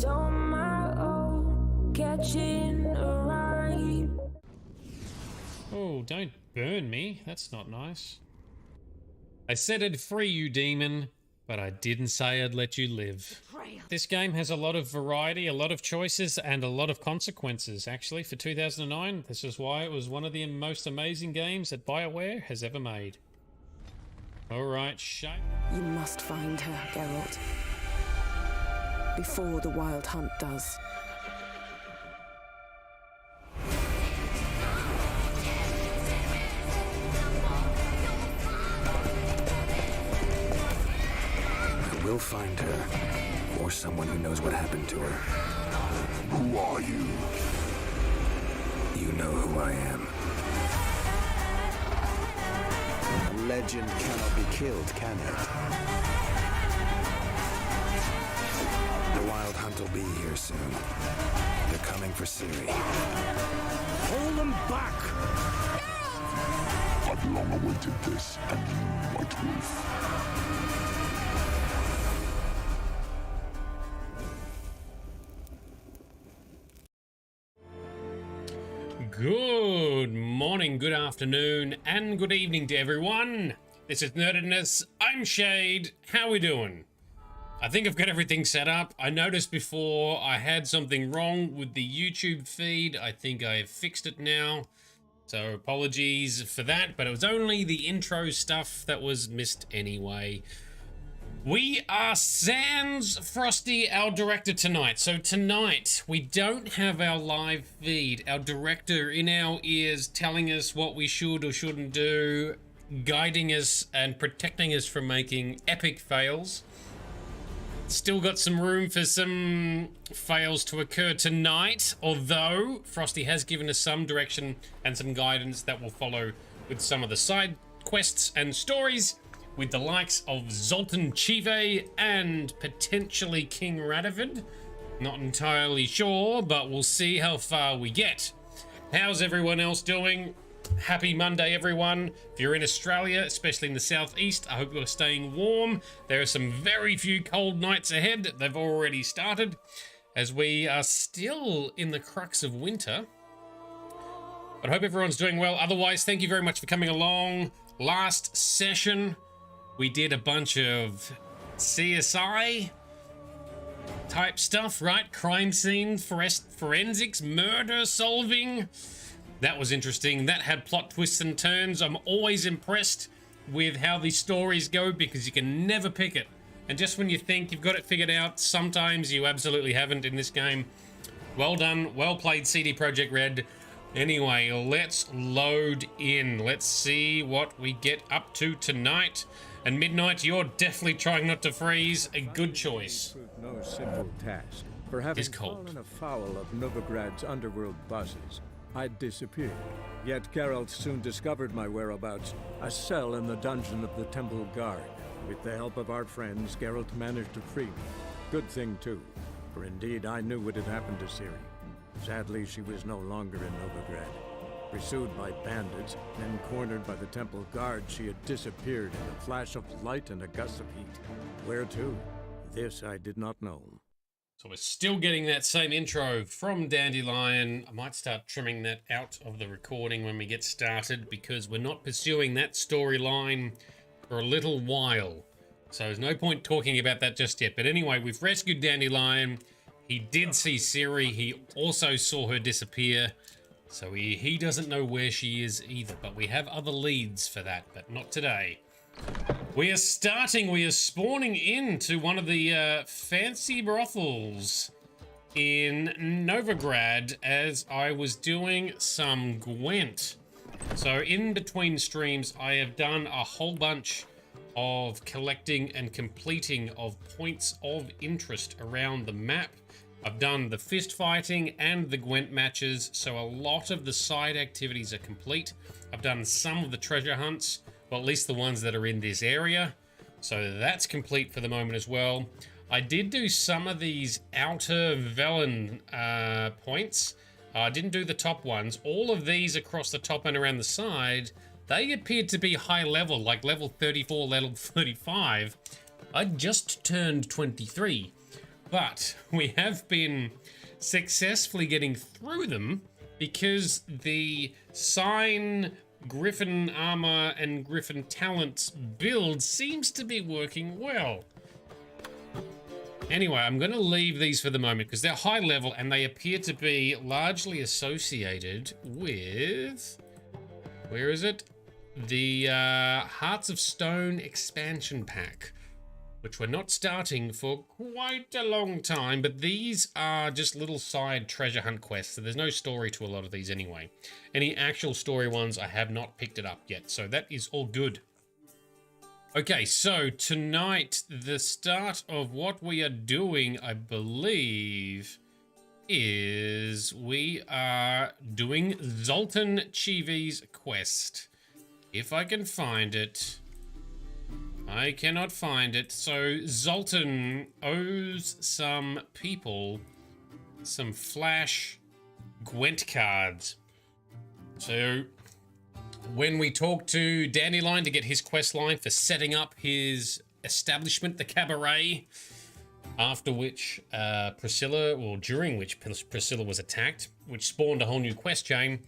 on my own, catching a ride. Oh, don't burn me. That's not nice. I said I'd free you, demon, but I didn't say I'd let you live. This game has a lot of variety, a lot of choices, and a lot of consequences. Actually, for 2009, this is why it was one of the most amazing games that BioWare has ever made. Alright, shame. You must find her, Geralt. Before the Wild Hunt does. I will find her, or someone who knows what happened to her. Who are you? You know who I am. A legend cannot be killed, can it? The Wild Hunt will be here soon. They're coming for Ciri. Hold them back! I've long awaited this, and you, White Wolf. Good morning, good afternoon, and good evening to everyone. This is Nerdedness. I'm Shade. How we doing? I think I've got everything set up. I noticed before I had something wrong with the YouTube feed. I think I've fixed it now. So apologies for that, but it was only the intro stuff that was missed anyway. We are sans Frosty, our director, tonight. So tonight, we don't have our live feed. Our director in our ears telling us what we should or shouldn't do, guiding us and protecting us from making epic fails. Still got some room for some fails to occur tonight, although Frosty has given us some direction and some guidance that will follow with some of the side quests and stories, with the likes of Zoltan Chive and potentially King Radovid. Not entirely sure, but we'll see how far we get. How's everyone else doing? Happy Monday, everyone. If you're in Australia, especially in the southeast, I hope you're staying warm. There are some very few cold nights ahead. They've already started, as we are still in the crux of winter. But I hope everyone's doing well. Otherwise, thank you very much for coming along. Last session, we did a bunch of CSI type stuff, right? Crime scene, forensics, murder solving. That was interesting. That had plot twists and turns. I'm always impressed with how these stories go because you can never pick it. And just when you think you've got it figured out, sometimes you absolutely haven't in this game. Well done. Well played, CD Projekt Red. Anyway, let's load in. Let's see what we get up to tonight. And Midnight, you're definitely trying not to freeze. A good choice. No simple task. For having fallen afoul of Novigrad's underworld bosses, I'd disappeared. Yet Geralt soon discovered my whereabouts, a cell in the dungeon of the Temple Guard. With the help of our friends, Geralt managed to free me. Good thing, too, for indeed I knew what had happened to Ciri. Sadly, she was no longer in Novigrad. Pursued by bandits, then cornered by the Temple Guard, she had disappeared in a flash of light and a gust of heat. Where to? This I did not know. So we're still getting that same intro from Dandelion. I might start trimming that out of the recording when we get started because we're not pursuing that storyline for a little while. So there's no point talking about that just yet. But anyway, we've rescued Dandelion. He did see Ciri. He also saw her disappear. So he doesn't know where she is either. But we have other leads for that, but not today. We are spawning into one of the fancy brothels in Novigrad as I was doing some Gwent. So in between streams, I have done a whole bunch of collecting and completing of points of interest around the map. I've done the fist fighting and the Gwent matches, so a lot of the side activities are complete. I've done some of the treasure hunts, well, at least the ones that are in this area. So that's complete for the moment as well. I did do some of these outer Velen points. I didn't do the top ones. All of these across the top and around the side, they appeared to be high level, like level 34, level 35. I just turned 23. but we have been successfully getting through them because the sign, Griffin armor, and Griffin talents build seems to be working well. Anyway, I'm going to leave these for the moment because they're high level and they appear to be largely associated with... Where is it? The Hearts of Stone expansion pack, which we're not starting for quite a long time, but these are just little side treasure hunt quests, so there's no story to a lot of these anyway. Any actual story ones, I have not picked it up yet, so that is all good. Okay, so tonight, the start of what we are doing, I believe, is we are doing Zoltan Chivi's quest. If I can find it. I cannot find it. So Zoltan owes some people some flash Gwent cards. So when we talk to Dandelion to get his quest line for setting up his establishment, the cabaret, after which during which Priscilla was attacked, which spawned a whole new quest chain.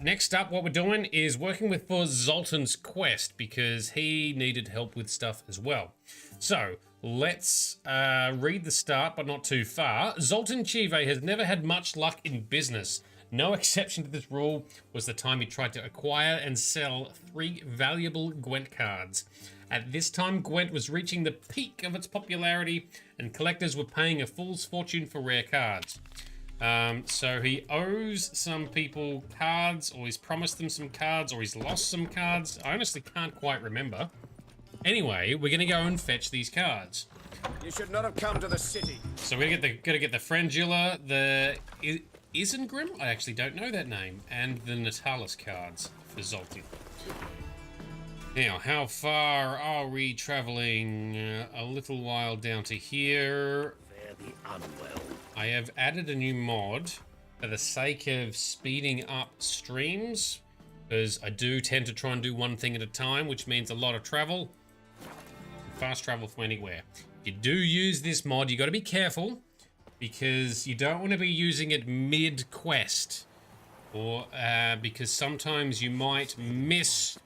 Next up, what we're doing is working with for Zoltan's quest because he needed help with stuff as well. So let's read the start, but not too far. Zoltan Chive has never had much luck in business. No exception to this rule was the time he tried to acquire and sell 3 valuable Gwent cards. At this time, Gwent was reaching the peak of its popularity, and collectors were paying a fool's fortune for rare cards. So he owes some people cards, or he's promised them some cards, or he's lost some cards. I honestly can't quite remember. Anyway, we're gonna go and fetch these cards. You should not have come to the city. So we're gonna get the Frangilla, the Isengrim? I actually don't know that name, and the Natalis cards for Zoltan. Now, how far are we traveling? A little while down to here. Very unwell. I have added a new mod for the sake of speeding up streams, because I do tend to try and do one thing at a time, which means a lot of travel. Fast travel from anywhere. If you do use this mod, you got to be careful, because you don't want to be using it mid-quest, or because sometimes you might miss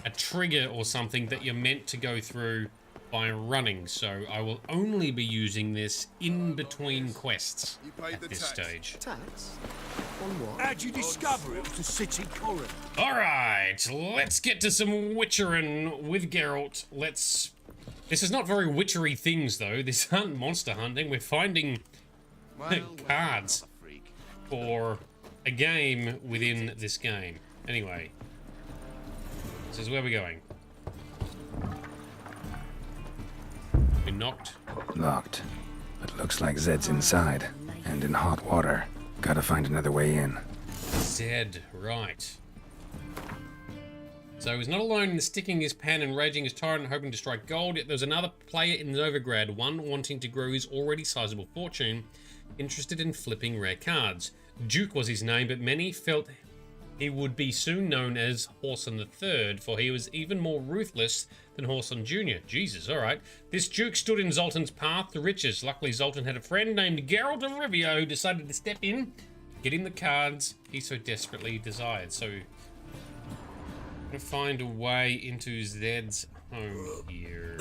a trigger or something that you're meant to go through by running. So I will only be using this in between quests at this stage. Tax? On what? How'd you discover it was a city coroner? Alright, let's get to some witcherin with Geralt. This is not very witchery things though. This aren't monster hunting. We're finding cards for a game within this game. Anyway, this is where we're going. We knocked. Locked. But looks like Zed's inside. And in hot water. Gotta find another way in. Zed, right. So he's not alone in sticking his pan and raging his tyrant and hoping to strike gold, yet there's another player in Novigrad, one wanting to grow his already sizable fortune, interested in flipping rare cards. Duke was his name, but many felt he would be soon known as Horson III, for he was even more ruthless than Horson Jr. Jesus, alright. This Duke stood in Zoltan's path to riches. Luckily, Zoltan had a friend named Geralt of Rivia who decided to step in, get him the cards he so desperately desired. So, I'm gonna find a way into Zed's home here.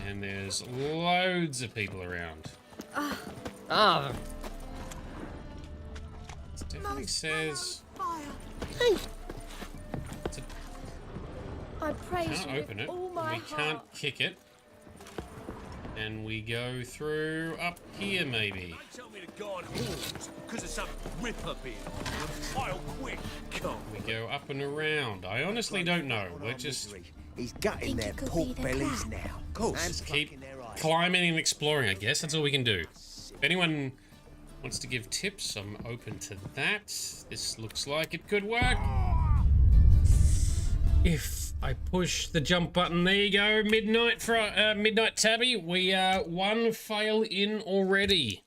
And there's loads of people around. It definitely says... Hey. I praise Can't you open it. with all my We can't kick it. And we go through up here, maybe. Tell me to guard horns because of some ripper being file quick. We go up and around. I honestly don't know. We're just... He's gutting their pork bellies now. Just keep climbing and exploring, I guess. That's all we can do. If anyone wants to give tips, I'm open to that. This looks like it could work. If I push the jump button, there you go. Midnight Tabby. We are 1 fail in already.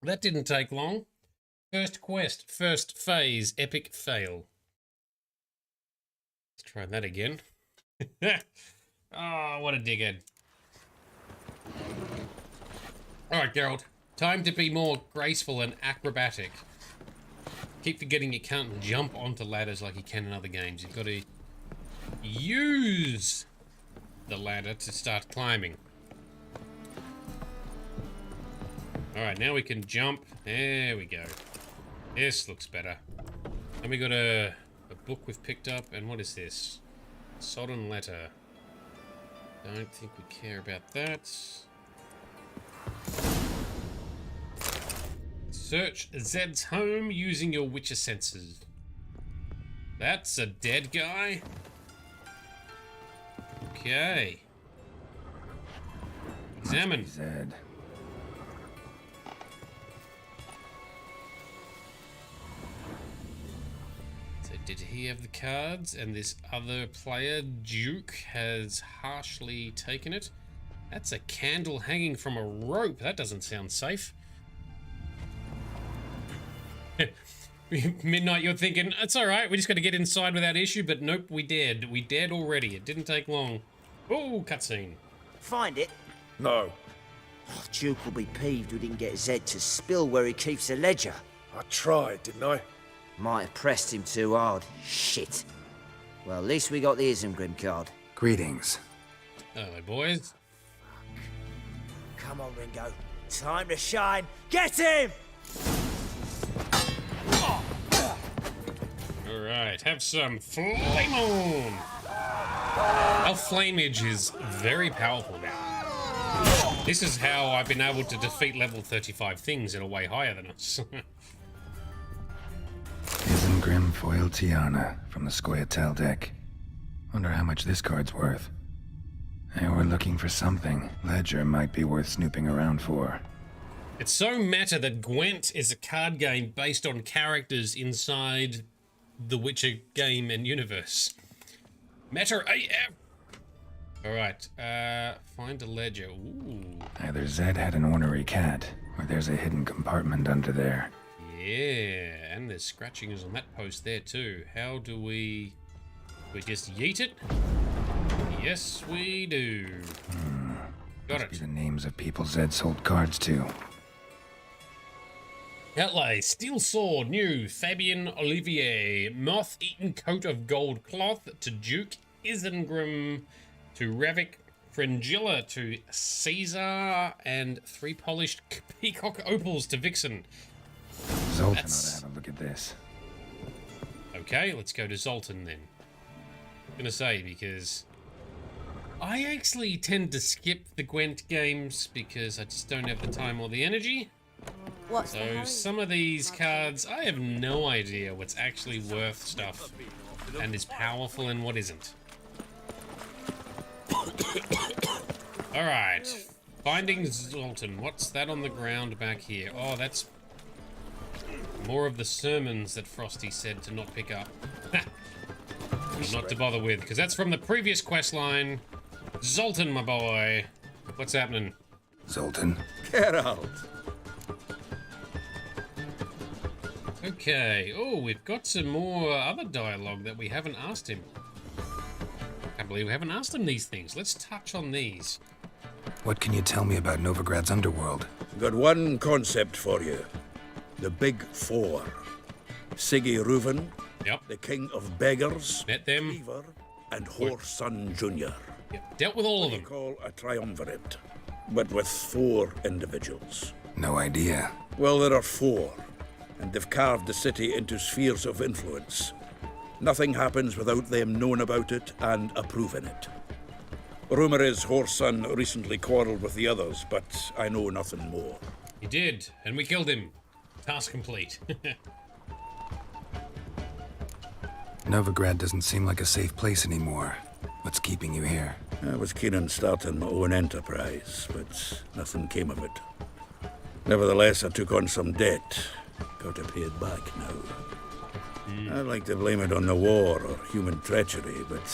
That didn't take long. First quest, first phase, epic fail. Let's try that again. Oh, what a dickhead. Alright, Geralt. Time to be more graceful and acrobatic. Keep forgetting you can't jump onto ladders like you can in other games. You've got to use the ladder to start climbing. Alright, now we can jump. There we go. This looks better. And we got a book we've picked up. And what is this? Sodden letter. Don't think we care about that. Search Zed's home using your Witcher senses. That's a dead guy. Okay. Examine. Zed. So did he have the cards? And this other player, Duke, has harshly taken it. That's a candle hanging from a rope. That doesn't sound safe. Midnight, you're thinking, it's alright, we just got to get inside without issue, but nope, we dared. We dared already. It didn't take long. Oh, cutscene. Find it? No. Oh, Duke will be peeved we didn't get Zed to spill where he keeps the ledger. I tried, didn't I? Might have pressed him too hard. Shit. Well, at least we got the Isengrim card. Greetings. Hello, boys. Come on, Ringo. Time to shine. Get him! Alright, have some flame on! Our flamage is very powerful now. This is how I've been able to defeat level 35 things that are way higher than us. Isengrim foil Tiana from the Scoia'tael deck. Wonder how much this card's worth. Hey, we're looking for something. Ledger might be worth snooping around for. It's so meta that Gwent is a card game based on characters inside the Witcher game and universe. Meta AF! Alright, find a ledger. Ooh. Either Zed had an ornery cat, or there's a hidden compartment under there. Yeah, and there's scratchings on that post there too. How do we just yeet it? Yes, we do. Got Must it. be the names of people Zed sold cards to. Outlay, steel sword, new, Fabian Olivier, moth-eaten coat of gold cloth to Duke, Isengrim to Ravik, Fringilla to Caesar, and 3 polished peacock opals to Vixen. Zoltan ought to have a look at this. Okay, let's go to Zoltan then. I'm gonna say, because I actually tend to skip the Gwent games because I just don't have the time or the energy. So some of these cards, I have no idea what's actually worth stuff and is powerful and what isn't. Alright, finding Zoltan. What's that on the ground back here? Oh, that's more of the sermons that Frosty said to not pick up. Not to bother with, because that's from the previous quest line. Zoltan, my boy. What's happening? Zoltan? Geralt! Okay. Oh, we've got some more other dialogue that we haven't asked him. Can't believe we haven't asked him these things. Let's touch on these. What can you tell me about Novigrad's underworld? Got one concept for you. The Big Four. Siggy Reuven, Yep. the King of Beggars, Met them. Beaver, and Whoreson Jr. Yep. Dealt with all of them. Call a triumvirate, but with 4 individuals. No idea. Well, there are 4, and they've carved the city into spheres of influence. Nothing happens without them knowing about it and approving it. Rumor is Whoreson recently quarreled with the others, but I know nothing more. He did, and we killed him. Task complete. Novigrad doesn't seem like a safe place anymore. What's keeping you here? I was keen on starting my own enterprise, but nothing came of it. Nevertheless, I took on some debt. Got to pay it back now. I'd like to blame it on the war or human treachery, but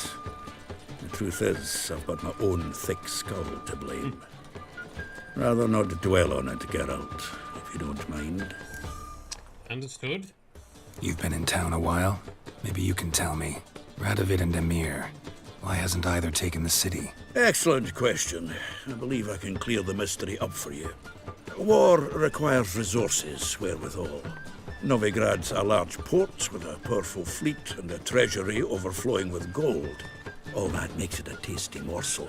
the truth is, I've got my own thick skull to blame. Rather not dwell on it, Geralt, if you don't mind. Understood. You've been in town a while? Maybe you can tell me. Radovid and Emir. Why hasn't either taken the city? Excellent question. I believe I can clear the mystery up for you. War requires resources wherewithal. Novigrad's a large port with a powerful fleet and a treasury overflowing with gold. All that makes it a tasty morsel.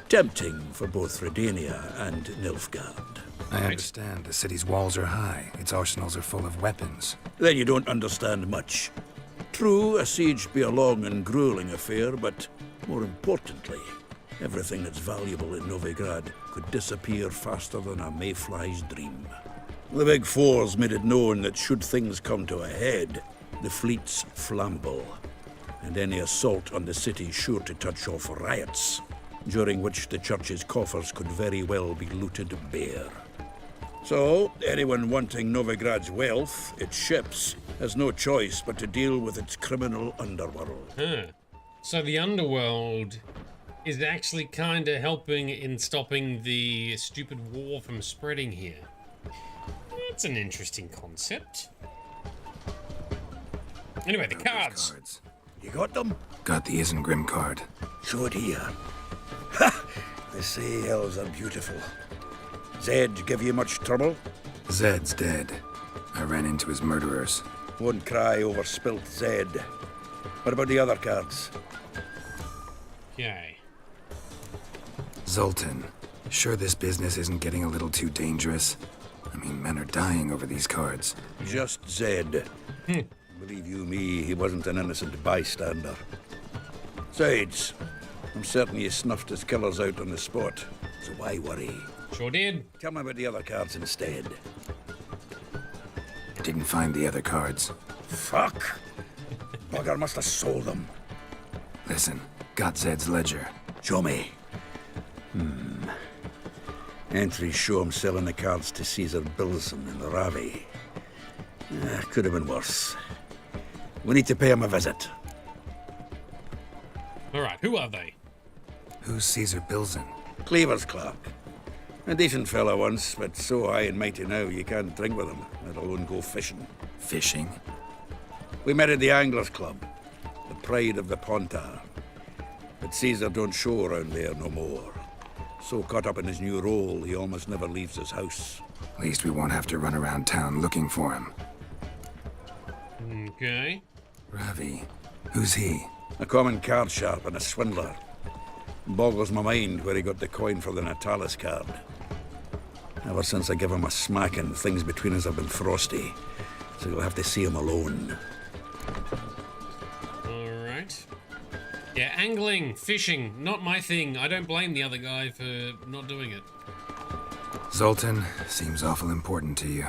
Tempting for both Redania and Nilfgaard. I understand. The city's walls are high. Its arsenals are full of weapons. Then you don't understand much. True, a siege be a long and grueling affair, but more importantly, everything that's valuable in Novigrad could disappear faster than a mayfly's dream. The Big Four's made it known that should things come to a head, the fleet's flammable, and any assault on the city's sure to touch off riots, during which the church's coffers could very well be looted bare. So, anyone wanting Novigrad's wealth, its ships, has no choice but to deal with its criminal underworld. Huh. So the underworld is actually kind of helping in stopping the stupid war from spreading here. That's an interesting concept. Anyway, the cards. You got them? Got the Isengrim card. Show it here. Ha! They say elves are beautiful. Zed give you much trouble? Zed's dead. I ran into his murderers. Won't cry over spilt Zed. What about the other cards? Okay. Zoltan. Sure this business isn't getting a little too dangerous? I mean, men are dying over these cards. Just Zed. Believe you me, he wasn't an innocent bystander. Besides, I'm certain he snuffed his killers out on the spot, so why worry? Sure did. Tell me about the other cards instead. Didn't find the other cards. Fuck! Bugger must have sold them. Listen, got Zed's ledger. Show me. Entries show him selling the cards to Caesar Bilson in Ravi. Could have been worse. We need to pay him a visit. Alright, who are they? Who's Caesar Bilson? Cleaver's clerk. A decent fella once, but so high and mighty now you can't drink with him, let alone go fishing. Fishing? We met at the Anglers Club, the pride of the Pontar. But Caesar don't show around there no more. So caught up in his new role, he almost never leaves his house. At least we won't have to run around town looking for him. Okay. Ravi. Who's he? A common card sharp and a swindler. Boggles my mind where he got the coin for the Natalis card. Ever since I gave him a smacking, things between us have been frosty. So you'll have to see him alone. Alright. Yeah, angling, fishing, not my thing. I don't blame the other guy for not doing it. Zoltan, seems awful important to you.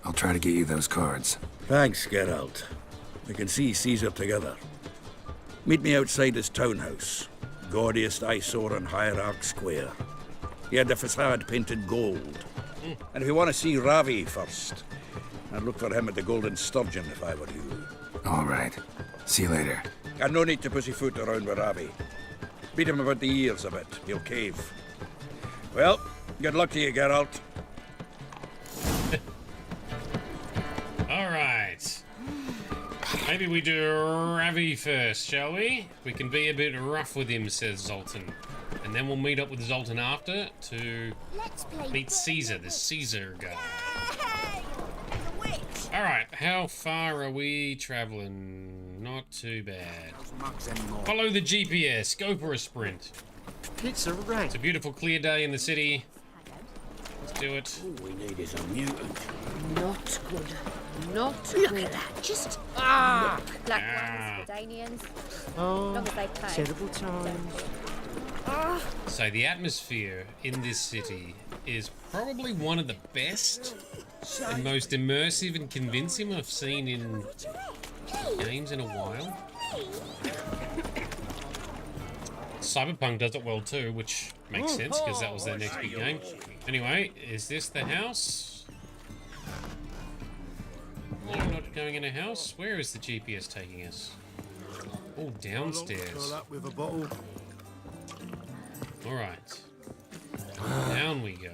I'll try to get you those cards. Thanks, Geralt. We can see Caesar together. Meet me outside his townhouse. Gaudiest eyesore on Hierarch Square. He had the facade painted gold. And if you want to see Ravi first, I'd look for him at the Golden Sturgeon if I were you. All right. See you later. And no need to pussyfoot around with Ravi. Beat him about the ears a bit. He'll cave. Well, good luck to you, Geralt. Alright. Maybe we do Ravi first, shall we? We can be a bit rough with him, says Zoltan. And then we'll meet up with Zoltan after to meet Caesar, the Caesar guy. Alright, how far are we traveling? Not too bad. Follow the GPS. Go for a sprint. It's a rain. It's a beautiful clear day in the city. Let's do it. All we need is a mutant. Not good. Not Look good. at that. Just Black ones, Danians. Oh, Long as they pay. terrible times. So the atmosphere in this city is probably one of the best and most immersive and convincing I've seen in games in a while. Cyberpunk does it well too, which makes sense because that was their next big game. Anyway, is this the house? No, I'm not going in a house. Where is the GPS taking us? Oh, downstairs. Alright. Down we go.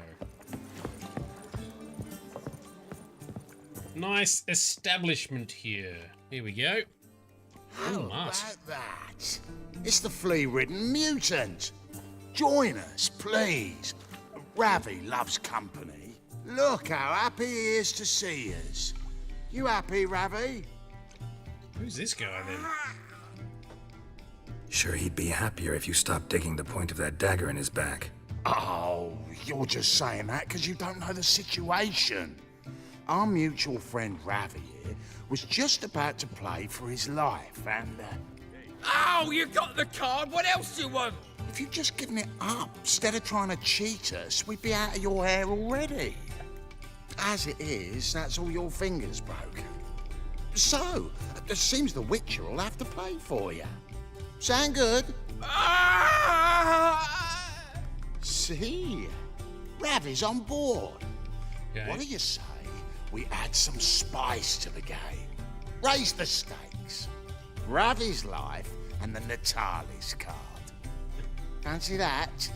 Nice establishment here. Here we go. How about that? It's the flea-ridden mutant. Join us, please. Ravi loves company. Look how happy he is to see us. You happy, Ravi? Who's this guy then? Sure, he'd be happier if you stopped digging the point of that dagger in his back. Oh, you're just saying that because you don't know the situation. Our mutual friend Ravi here was just about to play for his life and... Oh, you got the card. What else do you want? If you'd just given it up instead of trying to cheat us, we'd be out of your hair already. As it is, that's all your fingers broke. So, it seems the Witcher will have to play for you. Sound good? See? Ravi's on board. Okay. What do you say we add some spice to the game? Raise the stakes. Ravi's life and the Natalis card. Fancy that?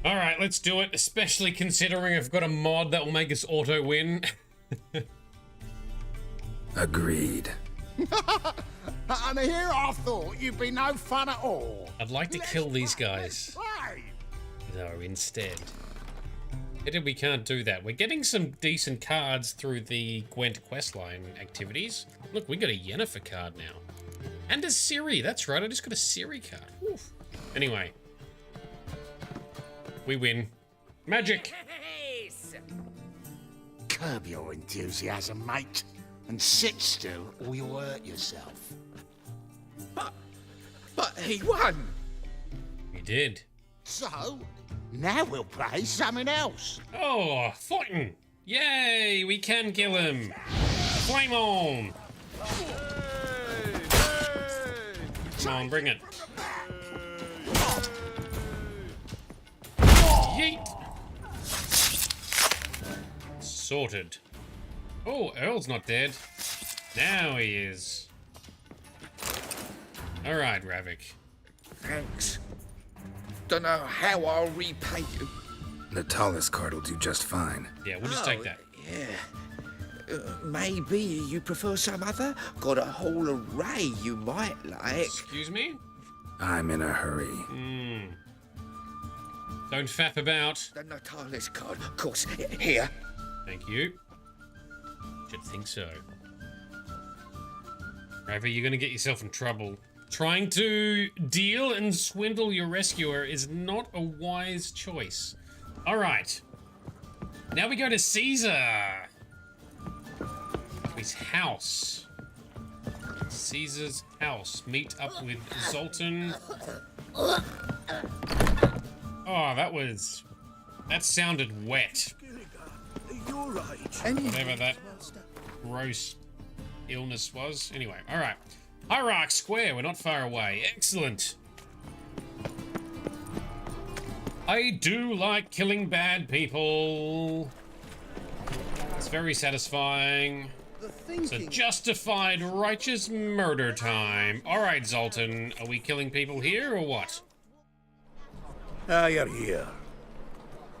All right, let's do it, especially considering I've got a mod that will make us auto-win. Agreed. And here I thought you'd be no fun at all. I'd like to kill these guys. No, instead. Pity we can't do that. We're getting some decent cards through the Gwent questline activities. Look, we got a Yennefer card now. And a Ciri, that's right, I just got a Ciri card. Oof. Anyway. We win. Magic! Curb your enthusiasm, mate. And sit still or you'll hurt yourself. But he won. We did. So, now we'll play something else. Oh, fighting! Yay, we can kill him! Flame on! Come on, bring it. Yeet! Sorted. Oh, Earl's not dead. Now he is. Alright, Ravik. Thanks. Don't know how I'll repay you. Natalis card will do just fine. Yeah, we'll just take that. Yeah. Maybe you prefer some other? Got a whole array you might like. Excuse me? I'm in a hurry. Don't faff about. The Natalis card, of course. Here. Thank you. Should think so. Ravi, you're gonna get yourself in trouble. Trying to deal and swindle your rescuer is not a wise choice. All right. Now we go to Caesar. His house. Caesar's house. Meet up with Zoltan. Oh, that sounded wet. You're right. Whatever that gross illness was. Anyway, all right. Hierarch Square, we're not far away. Excellent. I do like killing bad people. It's very satisfying. It's a justified, righteous murder time. All right, Zoltan, are we killing people here or what? Ah, you're here.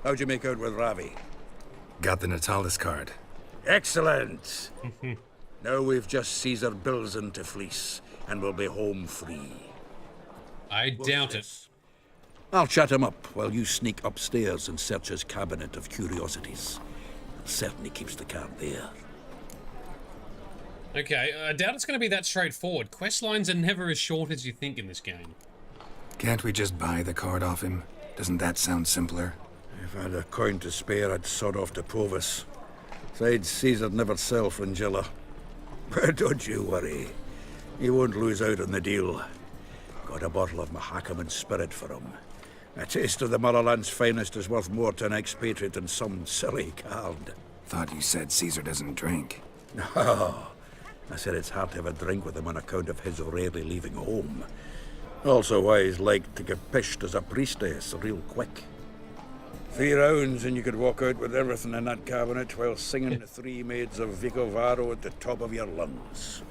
How'd you make out with Ravi? Got the Natalis card. Excellent. Now we've just Caesar Bilzen to fleece, and we'll be home free. I doubt it. I'll chat him up while you sneak upstairs and search his cabinet of curiosities. Certainly keeps the card there. Okay, I doubt it's going to be that straightforward. Quest lines are never as short as you think in this game. Can't we just buy the card off him? Doesn't that sound simpler? If I had a coin to spare, I'd sod off to Provis. Besides, Caesar'd never sell Fringilla. But don't you worry. He won't lose out on the deal. Got a bottle of Mahakaman spirit for him. A taste of the motherland's finest is worth more to an expatriate than some silly card. Thought you said Caesar doesn't drink. No. I said it's hard to have a drink with him on account of his rarely leaving home. Also why he's like to get pished as a priestess real quick. 3 rounds and you could walk out with everything in that cabinet while singing the 3 maids of Vicovaro at the top of your lungs.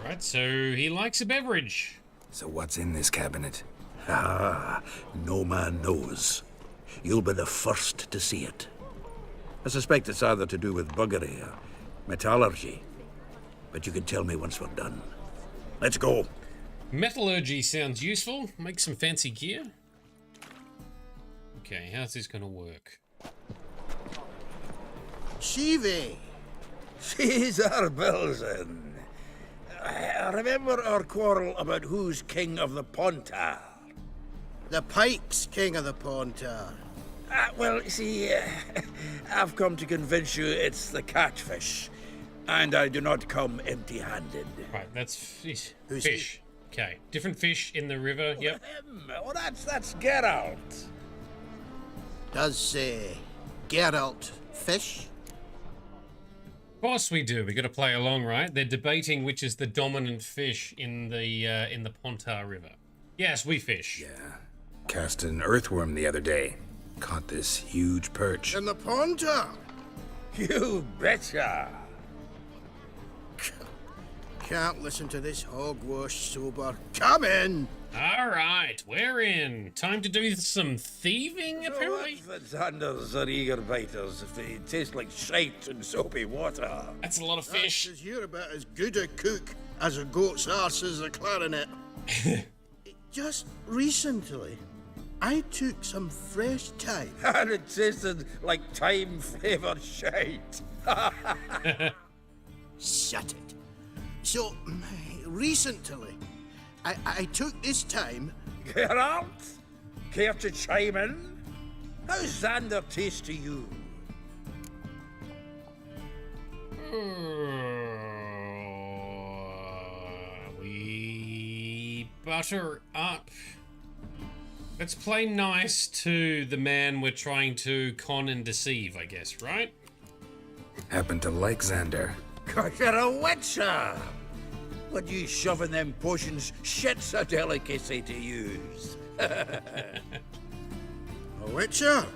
Right, so he likes a beverage. So what's in this cabinet? Ah, no man knows. You'll be the first to see it. I suspect it's either to do with buggery or metallurgy. But you can tell me once we're done. Let's go. Metallurgy sounds useful. Make some fancy gear. Okay, how's this gonna work? Shivi! Caesar Belzen. Remember our quarrel about who's king of the Pontar? The Pike's king of the Pontar. Well, see, I've come to convince you it's the catfish, and I do not come empty-handed. Right, that's fish. Who's fish. Okay, different fish in the river. Yep. Oh, that's Geralt. Does Geralt fish? Of course we do. We got to play along, right? They're debating which is the dominant fish in the Pontar River. Yes, we fish. Yeah. Cast an earthworm the other day. Caught this huge perch. In the Pontar? You betcha. Can't listen to this hogwash sober. Come in! All right, we're in. Time to do some thieving, apparently. The Xanders are eager biters if they taste like shite and soapy water. That's a lot of fish. That's 'cause you're about as good a cook as a goat's arse is a clarinet. Just recently, I took some fresh thyme. And it tasted like thyme-flavoured shite. Shut it. So, recently, I took this time... Geralt? Care to chime in? How's Xander taste to you? We butter up. Let's play nice to the man we're trying to con and deceive, I guess, right? Happen to like Xander. 'Cause you're a witcher! What you shoving them potions? Shit's a delicacy to use. A witcher?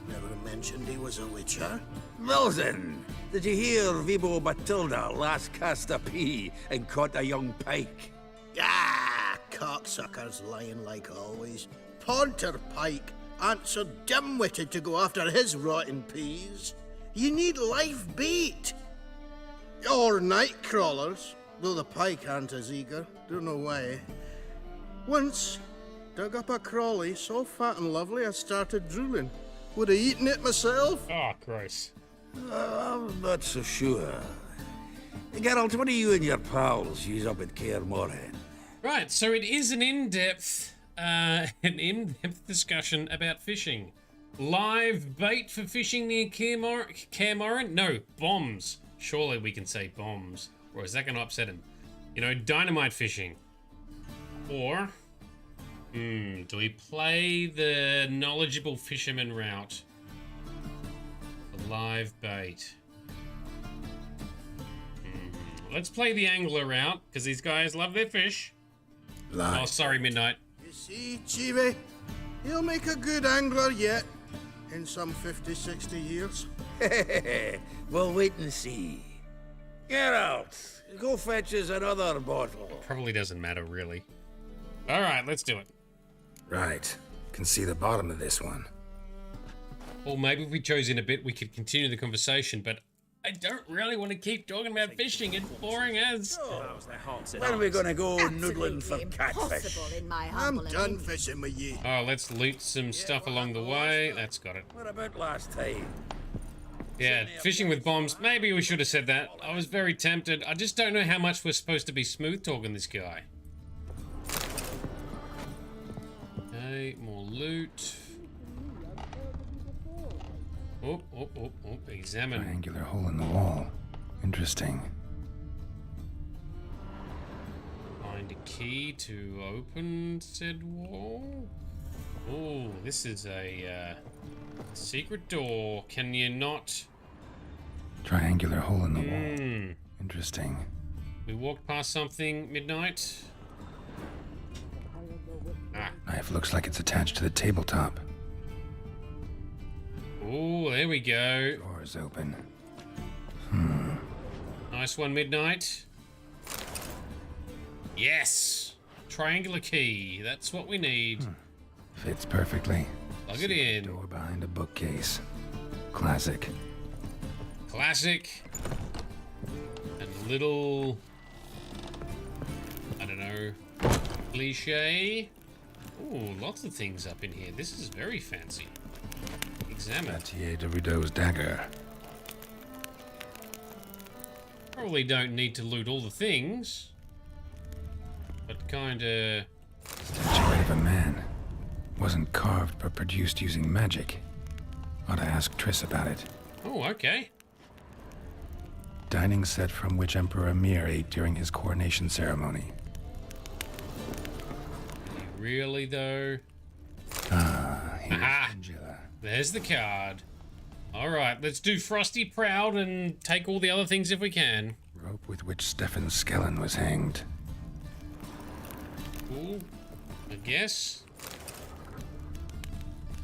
Never mentioned he was a witcher. Milton, did you hear Vibo Batilda last cast a pea and caught a young pike? Ah, cocksuckers lying like always. Pontar Pike aren't so dim-witted to go after his rotten peas. You need live bait. Or night crawlers, though the pike aren't as eager. Don't know why. Once, dug up a crawly so fat and lovely I started drooling. Would have eaten it myself. Oh, gross. I'm not so sure. Geralt, what do you and your pals use up at Kaer Morhen? Right, so it is an in-depth discussion about fishing. Live bait for fishing near Kaer Morhen? No, bombs. Surely we can say bombs. Or is that going to upset him? You know, dynamite fishing. Or, do we play the knowledgeable fisherman route? The live bait. Let's play the angler route, because these guys love their fish. Live. Oh, sorry, Midnight. You see, Chibi, he'll make a good angler yet. In some 50, 60 years. We'll wait and see. Geralt, go fetch us another bottle. Probably doesn't matter, really. All right, let's do it. Right. Can see the bottom of this one. Or maybe if we chose in a bit, we could continue the conversation, but I don't really want to keep talking about fishing. It's boring as. When are we going to go noodling for catfish? I'm done fishing with you. Oh, let's loot some stuff along the way. That's got it. What about last time? Yeah, fishing with bombs. Maybe we should have said that. I was very tempted. I just don't know how much we're supposed to be smooth talking this guy. Okay, more loot. Oh, examine. Triangular hole in the wall. Interesting. Find a key to open said wall. Oh, this is a secret door. Can you not? Triangular hole in the wall. Interesting. We walked past something, Midnight. Knife looks like it's attached to the tabletop. Oh, there we go. Door's open. Nice one, Midnight. Yes! Triangular key. That's what we need. Fits perfectly. Plug it in. Door behind a bookcase. Classic. Classic. And little... I don't know... cliche. Ooh, lots of things up in here. This is very fancy. Examine. Gautier de Rideau's dagger. Probably don't need to loot all the things, but kinda... Statuette of a man. Wasn't carved, but produced using magic. Ought to ask Triss about it. Oh, okay. Dining set from which Emperor Emir ate during his coronation ceremony. Really, though? Here's Aha! Angela. There's the card. Alright, let's do Frosty proud and take all the other things if we can. Rope with which Stefan Skellen was hanged. Cool. I guess.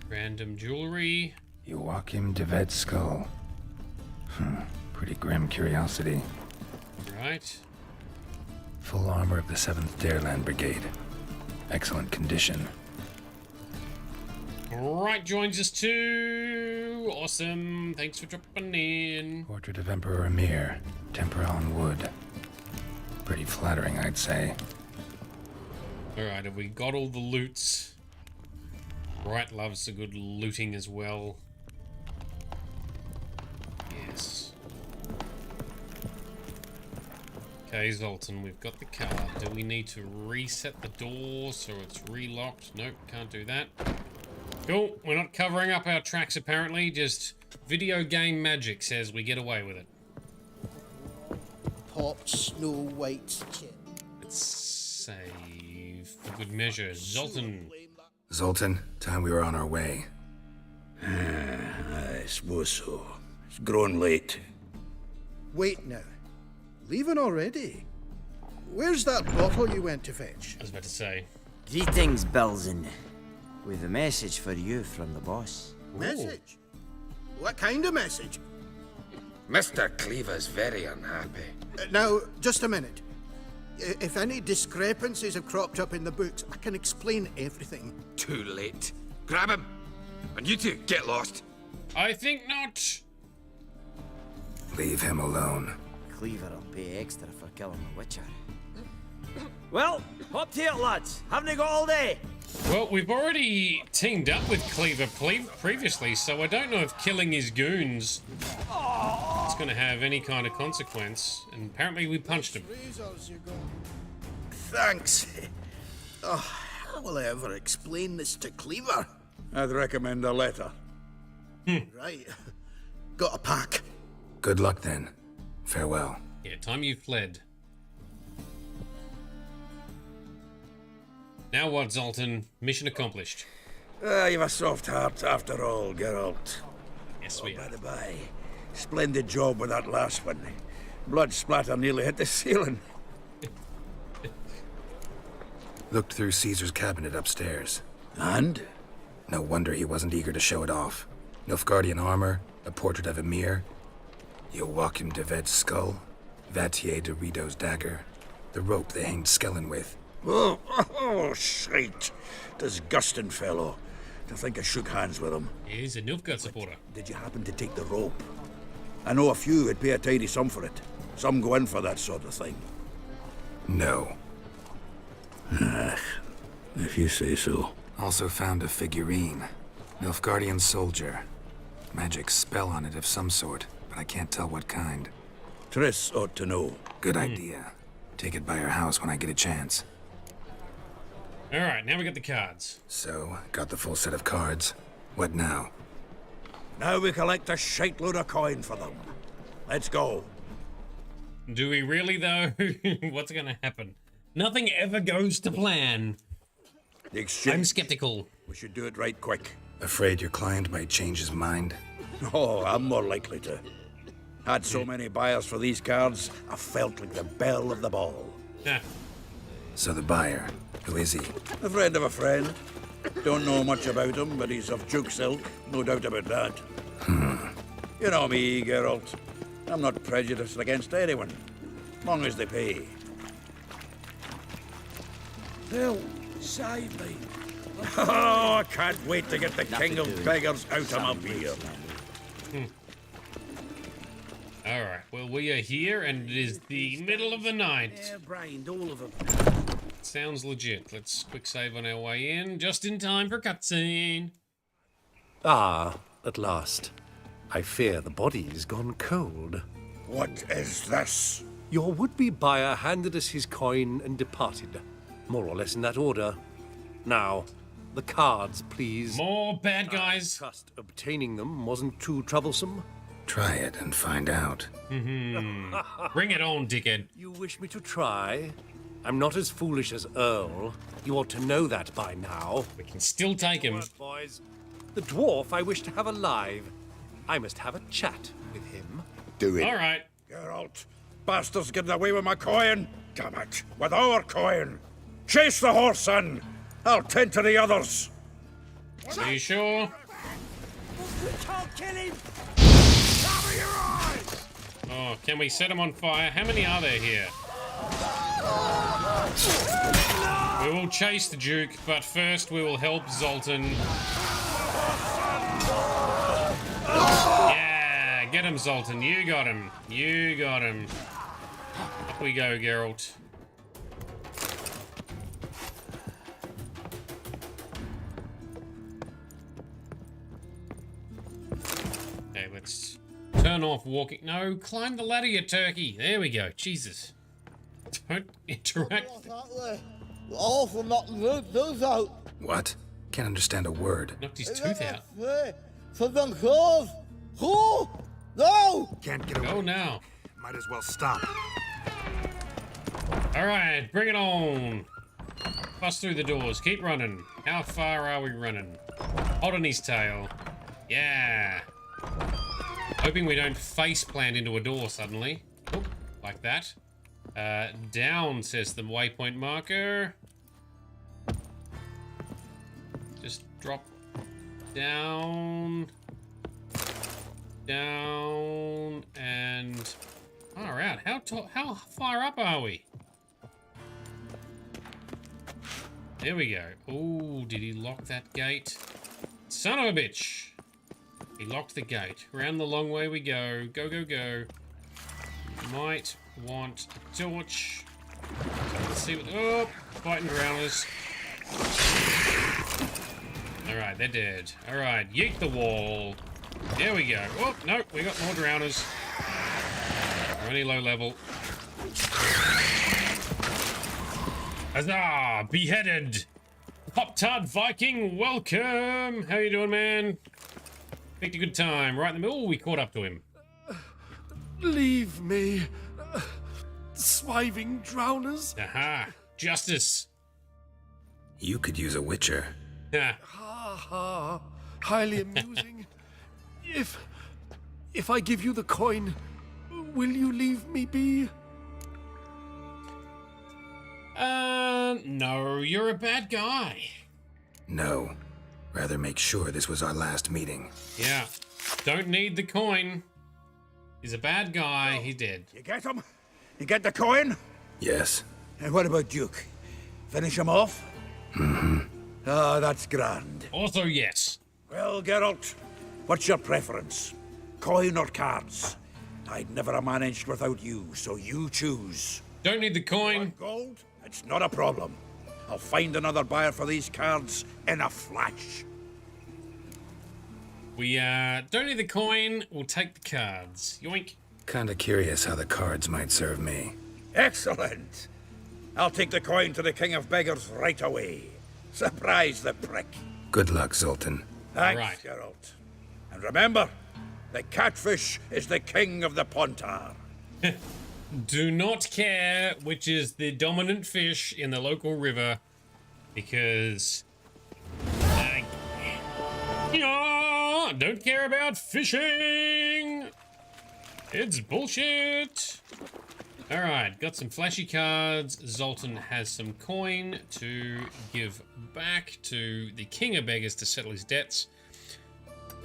Random jewelry. Joachim de Ved's skull. Pretty grim curiosity. Right. Full armor of the 7th Dareland Brigade. Excellent condition. Right, joins us too. Awesome. Thanks for dropping in. Portrait of Emperor Emir. Tempera on wood. Pretty flattering, I'd say. Alright, have we got all the loots? Bright loves a good looting as well. Yes. Okay, Zoltan, we've got the card. Do we need to reset the door so it's relocked? Nope, can't do that. Cool, we're not covering up our tracks apparently, just video game magic says we get away with it. Pop Snow White's chin. Let's save for good measure. Zoltan. Zoltan, time we were on our way. I suppose so. It's grown late. Wait now. Leaving already? Where's that bottle you went to fetch? I was about to say. Greetings, Belzen. With a message for you from the boss. Message? What kind of message? Mr. Cleaver's very unhappy. Now, just a minute. If any discrepancies have cropped up in the books, I can explain everything. Too late. Grab him! And you two, get lost. I think not. Leave him alone. Cleaver will pay extra for killing the Witcher. Well, hop to it, lads. Haven't you got all day? Well, we've already teamed up with Cleaver previously, so I don't know if killing his goons is going to have any kind of consequence. And apparently we punched him. Thanks. Oh, how will I ever explain this to Cleaver? I'd recommend a letter. Right. Got a pack. Good luck then. Farewell. Yeah, time you fled. Now what, Zoltan? Mission accomplished. You've a soft heart after all, Geralt. Yes, we are. By the by, splendid job with that last one. Blood splatter nearly hit the ceiling. Looked through Caesar's cabinet upstairs. And? No wonder he wasn't eager to show it off. Nilfgaardian armor, a portrait of Emir, Joachim de Ved's skull, Gautier de Rideau's dagger, the rope they hanged Skellen with. Oh, shite. Disgusting fellow. To think I shook hands with him. He's a Nilfgaard supporter. Did you happen to take the rope? I know a few would pay a tidy sum for it. Some go in for that sort of thing. No. If you say so. Also found a figurine. Nilfgaardian soldier. Magic spell on it of some sort, but I can't tell what kind. Triss ought to know. Good idea. Take it by her house when I get a chance. Alright, now we got the cards. So, got the full set of cards. What now? Now we collect a shite load of coin for them. Let's go. Do we really, though? What's gonna happen? Nothing ever goes to plan. The exchange. I'm skeptical. We should do it right quick. Afraid your client might change his mind? Oh, I'm more likely to. Had so many buyers for these cards, I felt like the belle of the ball. Yeah. So the buyer, who is he? A friend of a friend. Don't know much about him, but he's of Duke's ilk, no doubt about that. You know me, Geralt. I'm not prejudiced against anyone, long as they pay. They'll save me. Oh, I can't wait to get the king of beggars out of my beer. Alright, well, we are here, and it is the middle of the night. Yeah, Brian, all of them. Sounds legit. Let's quick save on our way in, just in time for cutscene. Ah, at last. I fear the body's gone cold. What is this? Your would-be buyer handed us his coin and departed. More or less in that order. Now, the cards, please. More bad guys. I trust obtaining them wasn't too troublesome. Try it and find out. Bring it on, dickhead. You wish me to try? I'm not as foolish as Earl. You ought to know that by now. We can still take him. Work, boys. The dwarf I wish to have alive. I must have a chat with him. Do it. All right. Geralt, bastards getting away with my coin. Damn it, with our coin. Chase the horse in. I'll tend to the others. Are you sure? Can't kill him! Cover your eyes! Oh, can we set him on fire? How many are there here? We will chase the Duke, but first we will help Zoltan. Yeah, get him, Zoltan. You got him. You got him. Up we go, Geralt. Okay, let's turn off walking. No, climb the ladder, you turkey. There we go. Jesus. Don't interact. What? Can't understand a word. Knocked his tooth out. No! Can't get away. Go now. Might as well stop. All right, bring it on. Bust through the doors. Keep running. How far are we running? Hold on his tail. Yeah. Hoping we don't face plant into a door suddenly. Oop, like that. Down, says the waypoint marker. Just drop down. Down, and far out. How far up are we? There we go. Oh, did he lock that gate? Son of a bitch. He locked the gate. Around the long way we go. Go, go, go. Might want a torch. Let's see what... Oh, fighting drowners. Alright, they're dead. Alright, yeet the wall. There we go. Oh, no, we got more drowners. They're only low level. Huzzah! Beheaded! Pop-Tart Viking, welcome! How you doing, man? Picked a good time. Right in the middle, we caught up to him. Leave me. Swiving drowners. Aha! Justice! You could use a witcher. Yeah. Ha ha. Highly amusing. If I give you the coin, will you leave me be? No, you're a bad guy. No. Rather make sure this was our last meeting. Yeah. Don't need the coin. He's a bad guy. He's dead. You get him? You get the coin? Yes. And what about Duke? Finish him off? Mm-hmm. Ah, that's grand. Also, yes. Well, Geralt, what's your preference? Coin or cards? I'd never have managed without you, so you choose. Don't need the coin. Want gold? It's not a problem. I'll find another buyer for these cards in a flash. We, don't need the coin. We'll take the cards. Yoink. Kinda curious how the cards might serve me. Excellent. I'll take the coin to the King of Beggars right away. Surprise the prick. Good luck, Zoltan. Thanks, right. Geralt. And remember, the catfish is the king of the Pontar. Do not care which is the dominant fish in the local river, because don't care about fishing. It's bullshit. All right, got some flashy cards. Zoltan has some coin to give back to the King of Beggars to settle his debts.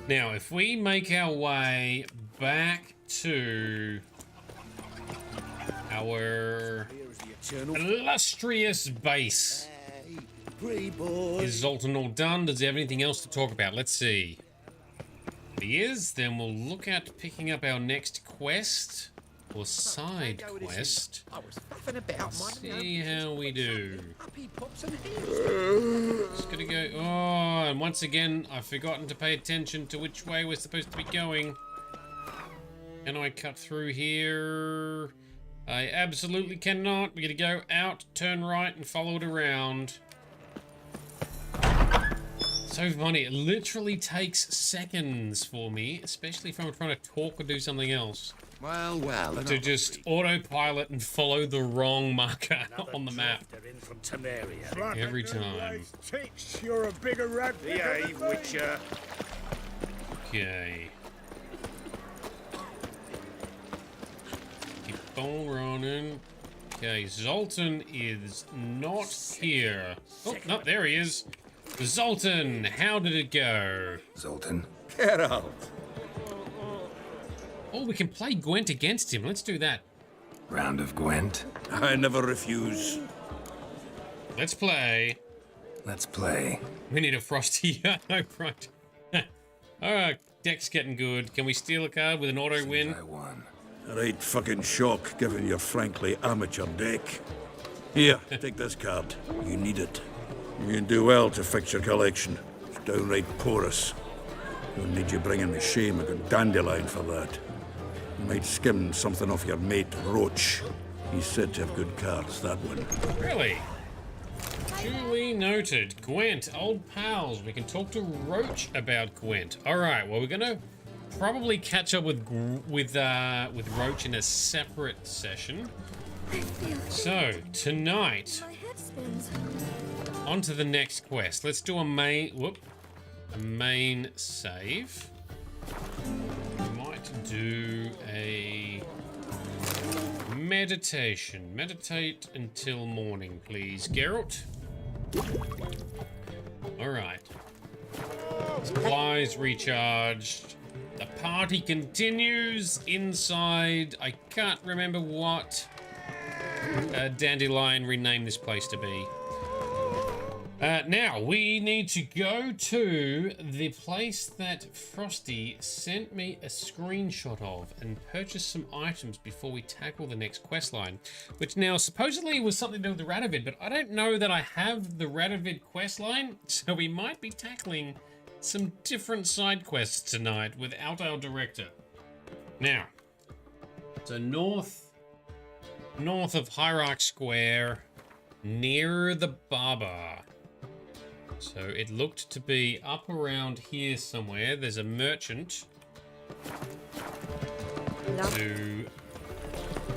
Now, if we make our way back to our illustrious base. Is Zoltan all done? Does he have anything else to talk about? Let's see. If he is, then we'll look at picking up our next quest. or side quest. Let's see how we do. Just gonna go. Oh, and once again, I've forgotten to pay attention to which way we're supposed to be going. Can I cut through here? I absolutely cannot. We're gonna go out, turn right, and follow it around. So funny. It literally takes seconds for me, especially if I'm trying to talk or do something else. Well. To just autopilot and follow the wrong marker on the map. Every time. You're a bigger rat. Behave, Witcher. Okay. Keep on running. Okay, Zoltan is not here. Oh, no, there he is. Zoltan, how did it go? Zoltan? Get out. Oh, we can play Gwent against him. Let's do that. Round of Gwent? I never refuse. Let's play. Let's play. We need a Frosty. No, right. Alright, deck's getting good. Can we steal a card with an auto win? I won. Right fucking shock, given your frankly amateur deck. Here, take this card. You need it. You can do well to fix your collection. It's downright porous. Don't need you bringing me shame a good dandelion for that. You might skim something off your mate, Roach. He's said to have good cards, that one. Really? Duly noted. Gwent, old pals. We can talk to Roach about Gwent. Alright, well, we're gonna probably catch up with Roach in a separate session. So, tonight, on to the next quest. Let's do a main save. We might do a meditation. Meditate until morning, please. Geralt? Alright. Supplies recharged. The party continues inside. I can't remember what Dandelion renamed this place to be. Now, we need to go to the place that Frosty sent me a screenshot of and purchase some items before we tackle the next quest line, which now supposedly was something to do with the Radovid, but I don't know that I have the Radovid quest line, so we might be tackling some different side quests tonight without our director. Now, so north of Hierarch Square, near the barber. So it looked to be up around here somewhere. There's a merchant to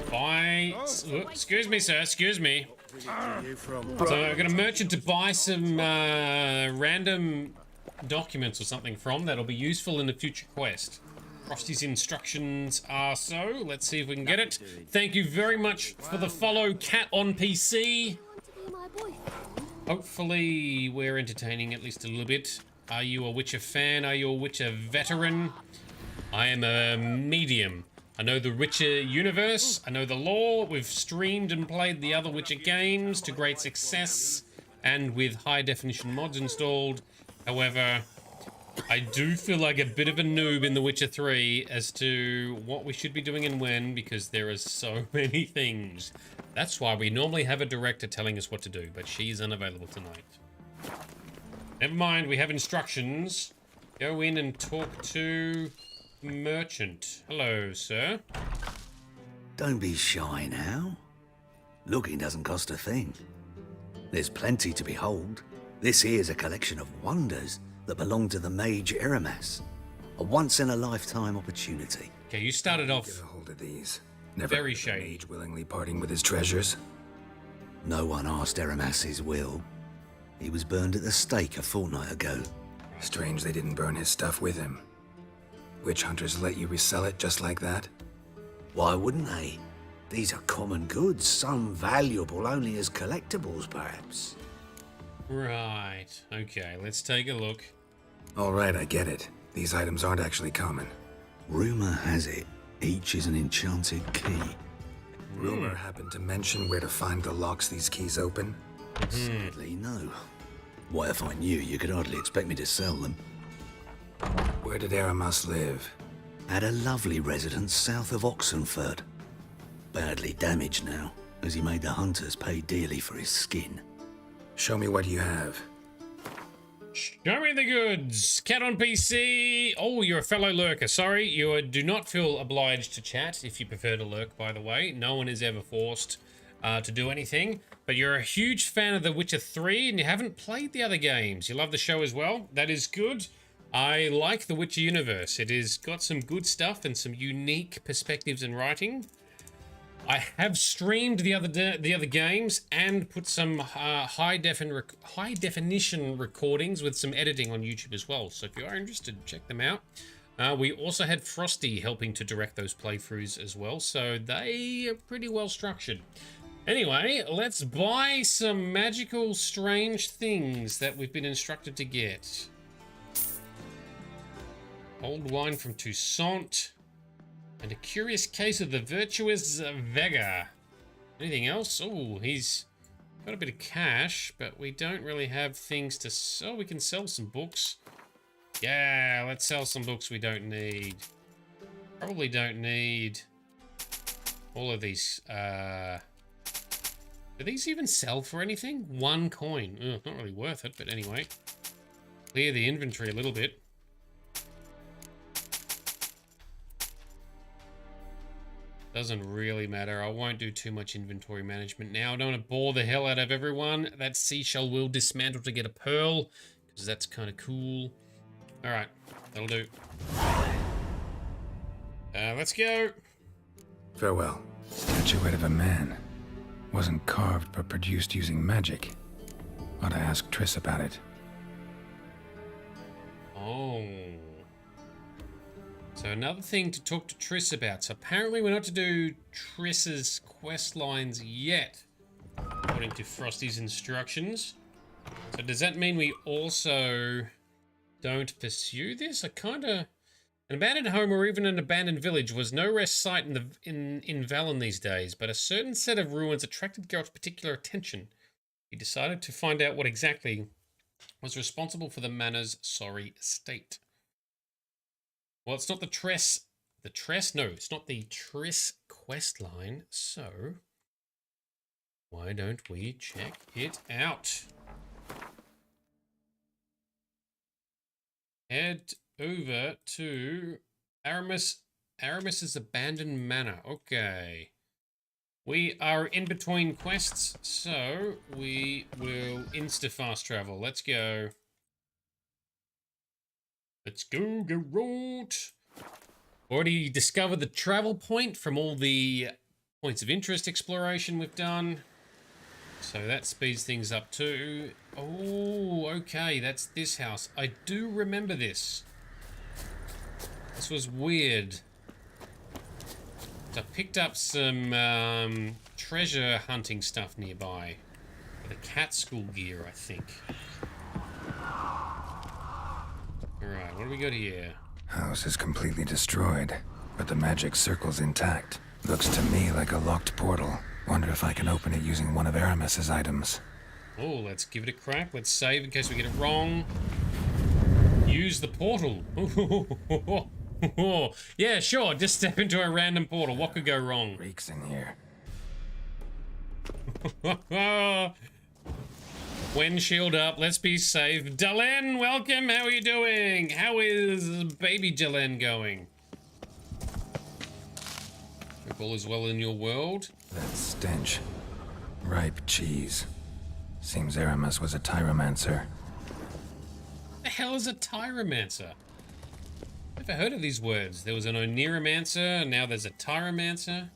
buy... Oh, excuse me, sir. Excuse me. So I've got a merchant to buy some random documents or something from that'll be useful in a future quest. Frosty's instructions are so. Let's see if we can get it. Thank you very much for the follow, Cat on PC. Hopefully we're entertaining at least a little bit. Are you a Witcher fan? Are you a Witcher veteran? I am a medium. I know the Witcher universe. I know the lore. We've streamed and played the other Witcher games to great success and with high definition mods installed. However, I do feel like a bit of a noob in The Witcher 3 as to what we should be doing and when, because there are so many things. That's why we normally have a director telling us what to do, but she's unavailable tonight. Never mind, we have instructions. Go in and talk to merchant. Hello, sir. Don't be shy now. Looking doesn't cost a thing. There's plenty to behold. This here's a collection of wonders that belong to the mage Eramas. A once-in-a-lifetime opportunity. Okay, you started off get a hold of these. Never very shady. Mage willingly parting with his treasures. No one asked Eramas' will. He was burned at the stake a fortnight ago. Strange they didn't burn his stuff with him. Witch hunters let you resell it just like that? Why wouldn't they? These are common goods, some valuable only as collectibles, perhaps. Right. Okay, let's take a look. All right, I get it. These items aren't actually common. Rumor has it, each is an enchanted key. Rumor happened to mention where to find the locks these keys open? Sadly, no. What if I knew? You could hardly expect me to sell them. Where did Eramas live? At a lovely residence south of Oxenford. badly damaged now, as he made the hunters pay dearly for his skin. Show me what you have. Show me the goods. Cat on PC. Oh, you're a fellow lurker. Sorry, you do not feel obliged to chat if you prefer to lurk, by the way. No one is ever forced to do anything. But you're a huge fan of The Witcher 3 and you haven't played the other games. You love the show as well. That is good. I like the Witcher universe. It has got some good stuff and some unique perspectives and writing. I have streamed the other games and put some high definition recordings with some editing on YouTube as well. So if you are interested, check them out. We also had Frosty helping to direct those playthroughs as well, so they are pretty well structured. Anyway, let's buy some magical, strange things that we've been instructed to get. Old wine from Toussaint. And a curious case of the virtuous Vega. Anything else? Oh, he's got a bit of cash, but we don't really have things to sell. We can sell some books. Yeah, let's sell some books we don't need. Probably don't need all of these. Do these even sell for anything? 1 coin. Ugh, not really worth it, but anyway. Clear the inventory a little bit. Doesn't really matter. I won't do too much inventory management now. I don't want to bore the hell out of everyone. That seashell will dismantle to get a pearl, because that's kind of cool. Alright, that'll do. Let's go. Farewell. Statuette of a man. Wasn't carved, but produced using magic. Ought to ask Triss about it. Oh. So another thing to talk to Triss about. So apparently we're not to do Triss's quest lines yet, according to Frosty's instructions. So does that mean we also don't pursue this? An abandoned home or even an abandoned village was no rest sight in Valen these days, but a certain set of ruins attracted Geralt's particular attention. He decided to find out what exactly was responsible for the manor's sorry state. Well, it's not the Triss. No, it's not the Triss quest line. So, why don't we check it out? Head over to Aramis's abandoned manor. Okay. We are in between quests, so we will insta-fast travel. Let's go. Let's go, Geralt. Already discovered the travel point from all the points of interest exploration we've done. So that speeds things up too. Oh, okay, that's this house. I do remember this. This was weird. So I picked up some treasure hunting stuff nearby. The cat school gear, I think. Alright, what do we got here? House is completely destroyed, but the magic circle's intact. Looks to me like a locked portal. Wonder if I can open it using one of Aramis's items. Oh, let's give it a crack. Let's save in case we get it wrong. Use the portal. Yeah, sure. Just step into a random portal. What could go wrong? Reeks in here. When shield up, let's be safe. Dalen, welcome. How are you doing? How is baby Dalen going? Hope all is well in your world. That stench. Ripe cheese. Seems Aramis was a tyromancer. The hell is a tyromancer? Never heard of these words. There was an Oniromancer, now there's a tyromancer.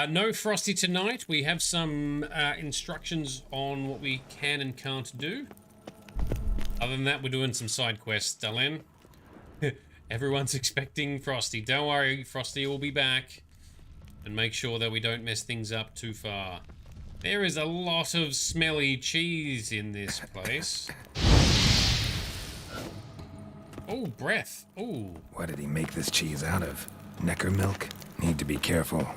No Frosty tonight. We have some instructions on what we can and can't do. Other than that, we're doing some side quests, Dalen. Everyone's expecting Frosty. Don't worry, Frosty will be back. And make sure that we don't mess things up too far. There is a lot of smelly cheese in this place. Oh, breath. Oh. What did he make this cheese out of? Necker milk? Need to be careful.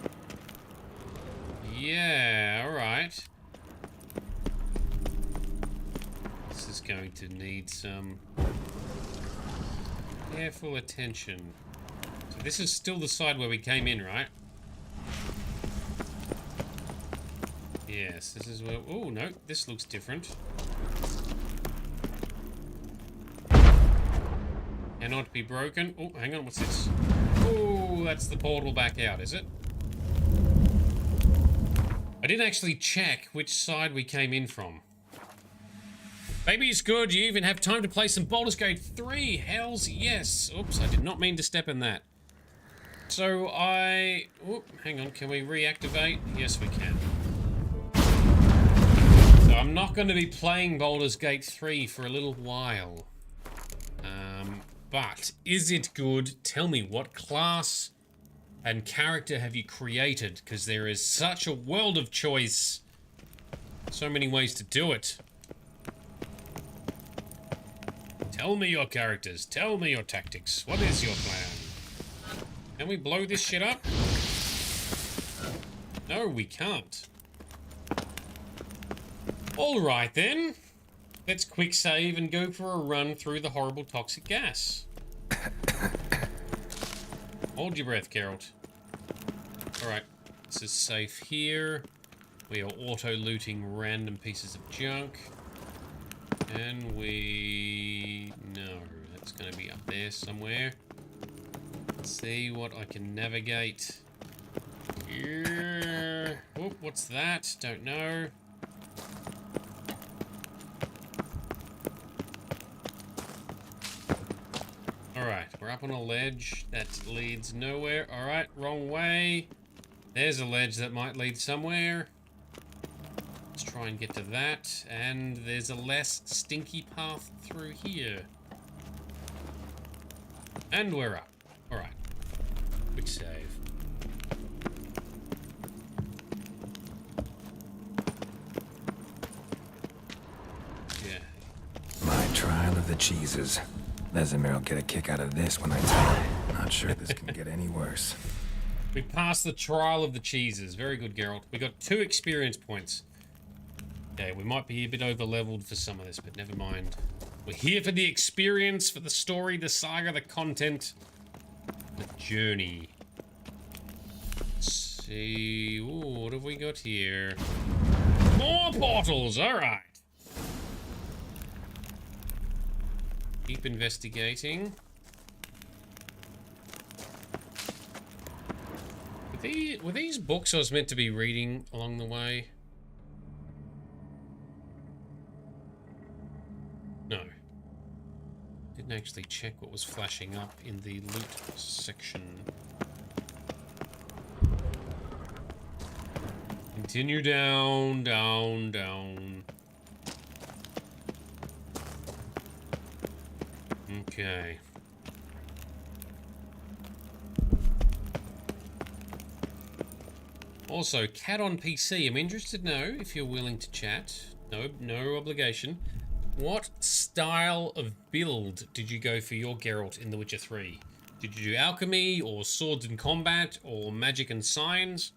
Yeah, alright. This is going to need some careful attention. So this is still the side where we came in, right? Yes, this is where... Oh, no, this looks different. Cannot be broken. Oh, hang on, what's this? Oh, that's the portal back out, is it? I didn't actually check which side we came in from. Baby, it's good. You even have time to play some Baldur's Gate 3. Hells yes. Oops, I did not mean to step in that. So I... Oh, hang on. Can we reactivate? Yes, we can. So I'm not going to be playing Baldur's Gate 3 for a little while. But is it good? Tell me, what class and character have you created? Because there is such a world of choice. So many ways to do it. Tell me your characters. Tell me your tactics. What is your plan? Can we blow this shit up? No, we can't. Alright then. Let's quick save and go for a run through the horrible toxic gas. Hold your breath, Geralt. Alright, this is safe here. We are auto-looting random pieces of junk. And we... No, that's going to be up there somewhere. Let's see what I can navigate. Yeah. Oh, what's that? Don't know. Alright, we're up on a ledge that leads nowhere. Alright, wrong way. There's a ledge that might lead somewhere. Let's try and get to that. And there's a less stinky path through here. And we're up. Alright. Quick save. Yeah. My trial of the cheeses. Vesemir will get a kick out of this when I tell him. Not sure this can get any worse. We passed the trial of the cheeses. Very good, Geralt. We got 2 experience points. Okay, we might be a bit over-leveled for some of this, but never mind. We're here for the experience, for the story, the saga, the content, the journey. Let's see... Ooh, what have we got here? More portals! Alright. Keep investigating. Were these books I was meant to be reading along the way? No. Didn't actually check what was flashing up in the loot section. Continue down, down, down. Okay. Also, Cat on PC. I'm interested to know if you're willing to chat. No obligation. What style of build did you go for your Geralt in The Witcher 3? Did you do alchemy, or swords and combat, or magic and signs?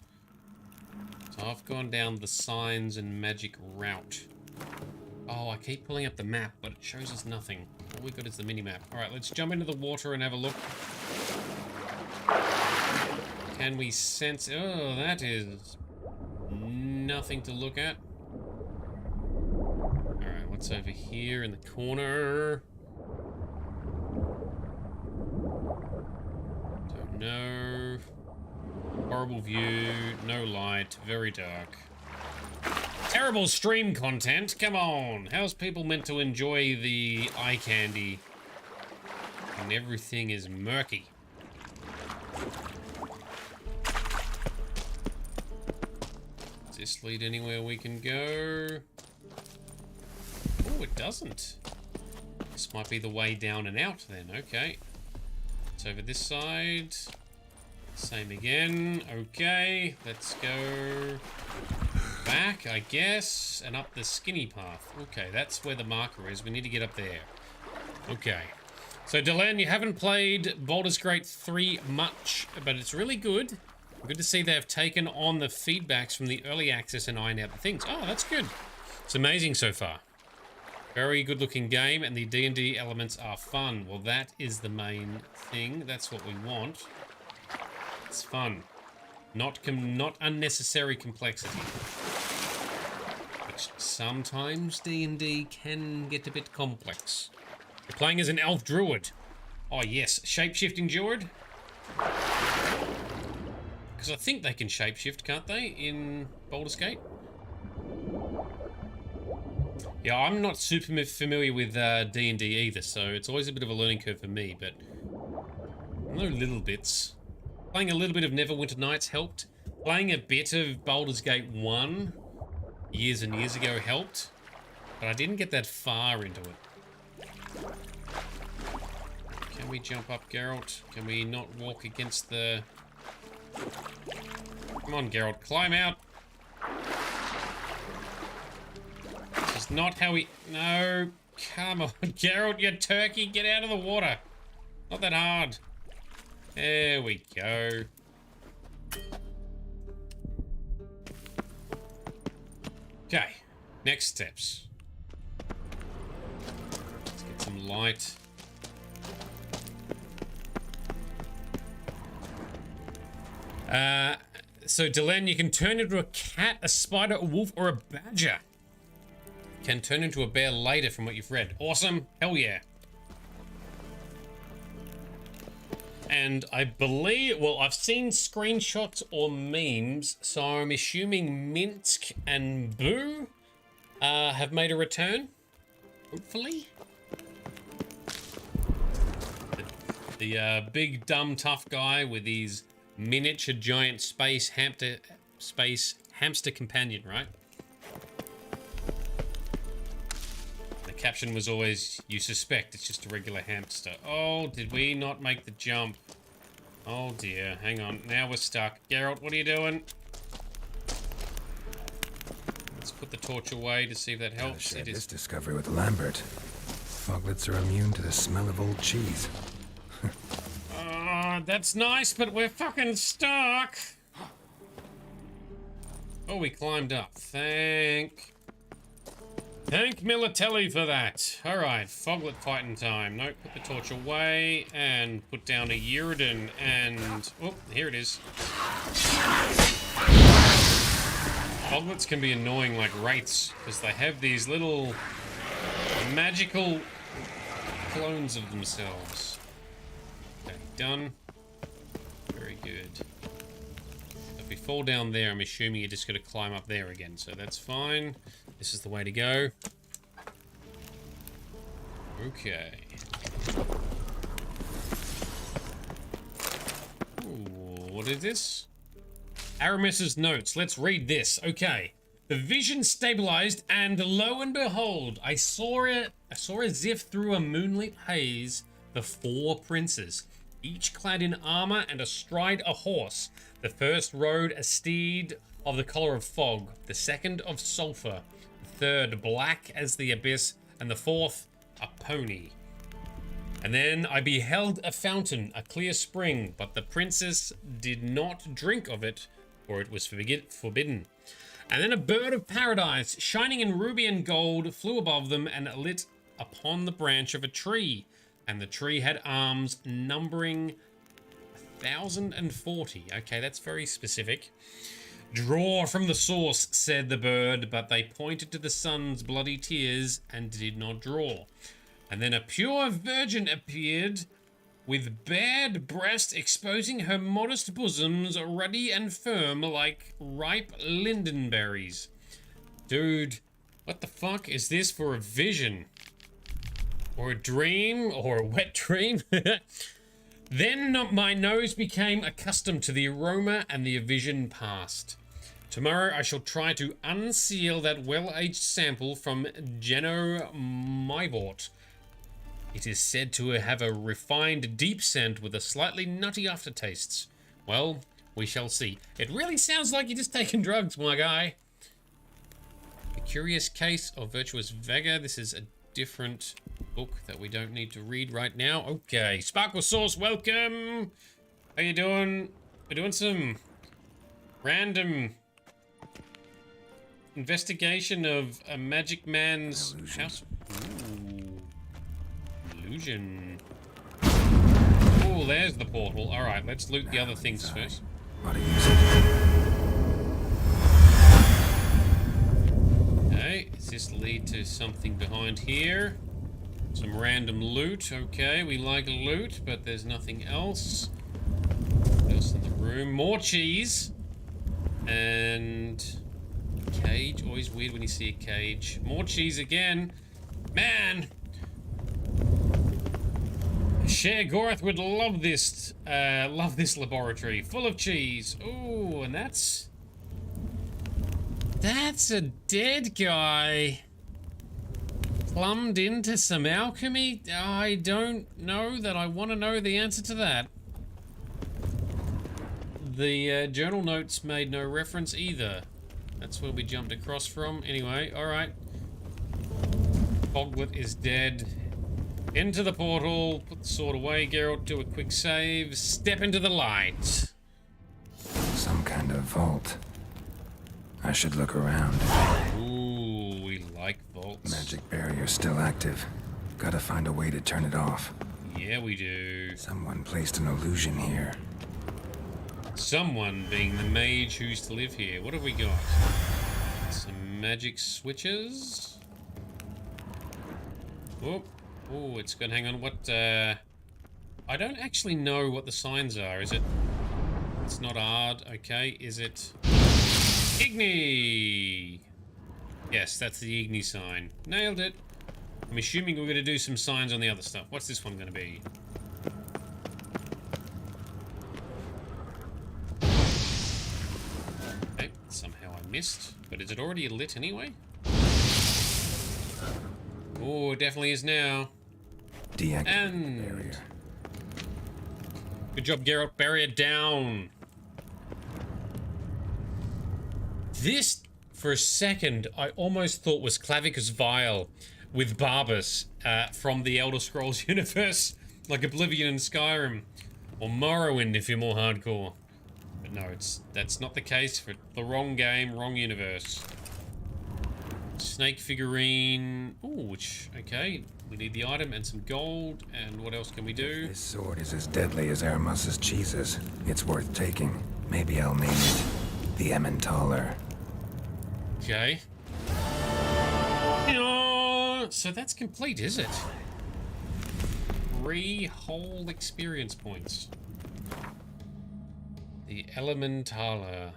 So I've gone down the signs and magic route. Oh, I keep pulling up the map, but it shows us nothing. All we got is the mini-map. Alright, let's jump into the water and have a look. Can we sense... Oh, that is... nothing to look at. Alright, what's over here in the corner? Don't know. Horrible view, no light, very dark. Terrible stream content, come on! How's people meant to enjoy the eye candy when everything is murky? Does this lead anywhere we can go? Oh, it doesn't. This might be the way down and out then, okay. It's over this side. Same again, okay. Let's go back, I guess, and up the skinny path. Okay, that's where the marker is. We need to get up there. Okay. So, Delenn, you haven't played Baldur's Gate 3 much, but it's really good. Good to see they've taken on the feedbacks from the early access and ironed out the things. Oh, that's good. It's amazing so far. Very good looking game, and the D&D elements are fun. Well, that is the main thing. That's what we want. It's fun. Not unnecessary complexity. which sometimes D&D can get a bit complex. You're playing as an elf druid. Oh yes, shape-shifting druid. Because I think they can shapeshift, can't they, in Baldur's Gate? Yeah, I'm not super familiar with D&D either, so it's always a bit of a learning curve for me, but I know little bits. Playing a little bit of Neverwinter Nights helped. Playing a bit of Baldur's Gate 1 years and years ago helped, but I didn't get that far into it. Can we jump up, Geralt? Can we not walk against the... Come on, Geralt, climb out! This is not how we... No, come on, Geralt, you turkey, get out of the water! Not that hard. There we go. Okay, next steps. Let's get some light. So Delenn, you can turn into a cat, a spider, a wolf, or a badger. Can turn into a bear later from what you've read. Awesome, hell yeah. And I believe, well, I've seen screenshots or memes, so I'm assuming Minsk and Boo have made a return, hopefully. The big, dumb, tough guy with his miniature giant space hamster companion, right? The caption was always, "You suspect it's just a regular hamster." Oh, did we not make the jump? Oh dear, hang on, now we're stuck. Geralt, what are you doing? Let's put the torch away to see if that helps. Share this discovery with Lambert. Foglets are immune to the smell of old cheese. That's nice, but we're fucking stuck. Oh, we climbed up. Thank Militelli for that. Alright, Foglet fighting time. Nope, put the torch away and put down a Uridan and... Oh, here it is. Foglets can be annoying like wraiths because they have these little magical clones of themselves. Okay, done. Very good. If we fall down there, I'm assuming you're just going to climb up there again, so that's fine. This is the way to go. Okay. Ooh, what is this? Aramis's notes. Let's read this. Okay. The vision stabilized, and lo and behold, I saw as if through a moonlit haze the 4 princes, each clad in armor and astride a horse. The first rode a steed of the color of fog, the second of sulfur, the third black as the abyss, and the fourth a pony. And then I beheld a fountain, a clear spring, but the princess did not drink of it, for it was forbidden. And then a bird of paradise, shining in ruby and gold, flew above them and lit upon the branch of a tree. And the tree had arms numbering 1,040. Okay, that's very specific. Draw from the source, said the bird, but they pointed to the sun's bloody tears and did not draw. And then a pure virgin appeared, with bared breast exposing her modest bosoms, ruddy and firm like ripe lindenberries. Dude, what the fuck is this for a vision? Or a dream? Or a wet dream? Then my nose became accustomed to the aroma and the vision passed. Tomorrow I shall try to unseal that well-aged sample from Geno Mybort. It is said to have a refined, deep scent with a slightly nutty aftertaste. Well, we shall see. It really sounds like you're just taking drugs, my guy. A Curious Case of Virtuous Vega. This is a different book that we don't need to read right now. Okay, Sparkle Sauce, welcome. How you doing? We're doing some random investigation of a magic man's house. Ooh. Illusion. Oh, there's the portal. All right, let's loot the other things first. Okay. Does this lead to something behind here? Some random loot. Okay, we like loot, but there's nothing else. What else in the room? More cheese. And... cage. Always weird when you see a cage. More cheese again. Man! Cher Gorath would love this laboratory. Full of cheese. Ooh, and that's a dead guy. Plumbed into some alchemy? I don't know that I want to know the answer to that. The journal notes made no reference either. That's where we jumped across from. Anyway, alright. Boglet is dead. Into the portal. Put the sword away, Geralt. Do a quick save. Step into the light. Some kind of vault. I should look around. Ooh, we like vaults. Magic barrier still active. Gotta find a way to turn it off. Yeah, we do. Someone placed an illusion here. Someone being the mage who used to live here. What have we got? Some magic switches. Oh, oh, it's good. Hang on. What? I don't actually know what the signs are. Is it? It's not hard. Okay. Is it? Igni. Yes, that's the Igni sign. Nailed it. I'm assuming we're going to do some signs on the other stuff. What's this one going to be? Okay, somehow I missed. But is it already lit anyway? Oh, it definitely is now. Deactivate barrier. Good job, Geralt. Barrier down. This, for a second, I almost thought was Clavicus Vial with Barbas from the Elder Scrolls universe, like Oblivion and Skyrim, or Morrowind if you're more hardcore. But no, that's not the case. For the wrong game, wrong universe. Snake figurine. Ooh, which, okay, we need the item and some gold, and what else can we do? This sword is as deadly as Aramus's cheeses. It's worth taking. Maybe I'll name it the Emmentaler. Okay. So that's complete, is it? 3 whole experience points. The Emmentaler.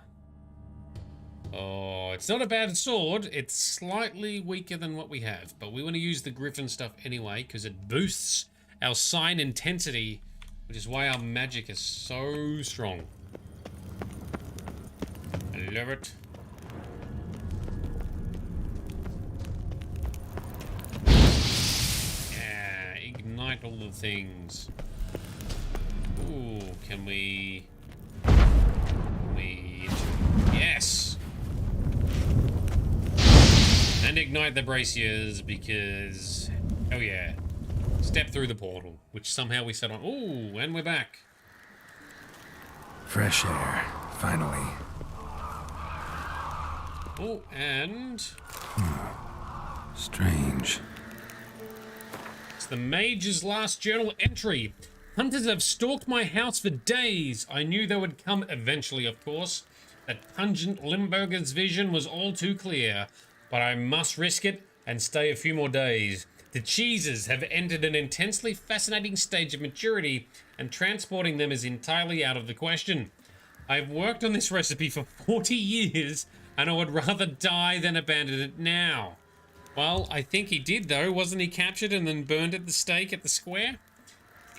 Oh, it's not a bad sword. It's slightly weaker than what we have, but we want to use the Griffin stuff anyway because it boosts our sign intensity, which is why our magic is so strong. I love it. Yeah, ignite all the things. Ooh, can we... Yes! And ignite the braziers because... Oh yeah. Step through the portal, which somehow we set on... Ooh, and we're back. Fresh air, finally. Oh, and... Strange. It's the mage's last journal entry. Hunters have stalked my house for days. I knew they would come eventually, of course. That pungent Limburger's vision was all too clear. But I must risk it and stay a few more days. The cheeses have entered an intensely fascinating stage of maturity, and transporting them is entirely out of the question. I've worked on this recipe for 40 years, and I would rather die than abandon it now. Well, I think he did though. Wasn't he captured and then burned at the stake at the square?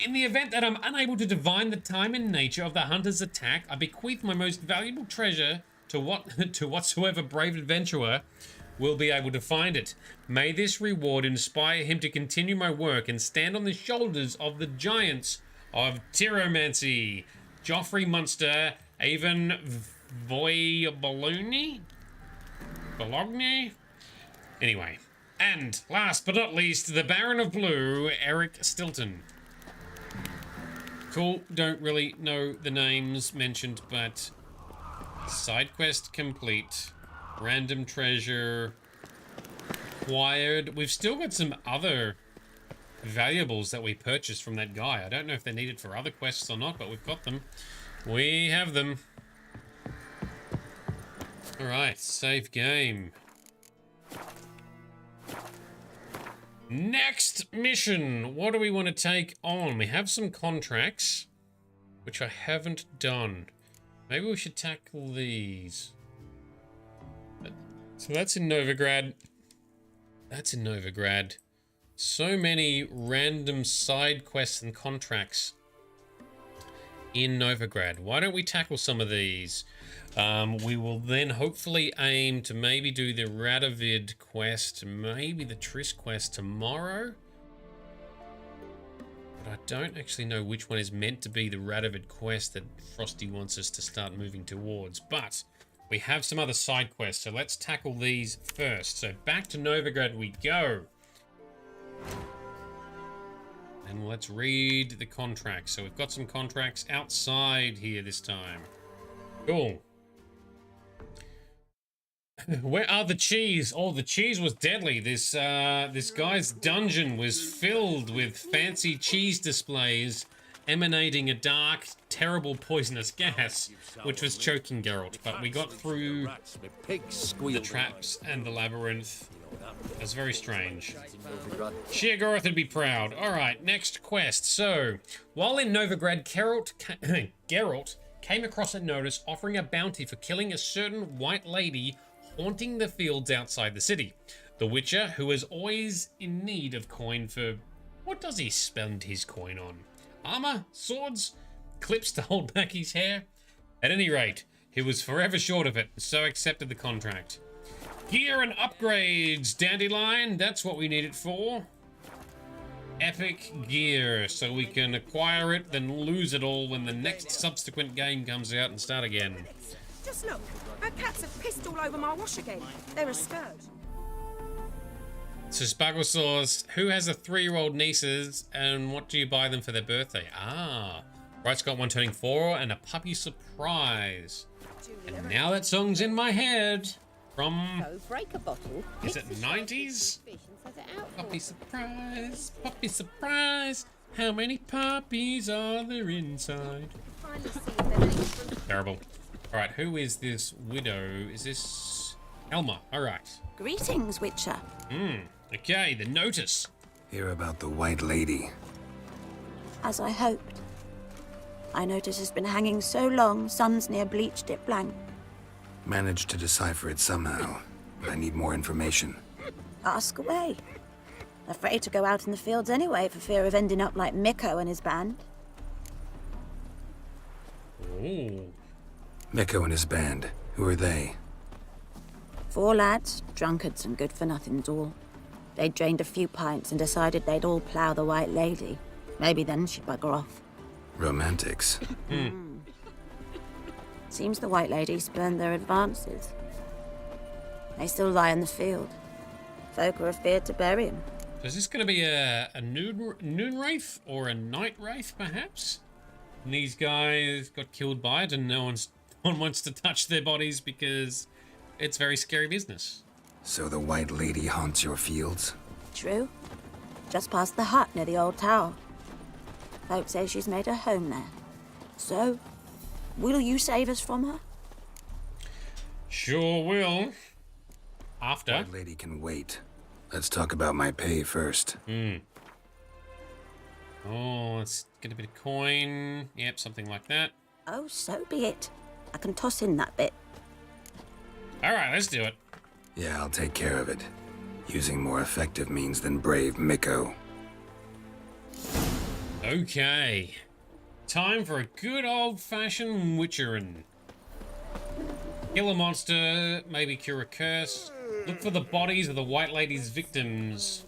In the event that I'm unable to divine the time and nature of the hunter's attack, I bequeath my most valuable treasure to whatsoever brave adventurer will be able to find it. May this reward inspire him to continue my work and stand on the shoulders of the giants of Tyromancy, Joffrey Munster, Avon Bologna? Anyway, and last but not least, the Baron of Blue, Eric Stilton. Cool, don't really know the names mentioned, but side quest complete. Random treasure acquired. We've still got some other valuables that we purchased from that guy. I don't know if they're needed for other quests or not, but we've got them. We have them. Alright, save game. Next mission. What do we want to take on? We have some contracts, which I haven't done. Maybe we should tackle these. So that's in Novigrad. That's in Novigrad. So many random side quests and contracts in Novigrad. Why don't we tackle some of these? We will then hopefully aim to maybe do the Radovid quest, maybe the Triss quest tomorrow. But I don't actually know which one is meant to be the Radovid quest that Frosty wants us to start moving towards. But we have some other side quests, so let's tackle these first. So back to Novigrad we go. And let's read the contracts. So we've got some contracts outside here this time. Cool. Where are the cheese? Oh, the cheese was deadly. This guy's dungeon was filled with fancy cheese displays emanating a dark, terrible poisonous gas, which was choking Geralt. But we got through the traps and the labyrinth. That's very strange. Sheergoroth would be proud. Alright, next quest. So, while in Novigrad, Geralt came across a notice offering a bounty for killing a certain white lady haunting the fields outside the city. The Witcher, who is always in need of coin for... What does he spend his coin on? Armor? Swords? Clips to hold back his hair? At any rate, he was forever short of it, so accepted the contract. Gear and upgrades, Dandelion, that's what we need it for. Epic gear, so we can acquire it, then lose it all when the next subsequent game comes out and start again. Just look, her cats have pissed all over my wash again. They're a scourge. So Sparklesaws, who has a 3-year-old nieces and what do you buy them for their birthday? Ah, Right's got one turning 4 and a puppy surprise. And now that song's in my head. From, break a bottle. Is it 90s? Puppy surprise, puppy surprise. How many puppies are there inside? Terrible. Alright, who is this widow? Is this Elma? Alright. Greetings, Witcher. Okay, the notice. Hear about the White Lady. As I hoped. My notice has been hanging so long, sun's near bleached it blank. Managed to decipher it somehow, but I need more information. Ask away. Afraid to go out in the fields anyway for fear of ending up like Mikko and his band. Ooh. Mikko and his band. Who are they? 4 lads, drunkards and good-for-nothings all. They'd drained a few pints and decided they'd all plough the White Lady. Maybe then she'd bugger off. Romantics. Seems the White Lady spurned their advances. They still lie in the field. Folk are afeard to bury him. So is this going to be a noon wraith or a night wraith, perhaps? And these guys got killed by it and no one wants to touch their bodies because it's very scary business. So the White Lady haunts your fields? True. Just past the hut near the old tower. Folk say she's made her home there. So, will you save us from her? Sure will. After. White Lady can wait. Let's talk about my pay first. Oh, let's get a bit of coin. Yep, something like that. Oh, so be it. I can toss in that bit. Alright, let's do it. Yeah, I'll take care of it. Using more effective means than brave Mikko. Okay. Time for a good old-fashioned witcherin'. Kill a monster, maybe cure a curse. Look for the bodies of the White Lady's victims.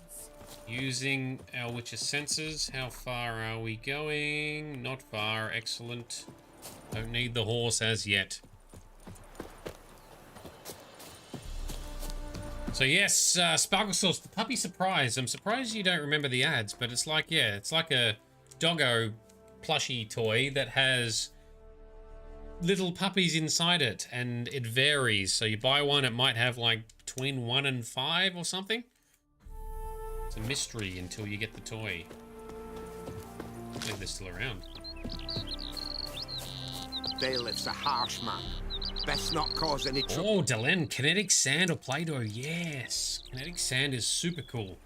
Using our witcher senses. How far are we going? Not far. Excellent. Don't need the horse as yet. So yes, Sparkle Sauce, the puppy surprise. I'm surprised you don't remember the ads, but it's like, yeah, it's like a doggo plushie toy that has little puppies inside it, and it varies. So you buy one, it might have like between 1 and 5 or something. It's a mystery until you get the toy. I think they're still around. Bailiff's a harsh man. Best not cause any trouble. Oh, Delenn, kinetic sand or Play-Doh, yes. Kinetic sand is super cool.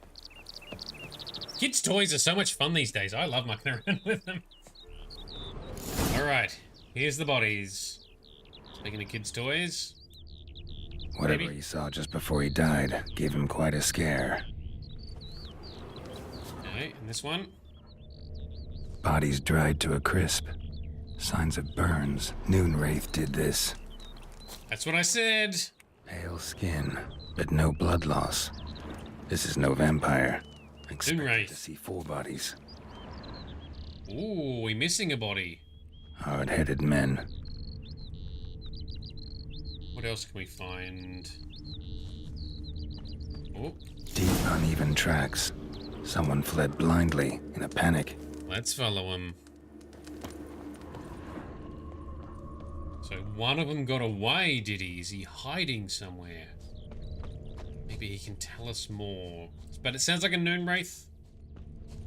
Kids' toys are so much fun these days. I love mucking around with them. Alright, here's the bodies. Speaking of kids' toys. Whatever maybe? he saw just before he died gave him quite a scare. Okay, and this one? Bodies dried to a crisp. Signs of burns. Noonwraith did this. That's what I said. Pale skin, but no blood loss. This is no vampire. Expected to see 4 bodies. Ooh, we're missing a body. Hard-headed men. What else can we find? Oh. Deep, uneven tracks. Someone fled blindly in a panic. Let's follow him. So one of them got away, did he? Is he hiding somewhere? Maybe he can tell us more. But it sounds like a Noonwraith.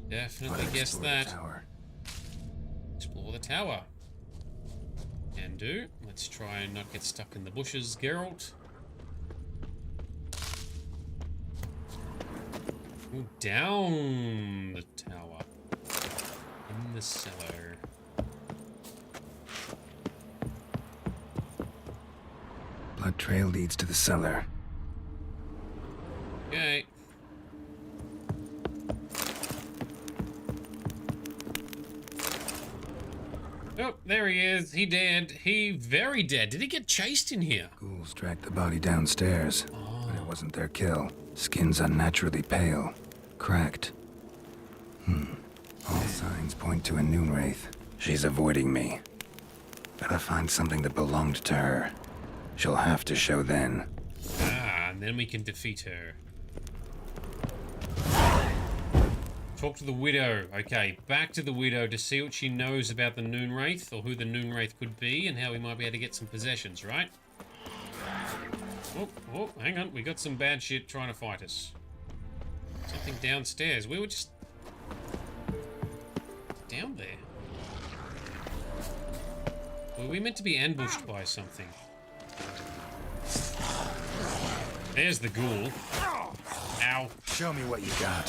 Definitely guess that. Explore the tower. Can do. Let's try and not get stuck in the bushes, Geralt. Ooh, down the tower. In the cellar. Blood trail leads to the cellar. Okay. Oh, there he is. He dead. He very dead. Did he get chased in here? Ghouls dragged the body downstairs, but it wasn't their kill. Skin's unnaturally pale, cracked. All signs point to a Noonwraith. She's avoiding me. Gotta find something that belonged to her. She'll have to show then. Ah, and then we can defeat her. Talk to the widow. Okay, back to the widow to see what she knows about the Noonwraith, or who the Noonwraith could be, and how we might be able to get some possessions, right? Oh, hang on. We got some bad shit trying to fight us. Something downstairs. We were just down there. Were we meant to be ambushed by something? There's the ghoul. Ow. Show me what you got.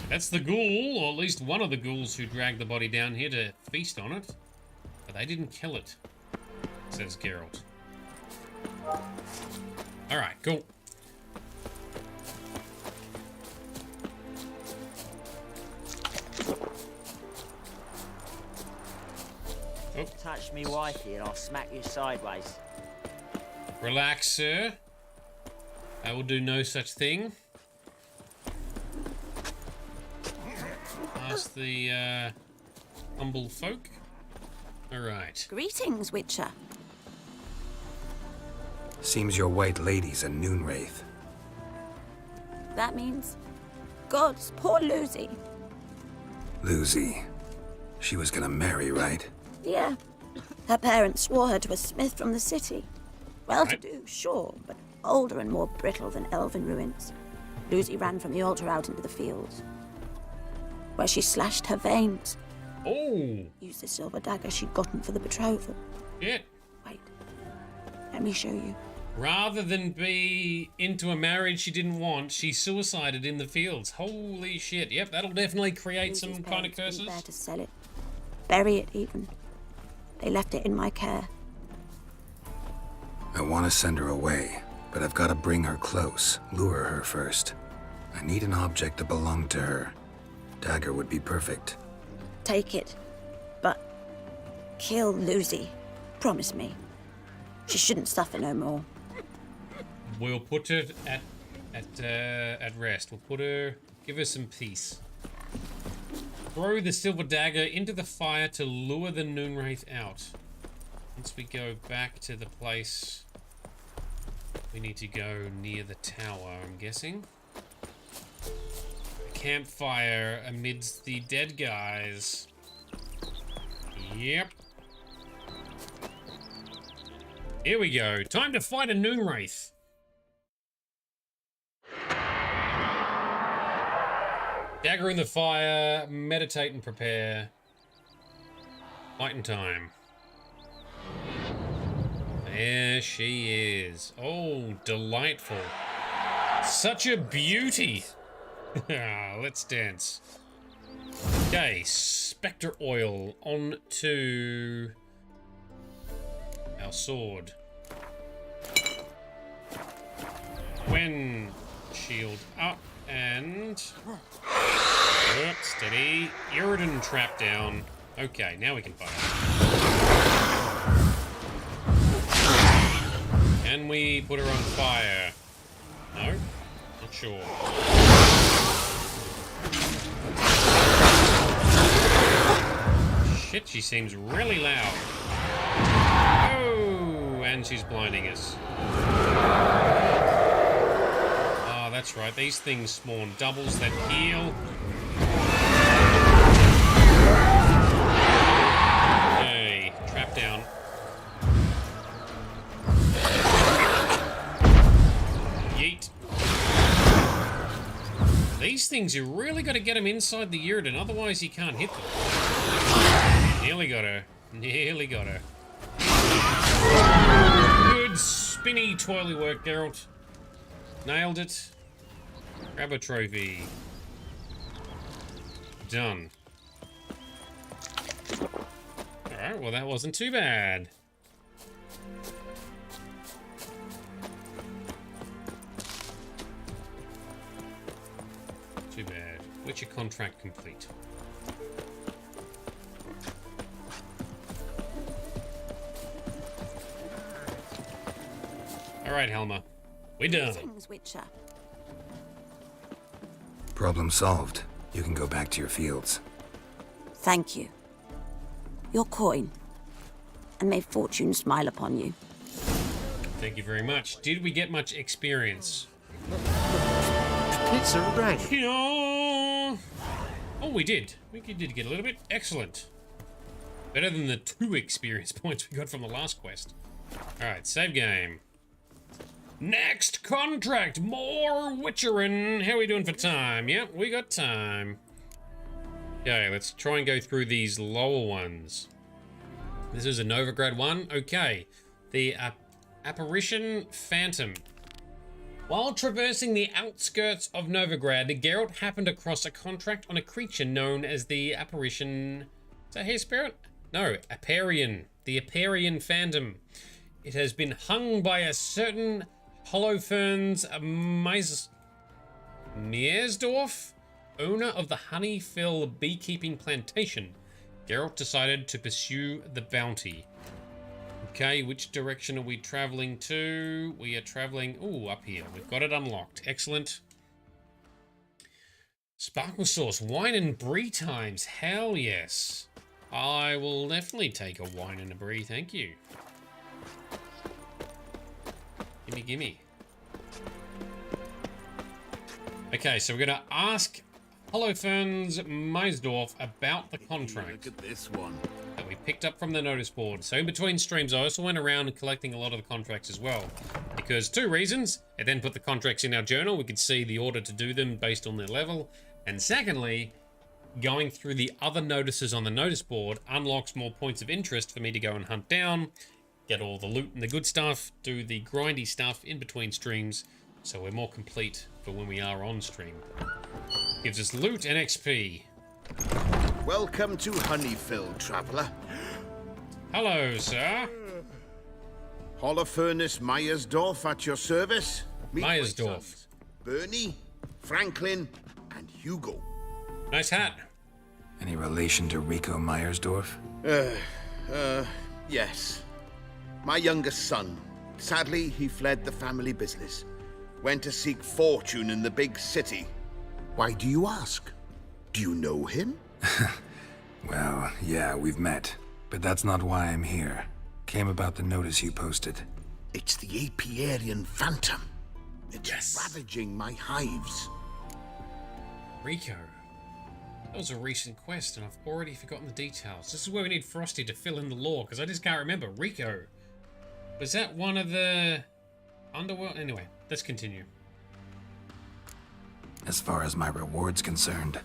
That's the ghoul, or at least one of the ghouls who dragged the body down here to feast on it. But they didn't kill it, says Geralt. Alright, cool. Oh. Touch me wifey and I'll smack you sideways. Relax, sir. I will do no such thing. Ask the humble folk. Alright. Greetings, Witcher. Seems your white lady's a Noonwraith. That means gods, poor Lucy. Lucy. She was gonna marry, right? Yeah. Her parents swore her to a smith from the city. Well-to-do, sure, but older and more brittle than elven ruins. Lucy ran from the altar out into the fields, where she slashed her veins. Oh! Used the silver dagger she'd gotten for the betrothal. Yeah. Wait. Let me show you. Rather than be into a marriage she didn't want, she suicided in the fields. Holy shit. Yep, that'll definitely create Lucy's some kind of parents didn't curses. dare to sell it. Bury it, even. They left it in my care. I want to send her away, but I've got to bring her close, lure her first. I need an object that belonged to her. Dagger would be perfect. Take it, but kill Lucy. Promise me. She shouldn't suffer no more. We'll put her at rest. We'll put her, give her some peace. Throw the silver dagger into the fire to lure the Noonwraith out. Once we go back to the place, we need to go near the tower, I'm guessing. A campfire amidst the dead guys. Yep. Here we go. Time to fight a Noonwraith. Dagger in the fire, meditate and prepare. Fighting time. There she is. Oh, delightful. Such a beauty. Let's dance. Okay, Spectre Oil on to our sword. When shield up and steady. Iridan trap down. Okay, now we can fire. Can we put her on fire? No? Not sure. Shit, she seems really loud. Oh, and she's blinding us. Oh, that's right. These things spawn doubles that heal. Okay, trap down. Yeet. These things, you really got to get them inside the Iridan, otherwise you can't hit them. Nearly got her. Nearly got her. Good spinny twirly work, Geralt. Nailed it. Grab a trophy. Done. Alright, well that wasn't too bad. Too bad. Witcher contract complete. Alright, Helma. We're done. Greetings, Witcher. Problem solved. You can go back to your fields. Thank you. Your coin. And may fortune smile upon you. Thank you very much. Did we get much experience? Pizza ready. Yeah. Oh, we did. We did get a little bit. Excellent. Better than the 2 experience points we got from the last quest. Alright, save game. Next contract, more Witcherin. How are we doing for time? Yep, we got time. Okay, let's try and go through these lower ones. This is a Novigrad one. Okay, the Apparition Phantom. While traversing the outskirts of Novigrad, Geralt happened across a contract on a creature known as the Apparition... Is that his spirit? No, Aparian. The Aparian Phantom. It has been hung by a certain Holofern's Meiersdorf, owner of the Honeyfill beekeeping plantation. Geralt decided to pursue the bounty. Okay, which direction are we traveling to? We are traveling, ooh, up here. We've got it unlocked. Excellent. Sparkle sauce, wine and brie times. Hell yes. I will definitely take a wine and a brie, thank you. Gimme, gimme. Okay, so we're going to ask Holofern's Meisdorf about the contract. Look at this one. That we picked up from the notice board. So in between streams, I also went around collecting a lot of the contracts as well. Because 2 reasons. It then put the contracts in our journal. We could see the order to do them based on their level. And secondly, going through the other notices on the notice board unlocks more points of interest for me to go and hunt down. Get all the loot and the good stuff, do the grindy stuff in between streams, so we're more complete for when we are on stream. Gives us loot and XP. Welcome to Honeyfill, traveller. Hello, sir. Holofernus Meiersdorf at your service. Meet Meiersdorf. Bernie, Franklin, and Hugo. Nice hat. Any relation to Rico Meiersdorf? Yes. My youngest son. Sadly, he fled the family business. Went to seek fortune in the big city. Why do you ask? Do you know him? Well, yeah, we've met. But that's not why I'm here. Came about the notice you posted. It's the Apiarian Phantom. It's ravaging my hives. Rico. That was a recent quest, and I've already forgotten the details. This is where we need Frosty to fill in the lore, because I just can't remember. Rico. Was that one of the underworld? Anyway, let's continue. As far as my reward's concerned.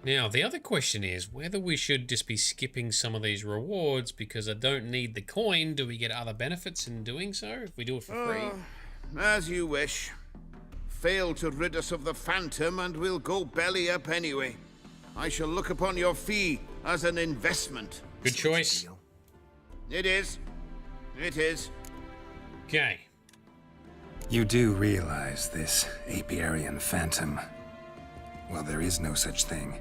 Now, the other question is whether we should just be skipping some of these rewards because I don't need the coin. Do we get other benefits in doing so if we do it for free? As you wish. failed to rid us of the Phantom, and we'll go belly up anyway. I shall look upon your fee as an investment. Good choice. It is. It is. Okay. You do realize this apiarian phantom? Well, there is no such thing.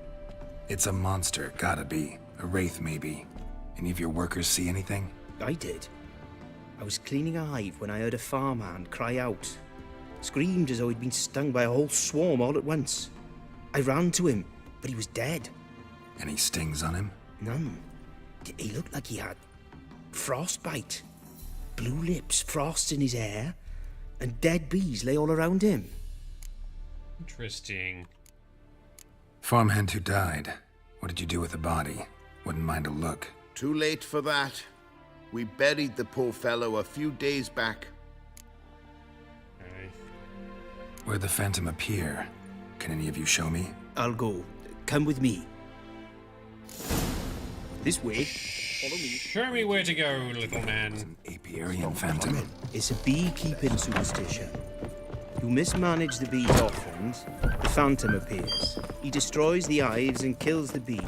It's a monster, gotta be. A wraith, maybe. Any of your workers see anything? I did. I was cleaning a hive when I heard a farmhand cry out. Screamed as though he'd been stung by a whole swarm all at once. I ran to him, but he was dead. Any stings on him? None. He looked like he had frostbite. Blue lips, frost in his hair, and dead bees lay all around him. Interesting. Farmhand who died. What did you do with the body? Wouldn't mind a look. Too late for that. We buried the poor fellow a few days back. Okay. Where'd the Phantom appear? Can any of you show me? I'll go. Come with me. This way. Follow me. Show me where to go, little man. An apiarian phantom. It's a beekeeping superstition. You mismanage the bees often, the Phantom appears. He destroys the hives and kills the bees,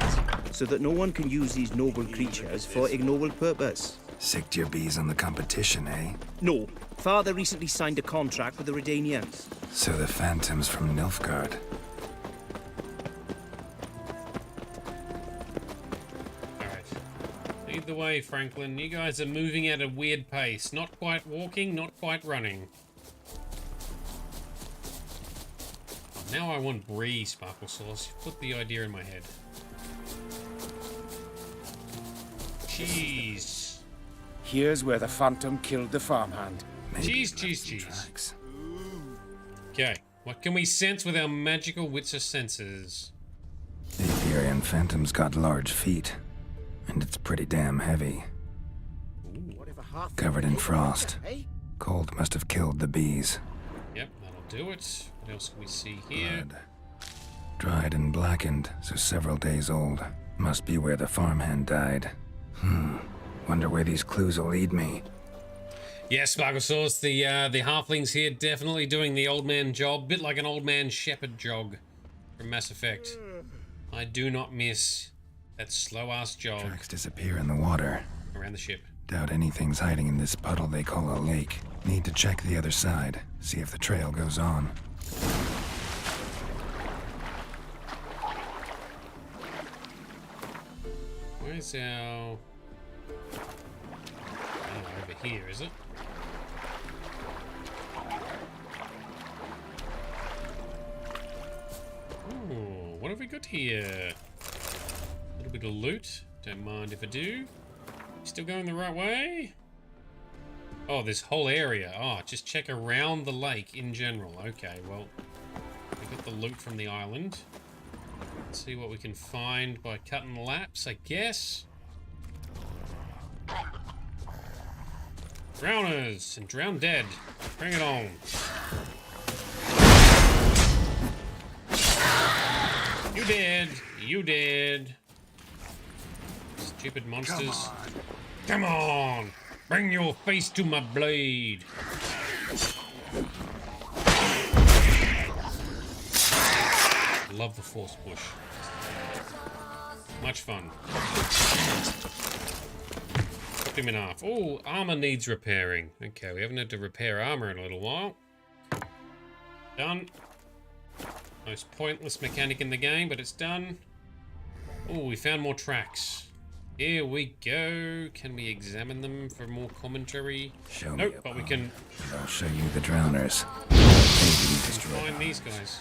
so that no one can use these noble creatures for ignoble purpose. Sicked your bees on the competition, eh? No. Father recently signed a contract with the Redanians. So the Phantom's from Nilfgaard. Alright. Lead the way, Franklin. You guys are moving at a weird pace. Not quite walking, not quite running. Now I want Brie Sparkle Sauce. Put the idea in my head. Cheese. Here's where the Phantom killed the farmhand. Cheese, cheese, cheese. Okay, what can we sense with our magical Witcher senses? The Apiarian Phantom's got large feet, and it's pretty damn heavy. Covered in frost. Cold must have killed the bees. Yep, that'll do it. What else can we see here? Blood. Dried and blackened, so several days old. Must be where the farmhand died. Wonder where these clues will lead me. Yeah, Sparkle Sauce, the halflings here definitely doing the old man job. Bit like an old man shepherd jog from Mass Effect. I do not miss that slow-ass jog. Tracks disappear in the water. Around the ship. Doubt anything's hiding in this puddle they call a lake. Need to check the other side, see if the trail goes on. Where's our... Oh, over here, is it? Ooh, what have we got here? A little bit of loot. Don't mind if I do. Still going the right way? Oh, this whole area. Oh, just check around the lake in general. Okay, well, we got the loot from the island. Let's see what we can find by cutting laps, I guess. Drowners and drown dead. Bring it on. You did. You did. Stupid monsters. Come on. Bring your face to my blade. Love the force push. Much fun. Chopped him in half. Oh, armor needs repairing. Okay, we haven't had to repair armor in a little while. Done. Most pointless mechanic in the game, but it's done. Oh, we found more tracks. Here we go. Can we examine them for more commentary? Show me. Nope, but we can. I'll show you the drowners. Find these guys.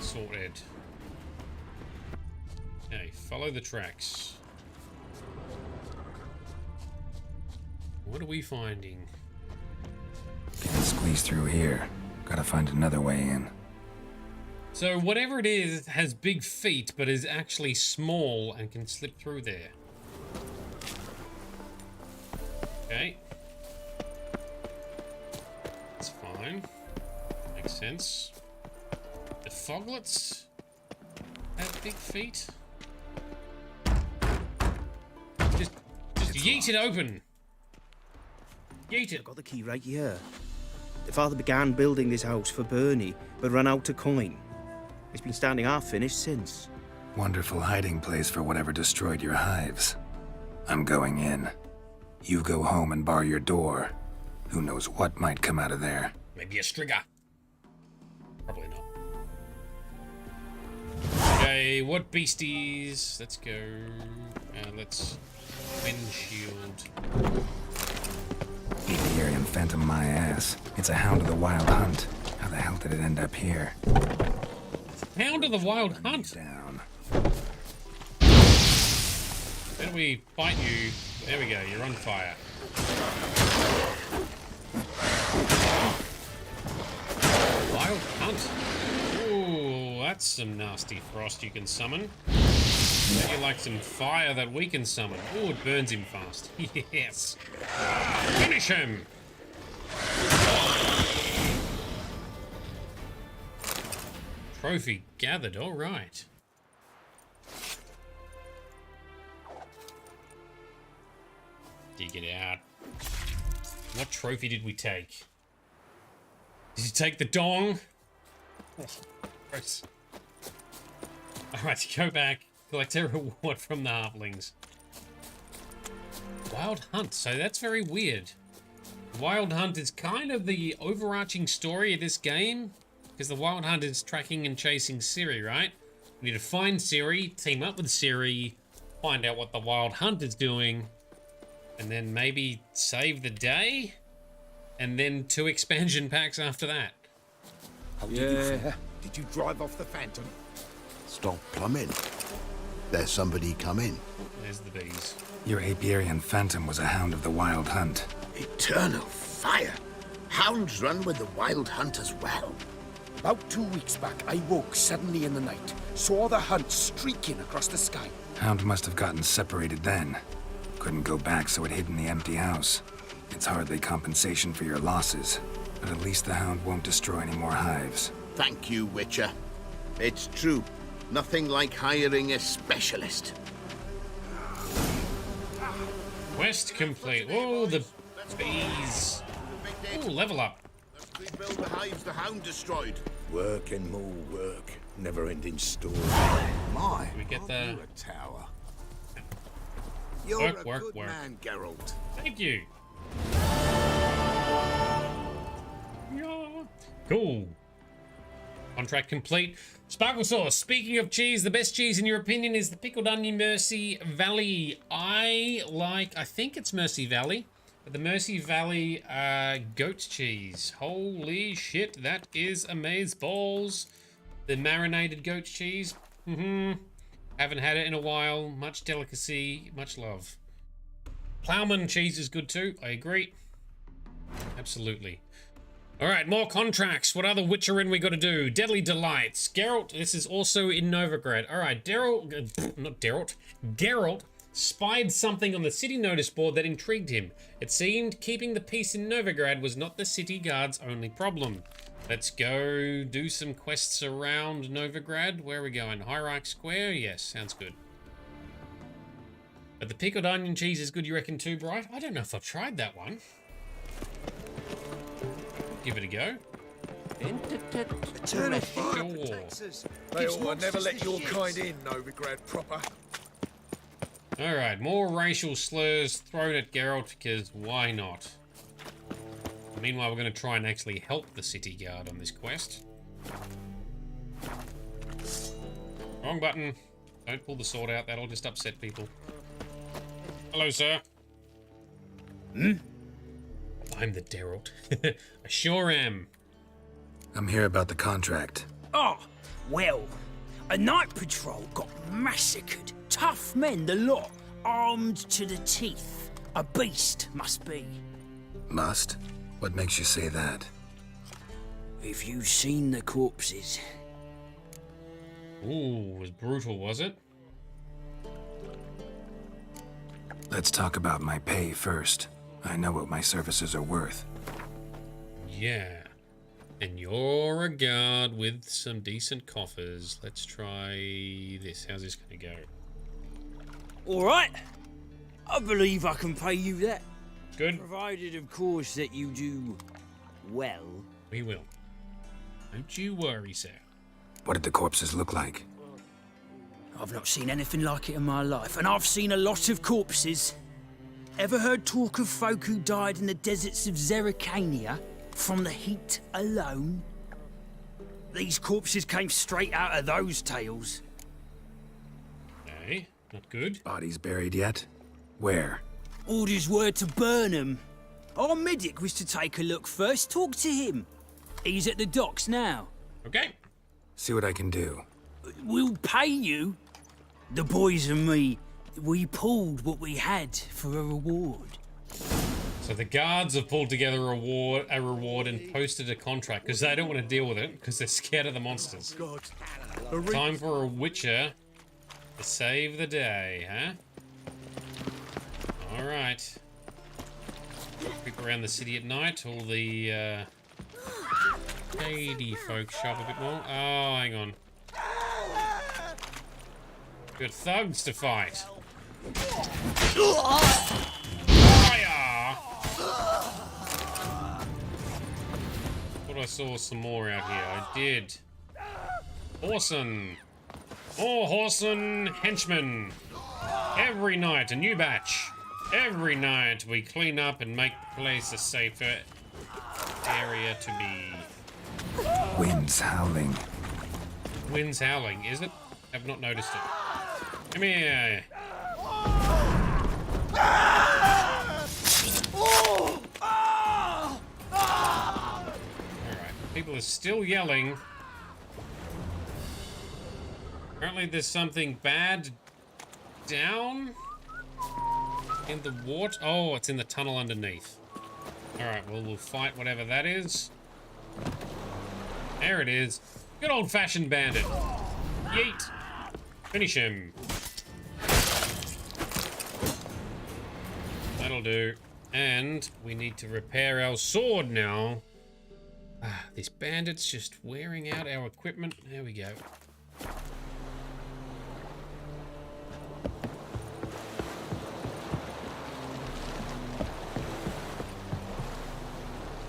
Sorted. Okay, follow the tracks. What are we finding? Can't squeeze through here. Gotta find another way in. So whatever it is has big feet, but is actually small and can slip through there. Okay. That's fine. Makes sense. The foglets have big feet. Yeet it open. Yeet it. I've got the key right here. The father began building this house for Bernie, but ran out of coin. It's been standing half finished since. Wonderful hiding place for whatever destroyed your hives. I'm going in. You go home and bar your door. Who knows what might come out of there. Maybe a strigger. Probably not. Okay, what beasties? Let's go. Let's windshield. Apiarian phantom my ass. It's a hound of the wild hunt. How the hell did it end up here? Hound of the wild hunt? Down. Then we fight you. There we go, you're on fire. Wild hunt. Ooh, that's some nasty frost you can summon. Bet you like some fire that we can summon. Ooh, it burns him fast. Yes. Finish him. Trophy gathered, all right. Dig it out. What trophy did we take? Did you take the dong? Oh, gross. Alright, go back. Collect a reward from the halflings. Wild Hunt, so that's very weird. Wild Hunt is kind of the overarching story of this game, because the Wild Hunt is tracking and chasing Ciri, right? We need to find Ciri, team up with Ciri, find out what the Wild Hunt is doing, and then maybe save the day? And then 2 expansion packs after that. How did you drive off the Phantom? Stop plumbing. There's somebody coming. There's the bees. Your Apiarian phantom was a hound of the wild hunt. Eternal fire. Hounds run with the wild hunt as well. About 2 weeks back, I woke suddenly in the night, saw the hunt streaking across the sky. Hound must have gotten separated then. Couldn't go back, so it hid in the empty house. It's hardly compensation for your losses, but at least the hound won't destroy any more hives. Thank you, Witcher. It's true. Nothing like hiring a specialist. Quest complete. Oh, the bees. Oh, level up. Let's rebuild the hives the hound destroyed. Work and more work. Never-ending story. My, we get the a tower. You're work. Man, Geralt. Thank you. Yeah. Cool. Contract complete. Sparkle sauce. Speaking of cheese, the best cheese in your opinion is the pickled onion Mercy Valley. I think it's Mercy Valley, but the Mercy Valley goat cheese. Holy shit, that is amazeballs. The marinated goat cheese. Haven't had it in a while. Much delicacy, much love. Plowman cheese is good too. I agree. Absolutely. All right, more contracts. What other Witcherin we got to do? Deadly Delights. Geralt, this is also in Novigrad. All right, Geralt spied something on the city notice board that intrigued him. It seemed keeping the peace in Novigrad was not the city guard's only problem. Let's go do some quests around Novigrad. Where are we going? Hierarch Square? Yes, sounds good. But the pickled onion cheese is good, you reckon too, Bright? I don't know if I've tried that one. Give it a go. Eternal fire protects us. They ought to never let your kind in, Novigrad proper. Alright, more racial slurs thrown at Geralt, because why not? Meanwhile, we're going to try and actually help the city guard on this quest. Wrong button. Don't pull the sword out, that'll just upset people. Hello, sir. I'm the Geralt. I sure am. I'm here about the contract. Oh, well, a night patrol got massacred. Tough men, the lot, armed to the teeth. A beast, must be. Must? What makes you say that? If you've seen the corpses. Ooh, it was brutal, was it? Let's talk about my pay first. I know what my services are worth. Yeah. And you're a guard with some decent coffers. Let's try this. How's this going to go? All right. I believe I can pay you that. Good. Provided, of course, that you do well. We will. Don't you worry, sir. What did the corpses look like? I've not seen anything like it in my life, and I've seen a lot of corpses. Ever heard talk of folk who died in the deserts of Zerrikania from the heat alone? These corpses came straight out of those tales. Hey, not good. Bodies buried yet? Where? Orders were to burn them. Our medic was to take a look first. Talk to him. He's at the docks now. Okay. See what I can do. We'll pay you. The boys and me, we pulled what we had for a reward. So the guards have pulled together a reward and posted a contract because they don't want to deal with it because they're scared of the monsters. Time for a witcher to save the day, huh? All right. Creep around the city at night. All the shady folks show up a bit more. Oh, hang on. Got thugs to fight. Fire! Thought I saw some more out here. I did. Horson. More Horson henchmen. Every night, a new batch. Every night, we clean up and make the place a safer area to be. Winds howling. Winds howling, is it? I've not noticed it. Come here. Alright, people are still yelling. Apparently there's something bad down in the water. Oh, it's in the tunnel underneath. Alright, well, we'll fight whatever that is. There it is. Good old-fashioned bandit. Yeet. Finish him. That'll do. And we need to repair our sword now. These bandits just wearing out our equipment. There we go.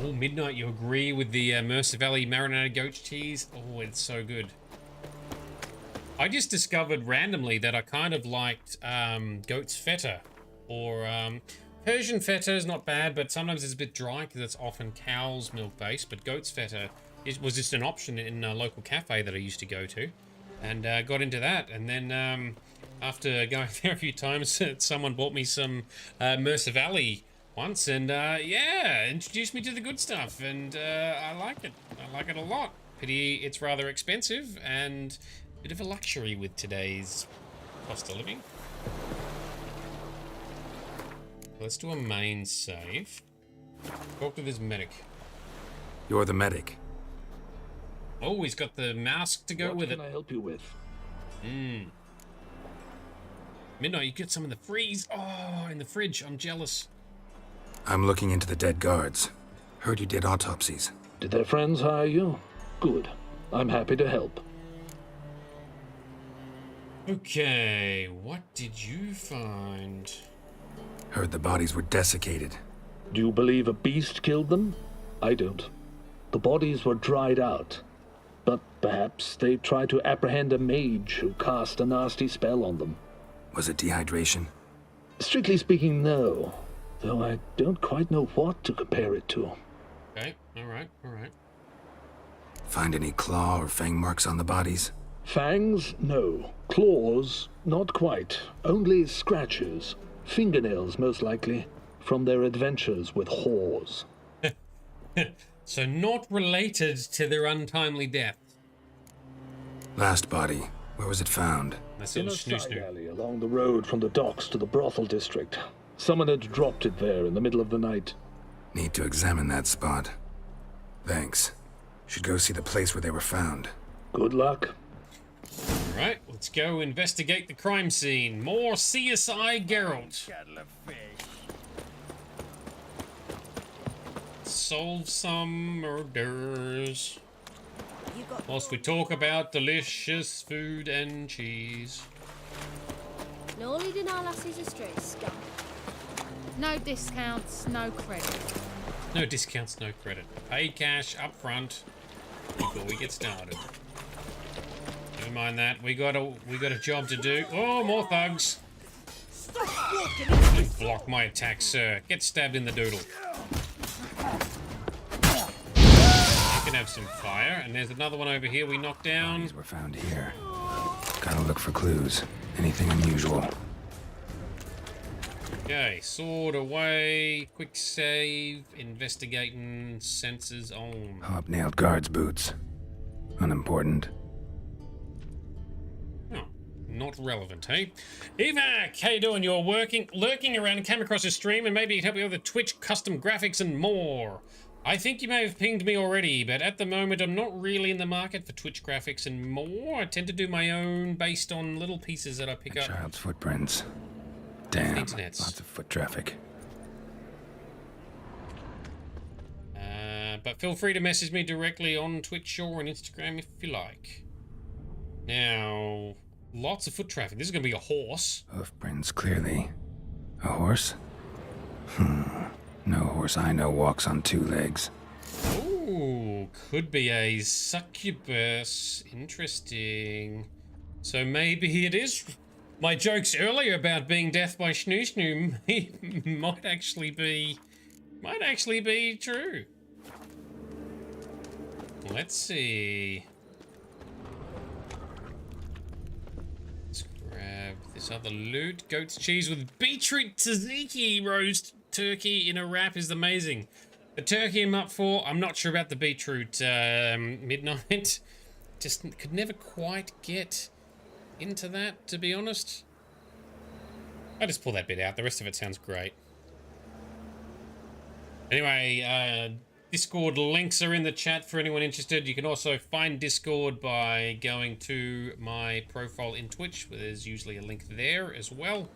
Oh, midnight, you agree with the Mercer Valley marinated goat cheese? Oh, it's so good. I just discovered randomly that I kind of liked goat's feta. Or Persian feta is not bad, but sometimes it's a bit dry because it's often cow's milk based. But goat's feta was just an option in a local cafe that I used to go to. And got into that. And then after going there a few times, someone bought me some Mercer Valley once, and yeah, introduced me to the good stuff, and I like it. I like it a lot. Pity it's rather expensive and a bit of a luxury with today's cost of living. Let's do a main save. Talk to this medic. You're the medic. Oh, he's got the mask to go with it. What can I help you with? Midnight, you get some in the freeze. Oh, in the fridge. I'm jealous. I'm looking into the dead guards. Heard you did autopsies. Did their friends hire you? Good. I'm happy to help. Okay, what did you find? Heard the bodies were desiccated. Do you believe a beast killed them? I don't. The bodies were dried out. But perhaps they tried to apprehend a mage who cast a nasty spell on them. Was it dehydration? Strictly speaking, no. Though I don't quite know what to compare it to. Okay, alright, alright. Find any claw or fang marks on the bodies? Fangs? No. Claws? Not quite. Only scratches. Fingernails, most likely. From their adventures with whores. So not related to their untimely death. Last body. Where was it found? In a side alley along the road from the docks to the brothel district. Someone had dropped it there in the middle of the night. Need to examine that spot. Thanks. Should go see the place where they were found. Good luck. Alright, let's go investigate the crime scene. More CSI Geralt. Solve some murders. Whilst we talk about delicious food and cheese. No leading our lassies astray, scum. No discounts, no credit. No discounts, no credit. Pay cash up front before we get started. Never mind that. We got a job to do. Oh, more thugs. Don't block my attack, sir. Get stabbed in the doodle. You can have some fire, and there's another one over here we knocked down. These were found here. Gotta look for clues. Anything unusual. Okay, sword away, quick save, investigating, sensors on. Hobnailed guards' boots. Unimportant. Oh, not relevant, hey? Evac, how you doing? You're lurking around and came across a stream and maybe it help you with the Twitch custom graphics and more. I think you may have pinged me already, but at the moment I'm not really in the market for Twitch graphics and more. I tend to do my own based on little pieces that I pick up. Child's footprints. Damn, lots of foot traffic. But feel free to message me directly on Twitch or on Instagram if you like. Now, lots of foot traffic. This is going to be a horse. Hoofprints, clearly. A horse? No horse I know walks on two legs. Ooh, could be a succubus. Interesting. So maybe it is... My jokes earlier about being death by snoo might actually be true. Let's see. Let's grab this other loot. Goat's cheese with beetroot tzatziki roast turkey in a wrap is amazing. The turkey I'm up for. I'm not sure about the beetroot midnight. Just could never quite get into that, to be honest. I just pull that bit out. The rest of it sounds great. Anyway, Discord links are in the chat for anyone interested. You can also find Discord by going to my profile in Twitch, where there's usually a link there as well.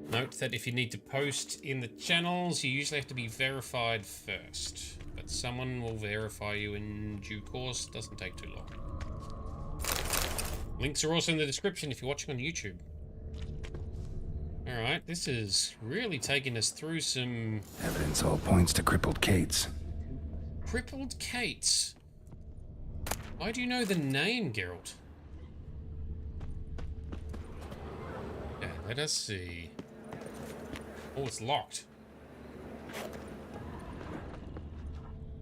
Note that if you need to post in the channels, you usually have to be verified first. But someone will verify you in due course. Doesn't take too long. Links are also in the description if you're watching on YouTube. Alright, this is really taking us through some... Evidence all points to crippled Kate's. Crippled Kate's? Why do you know the name, Geralt? Okay, let us see. Oh, it's locked.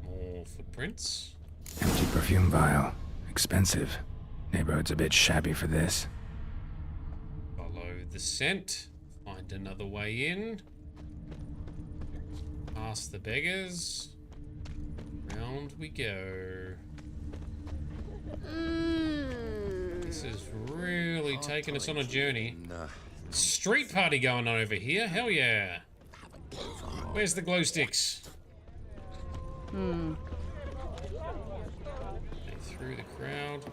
More footprints. Empty perfume vial. Expensive. Neighborhood's a bit shabby for this. Follow the scent. Find another way in. Past the beggars. Round we go. This is really taking us on a journey. Street party going on over here. Hell yeah. Where's the glow sticks? Through the crowd.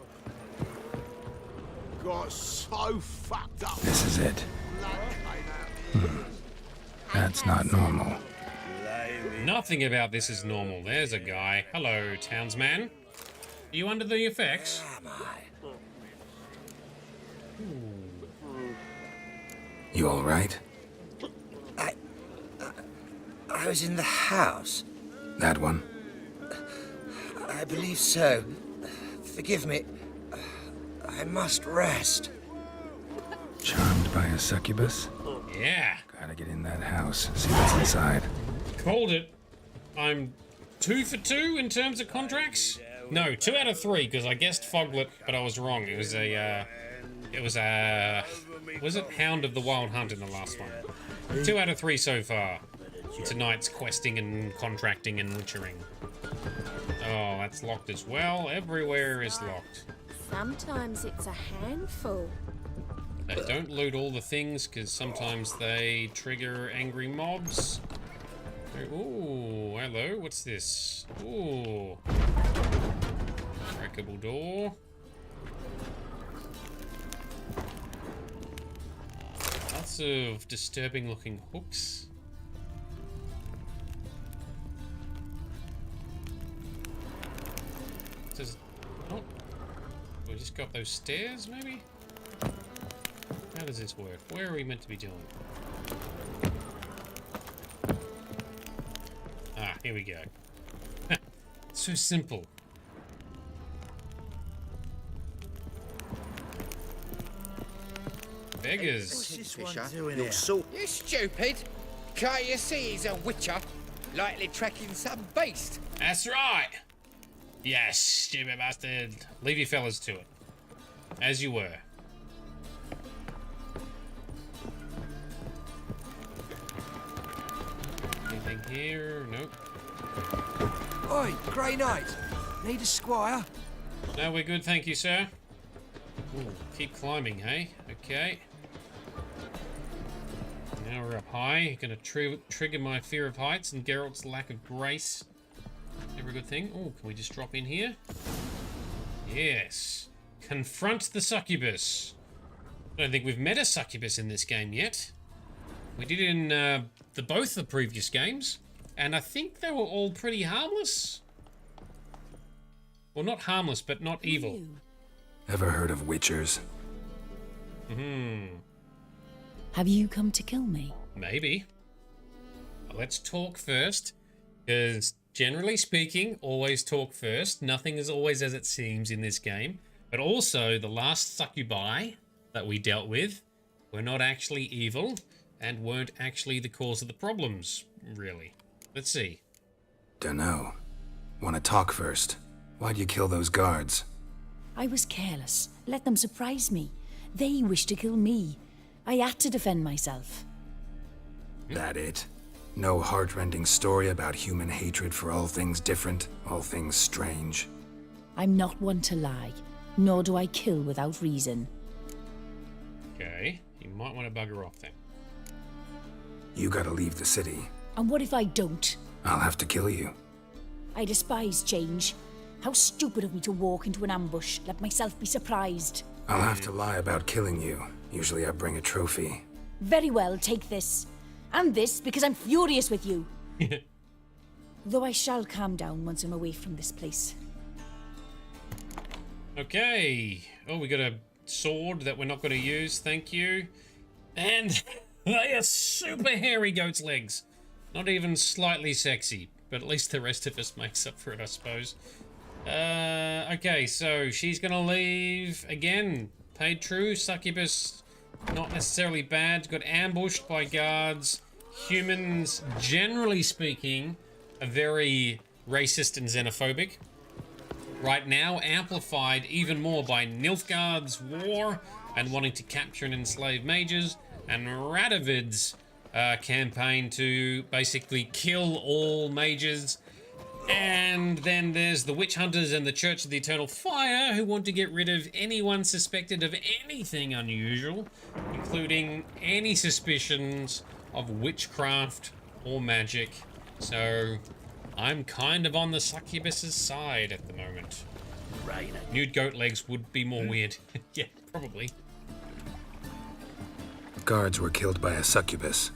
Got so fucked up. This is it. That's not normal. Nothing about this is normal. There's a guy. Hello, townsman. Are you under the effects? You all right? I was in the house. That one? I believe so. Forgive me. I must rest. Charmed by a succubus? Yeah. Gotta get in that house, see what's inside. Called it. I'm 2 for 2 in terms of contracts. No, 2 out of 3 because I guessed Foglet, but I was wrong. It was it Hound of the Wild Hunt in the last one? 2 out of 3 so far. Tonight's questing and contracting and witchering. Oh, that's locked as well. Everywhere is locked. Sometimes it's a handful. Don't loot all the things because sometimes they trigger angry mobs. Ooh, hello, what's this? Ooh. Breakable door. Lots of disturbing looking hooks. Does... Oh. We just go up those stairs, maybe? How does this work? Where are we meant to be doing? Here we go. So simple. Beggars. What's this one doing here? You stupid! Can't you see he's a witcher? Likely tracking some beast. That's right. Yes, stupid bastard. Leave you fellas to it. As you were. Anything here? Nope. Oi, Grey Knight. Need a squire? No, we're good, thank you, sir. Ooh, keep climbing, hey? Okay. Now we're up high. Gonna trigger my fear of heights and Geralt's lack of grace. Never a good thing. Oh, can we just drop in here? Yes. Confront the succubus. I don't think we've met a succubus in this game yet. We did in both the previous games, and I think they were all pretty harmless. Well, not harmless, but not evil. Ever heard of witchers? Have you come to kill me? Maybe. Let's talk first, because generally speaking, always talk first. Nothing is always as it seems in this game. But also, the last succubi that we dealt with were not actually evil and weren't actually the cause of the problems, really. Let's see. Dunno. Wanna talk first? Why'd you kill those guards? I was careless. Let them surprise me. They wished to kill me. I had to defend myself. That it? No heart-rending story about human hatred for all things different, all things strange? I'm not one to lie, nor do I kill without reason. Okay, you might want to bugger off then. You gotta leave the city. And what if I don't? I'll have to kill you. I despise change. How stupid of me to walk into an ambush, let myself be surprised. I'll have to lie about killing you. Usually I bring a trophy. Very well, take this. And this, because I'm furious with you. Though I shall calm down once I'm away from this place. Okay. Oh, we got a sword that we're not going to use, thank you. And they are super hairy goat's legs. Not even slightly sexy, but at least the rest of us makes up for it, I suppose. Okay, so she's gonna leave again. Paid true, succubus, not necessarily bad. Got ambushed by guards. Humans, generally speaking, are very racist and xenophobic. Right now, amplified even more by Nilfgaard's war and wanting to capture and enslave mages, and Radovid's campaign to basically kill all mages. And then there's the Witch Hunters and the Church of the Eternal Fire, who want to get rid of anyone suspected of anything unusual, including any suspicions of witchcraft or magic. So I'm kind of on the succubus's side at the moment. Right. Nude goat legs would be more weird. Yeah, probably. Guards were killed by a succubus.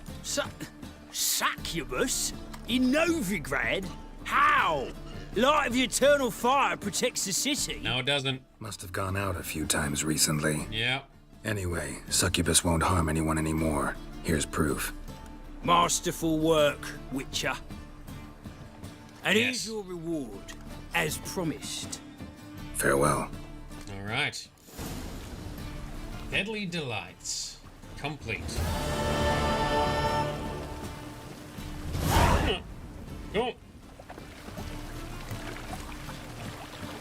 Succubus? In Novigrad? How? Light of the Eternal Fire protects the city. No, it doesn't. Must have gone out a few times recently. Yeah. Anyway, succubus won't harm anyone anymore. Here's proof. Masterful work, Witcher. And here's your reward, as promised. Farewell. All right. Deadly Delights. Complete. Cool.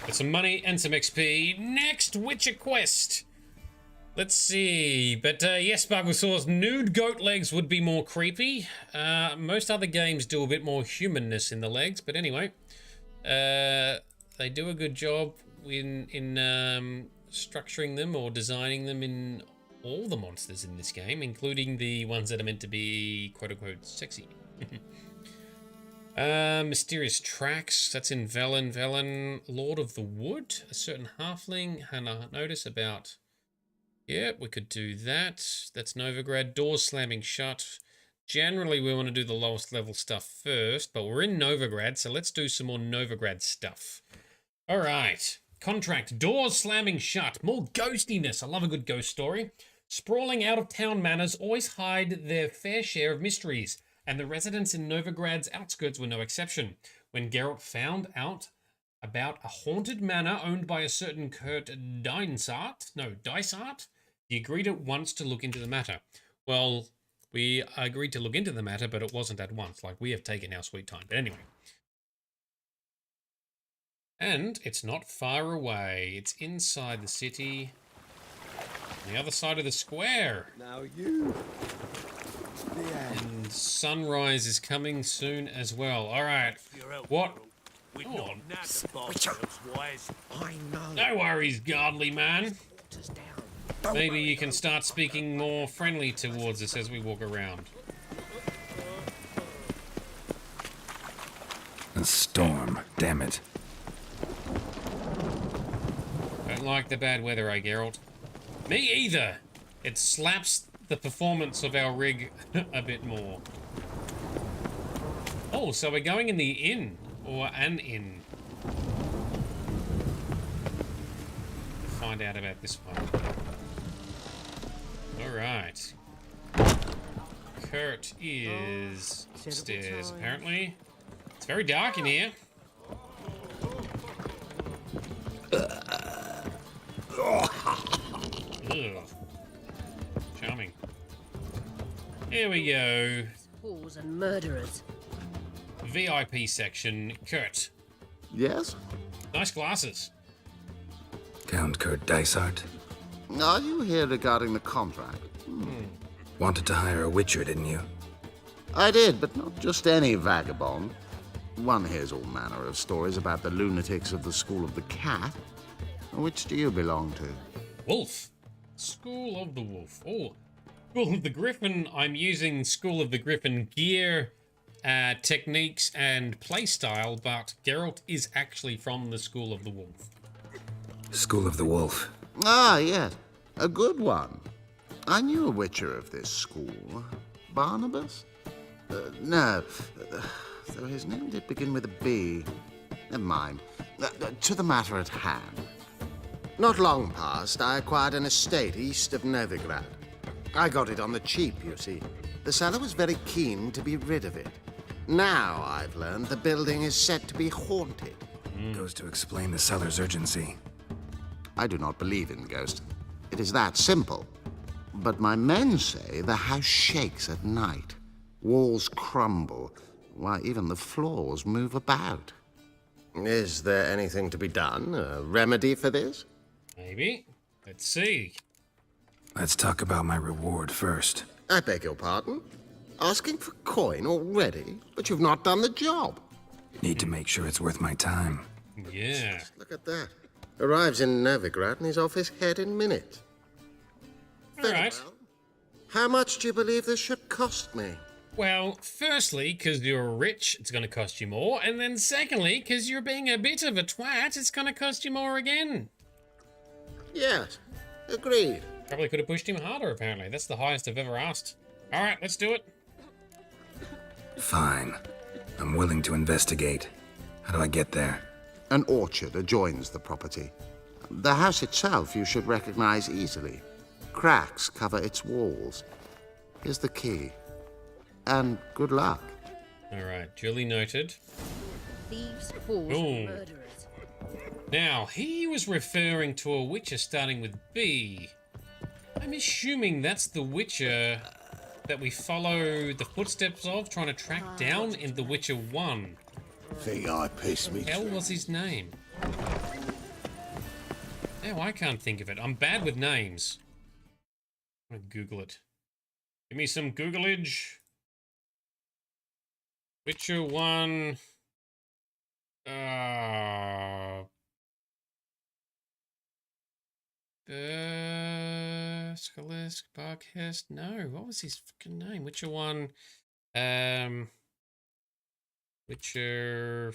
Got some money and some XP. Next Witcher quest. Let's see. But yes, Bargosaur's nude goat legs would be more creepy. Most other games do a bit more humanness in the legs. But anyway, they do a good job in structuring them or designing them in all the monsters in this game, including the ones that are meant to be quote-unquote sexy. Mysterious Tracks, that's in Velen. Velen, Lord of the Wood, a certain halfling, had a notice about... Yep, we could do that. That's Novigrad. Doors slamming shut. Generally, we want to do the lowest level stuff first, but we're in Novigrad, so let's do some more Novigrad stuff. All right. Contract. Doors slamming shut. More ghostiness. I love a good ghost story. Sprawling out-of-town manners always hide their fair share of mysteries. and the residents in Novigrad's outskirts were no exception. When Geralt found out about a haunted manor owned by a certain Kurt Dysart, he agreed at once to look into the matter. Well, we agreed to look into the matter, but it wasn't at once. Like, we have taken our sweet time. But anyway. And it's not far away. It's inside the city. On the other side of the square. Now you. And sunrise is coming soon as well. All right. What? Oh. No worries, godly man. Maybe you can start speaking more friendly towards us as we walk around. A storm, damn it. Don't like the bad weather, Geralt? Me either. It slaps the performance of our rig a bit more. Oh, so we're going in the inn, or an inn. Find out about this one. Alright. Kurt is upstairs, apparently. It's very dark in here. Ugh. Charming. Here we go. Whores and murderers. VIP section. Kurt. Yes? Nice glasses. Count Kurt Dysart. Are you here regarding the contract? Wanted to hire a witcher, didn't you? I did, but not just any vagabond. One hears all manner of stories about the lunatics of the School of the Cat. Which do you belong to? Wolf. School of the Wolf. Oh, School of the Griffin. I'm using School of the Griffin gear, techniques, and playstyle, but Geralt is actually from the School of the Wolf. School of the Wolf. Ah, yes. A good one. I knew a witcher of this school. Barnabas? No. Though his name did begin with a B. Never mind. To the matter at hand. Not long past, I acquired an estate east of Novigrad. I got it on the cheap, you see. The seller was very keen to be rid of it. Now, I've learned the building is said to be haunted. Goes to explain the seller's urgency. I do not believe in ghosts. It is that simple. But my men say the house shakes at night. Walls crumble. Why, even the floors move about. Is there anything to be done? A remedy for this? Maybe. Let's see. Let's talk about my reward first. I beg your pardon? Asking for coin already? But you've not done the job. Need to make sure it's worth my time. Yeah. Look at that. Arrives in Novigrad and he's off his head in minutes. All right. Well. How much do you believe this should cost me? Well, firstly, because you're rich, it's going to cost you more. And then secondly, because you're being a bit of a twat, it's going to cost you more again. Yes, agreed. Probably could have pushed him harder, apparently. That's the highest I've ever asked. All right, let's do it. Fine. I'm willing to investigate. How do I get there? An orchard adjoins the property. The house itself you should recognize easily. Cracks cover its walls. Here's the key. And good luck. All right, duly noted. Thieves, whores, and murderers. Now, he was referring to a witcher starting with B. I'm assuming that's the witcher that we follow the footsteps of, trying to track down in The Witcher 1. Think I pissed me. Hell was his name? Now I can't think of it. I'm bad with names. I'm gonna Google it. Give me some Googlage. Witcher 1. Skalisk, Barkhest. No, what was his fucking name? Witcher 1. Witcher.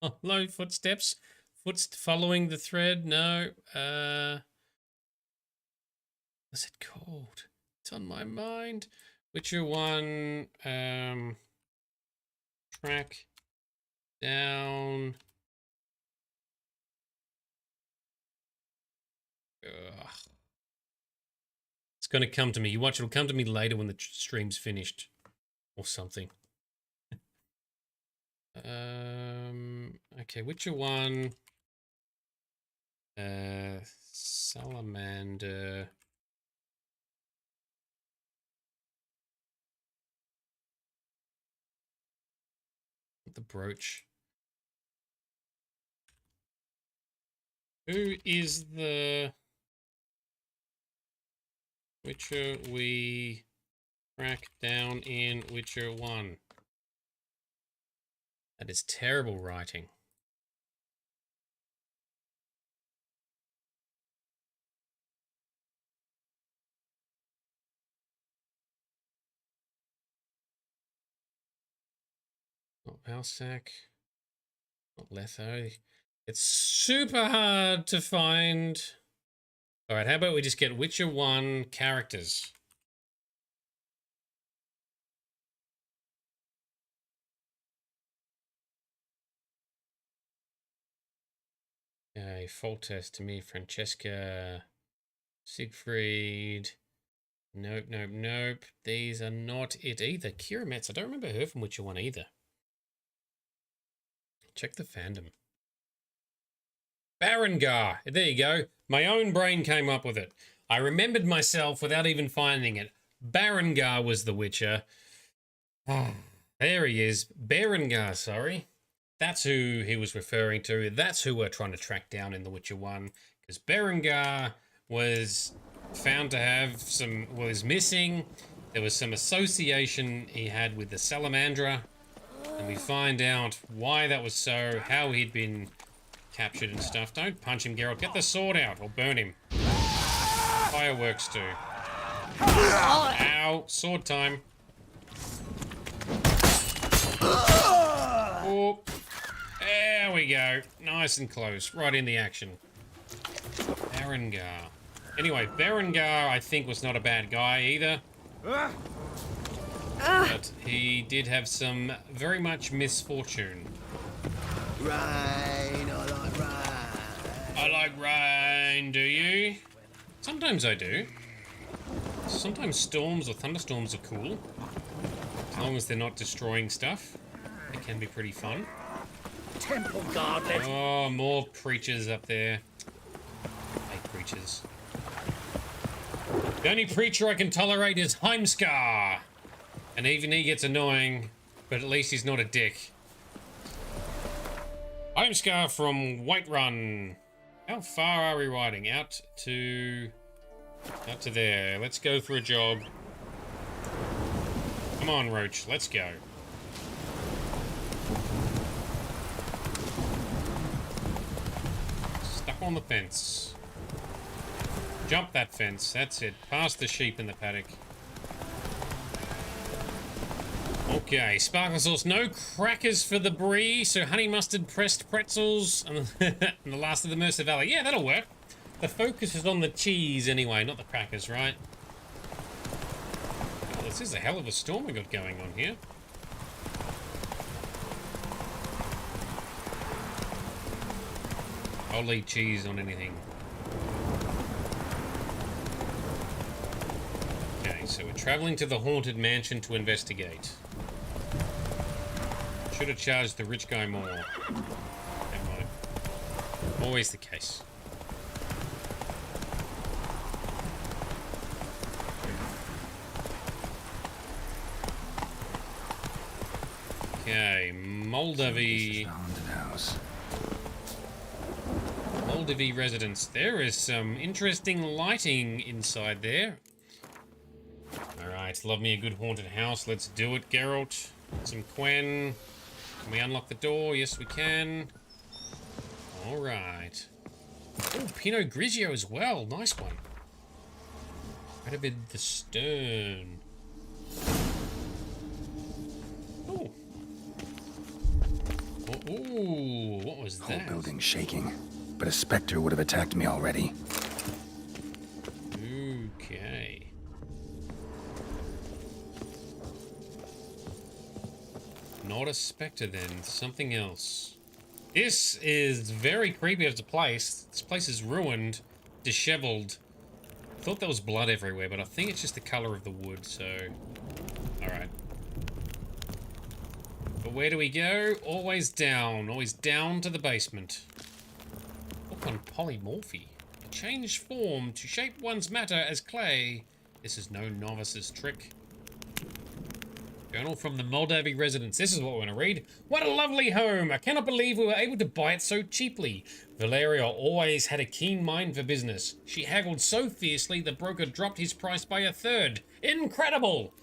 Oh, low footsteps. Following the thread. No. What's it called? It's on my mind. Witcher 1. Track down. Ugh. It's going to come to me. You watch, it'll come to me later when the stream's finished. or something. Okay, Witcher 1. Salamander. The brooch. Who is the Witcher we track down in Witcher 1? That is terrible writing. Not Valsac. Not Letho. It's super hard to find. Alright, how about we just get Witcher 1 characters? Okay, Foltest to me, Francesca, Siegfried. Nope, nope, nope. These are not it either. Kira Metz, I don't remember her from Witcher 1 either. Check the fandom. Berengar. There you go. My own brain came up with it. I remembered myself without even finding it. Berengar was the Witcher. There he is. Berengar, sorry. That's who he was referring to. That's who we're trying to track down in The Witcher 1. Because Berengar was found to have some, was missing. There was some association he had with the Salamandra. And we find out why that was so, how he'd been captured and stuff. Don't punch him, Geralt. Get the sword out or burn him. Fireworks too. Ow. Sword time. Oh. There we go. Nice and close. Right in the action. Berengar. Anyway, Berengar, I think, was not a bad guy either. But he did have some very much misfortune. Rain, I like rain. I like rain, do you? Sometimes I do. Sometimes storms or thunderstorms are cool. As long as they're not destroying stuff. It can be pretty fun. Temple guard. Oh, more preachers up there. I hate preachers. The only preacher I can tolerate is Heimskar. And even he gets annoying, but at least he's not a dick. Heimskar from Whiterun. How far are we riding? Out to there. Let's go for a jog. Come on, Roach. Let's go. Stuck on the fence. Jump that fence. That's it. Past the sheep in the paddock. Okay, sparkle sauce. No crackers for the brie, so honey mustard pressed pretzels and the last of the Mercer Valley. Yeah, that'll work. The focus is on the cheese anyway, not the crackers, right? Oh, this is a hell of a storm we got going on here. I'll eat cheese on anything. Okay, so we're traveling to the haunted mansion to investigate. Should have charged the rich guy more. Never mind. Always the case. Okay, Moldavie. Moldavie residence. There is some interesting lighting inside there. Alright, love me a good haunted house. Let's do it, Geralt. Some Quen. Can we unlock the door? Yes, we can. Alright. Oh, Pinot Grigio as well. Nice one. Right a bit the stern. Oh. Ooh, what was that? Whole building's shaking, but a specter would have attacked me already. Okay. Not a specter then, something else. This is very creepy as a place. This place is ruined, disheveled. I thought there was blood everywhere, but I think it's just the color of the wood, so... Alright. But where do we go? Always down to the basement. Look on polymorphy. A changed form to shape one's matter as clay. This is no novice's trick. Journal from the Moldavi residence. This is what we're going to read. What a lovely home. I cannot believe we were able to buy it so cheaply. Valeria always had a keen mind for business. She haggled so fiercely the broker dropped his price by a third. Incredible!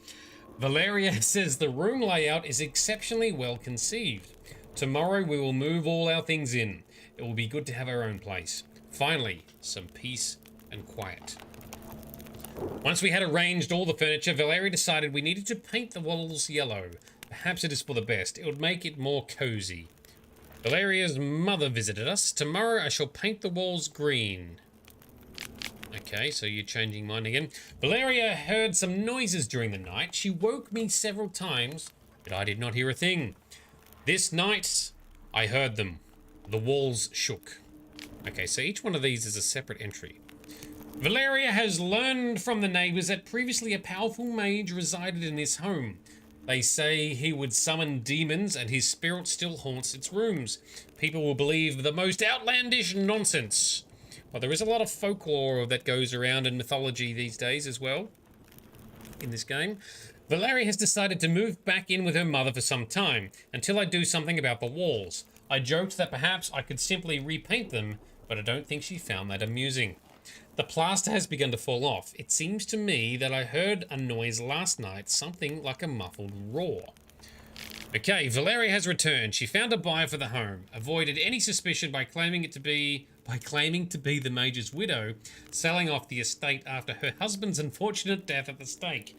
Valeria says the room layout is exceptionally well conceived. Tomorrow we will move all our things in. It will be good to have our own place. Finally, some peace and quiet. Once we had arranged all the furniture, Valeria decided we needed to paint the walls yellow. Perhaps it is for the best. It would make it more cozy. Valeria's mother visited us. Tomorrow I shall paint the walls green. Okay, so you're changing mine again. Valeria heard some noises during the night. She woke me several times, but I did not hear a thing. This night, I heard them. The walls shook. Okay, so each one of these is a separate entry. Valeria has learned from the neighbors that previously a powerful mage resided in this home. They say he would summon demons and his spirit still haunts its rooms. People will believe the most outlandish nonsense. Well, there is a lot of folklore that goes around in mythology these days as well in this game. Valeria has decided to move back in with her mother for some time, until I do something about the walls. I joked that perhaps I could simply repaint them, but I don't think she found that amusing. The plaster has begun to fall off. It seems to me that I heard a noise last night, something like a muffled roar. Okay, Valeria has returned. She found a buyer for the home, avoided any suspicion by claiming to be the mage's widow, selling off the estate after her husband's unfortunate death at the stake.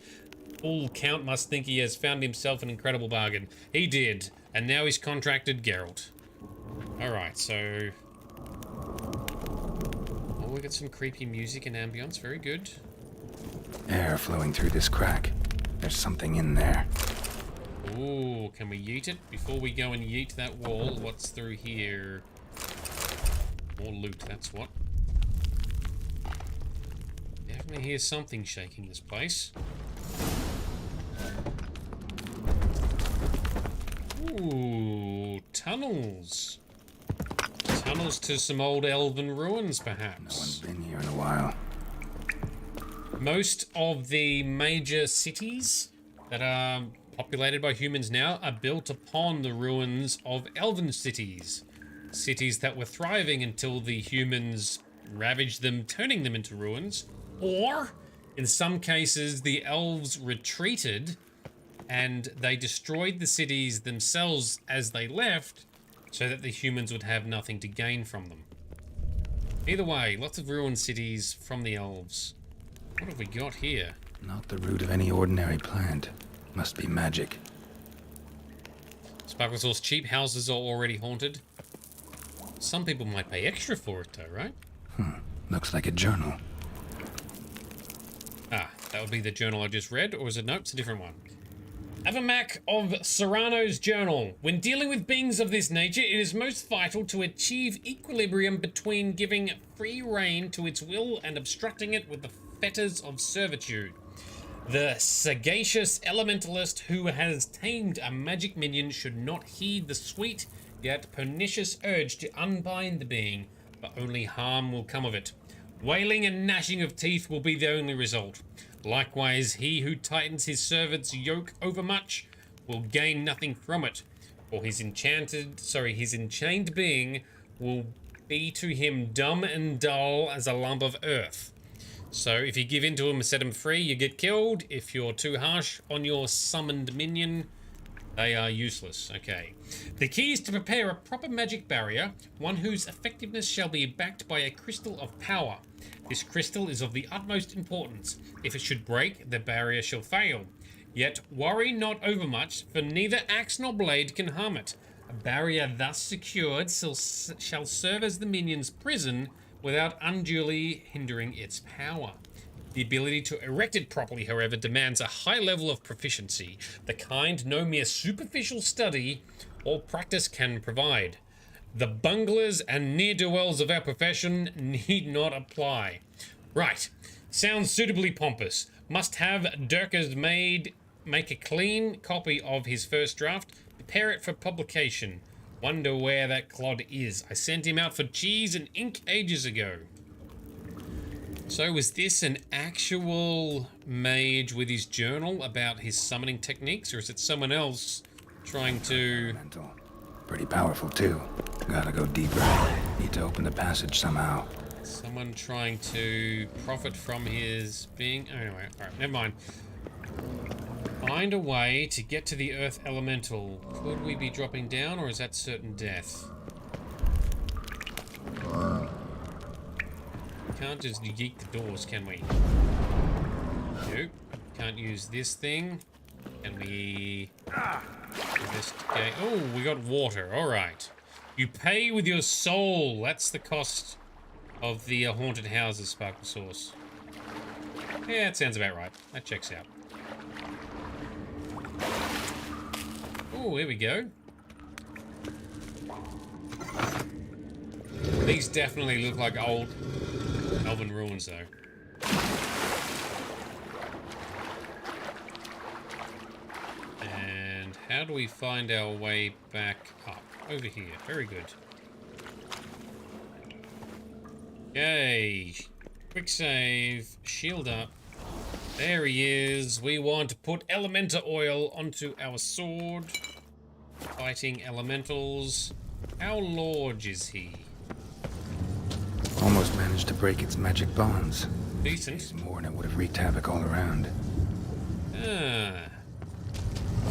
Fool Count must think he has found himself an incredible bargain. He did, and now he's contracted Geralt. Alright, so... oh, we got some creepy music and ambience. Very good. Air flowing through this crack. There's something in there. Ooh, can we yeet it? Before we go and yeet that wall, what's through here? More loot, that's what. Definitely hear something shaking this place. Ooh, tunnels. Tunnels to some old elven ruins, perhaps. No one's been here in a while. Most of the major cities that are populated by humans now are built upon the ruins of elven cities. Cities that were thriving until the humans ravaged them, turning them into ruins. Or, in some cases, the elves retreated and they destroyed the cities themselves as they left, so that the humans would have nothing to gain from them. Either way, lots of ruined cities from the elves. What have we got here? Not the root of any ordinary plant. Must be magic. Sparklesource cheap houses are already haunted. Some people might pay extra for it though, right? Looks like a journal. Ah, that would be the journal I just read, or is it? Nope, it's a different one. Avamac of Serrano's journal. When dealing with beings of this nature, it is most vital to achieve equilibrium between giving free rein to its will and obstructing it with the fetters of servitude. The sagacious elementalist who has tamed a magic minion should not heed the sweet yet pernicious urge to unbind the being, but only harm will come of it. Wailing and gnashing of teeth will be the only result. Likewise, he who tightens his servant's yoke overmuch will gain nothing from it, for his enchained being will be to him dumb and dull as a lump of earth. So if you give in to him and set him free, you get killed. If you're too harsh on your summoned minion, they are useless. Okay. The key is to prepare a proper magic barrier, one whose effectiveness shall be backed by a crystal of power. This crystal is of the utmost importance. If it should break, the barrier shall fail. Yet worry not overmuch, for neither axe nor blade can harm it. A barrier thus secured shall serve as the minion's prison without unduly hindering its power. The ability to erect it properly, however, demands a high level of proficiency, the kind no mere superficial study or practice can provide. The bunglers and ne'er-do-wells of our profession need not apply. Right, sounds suitably pompous. Must have Durkers made make a clean copy of his first draft, prepare it for publication. Wonder where that clod is. I sent him out for cheese and ink ages ago. So was this an actual mage with his journal about his summoning techniques, or is it someone else trying to... Pretty powerful, too. Gotta go deeper. Need to open the passage somehow. Someone trying to profit from his being... Anyway, alright, never mind. Find a way to get to the Earth Elemental. Could we be dropping down, or is that certain death? Can't just yeet the doors, can we? Nope. Can't use this thing. Can we... This gate? Oh, we got water. Alright. You pay with your soul. That's the cost of the haunted houses, Sparkle Sauce. Yeah, that sounds about right. That checks out. Oh, here we go. These definitely look like old elven ruins, though. And how do we find our way back up? Over here. Very good. Yay. Quick save. Shield up. There he is. We want to put elemental oil onto our sword. Fighting elementals. How large is he? Almost managed to break its magic bonds. Decent. More and it would have wreaked havoc all around.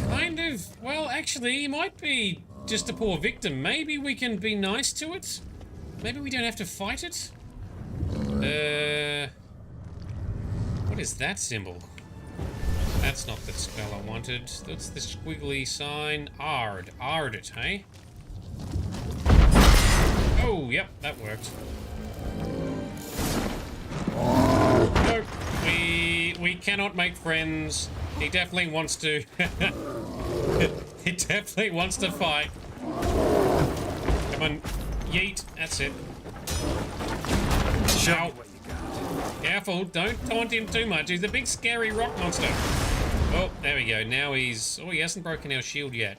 Kind of. Well, actually, he might be just a poor victim. Maybe we can be nice to it? Maybe we don't have to fight it? What is that symbol? That's not the spell I wanted. That's the squiggly sign. Ard. Ard it, hey? Oh, yep, that worked. Nope. We cannot make friends. He definitely wants to... He definitely wants to fight. Come on. Yeet. That's it. Show me what you got. Careful, don't taunt him too much. He's a big scary rock monster. Oh, there we go. Now he's... Oh, he hasn't broken our shield yet.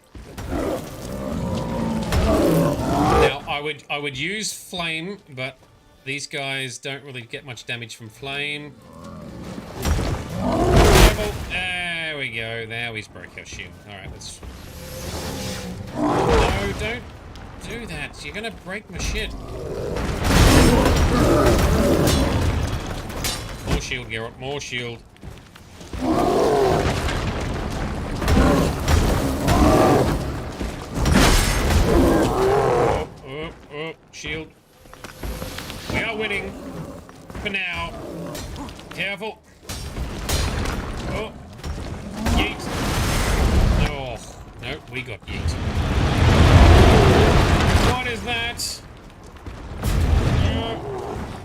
Now, I would use flame, but these guys don't really get much damage from flame. Careful. There we go. Now he's broke our shield. Alright, let's... No, don't do that. You're gonna break my shit. More shield, Geralt. More shield. Oh, shield. We are winning. For now. Careful. Oh. Yeet. Oh. No, we got yeet. What is that?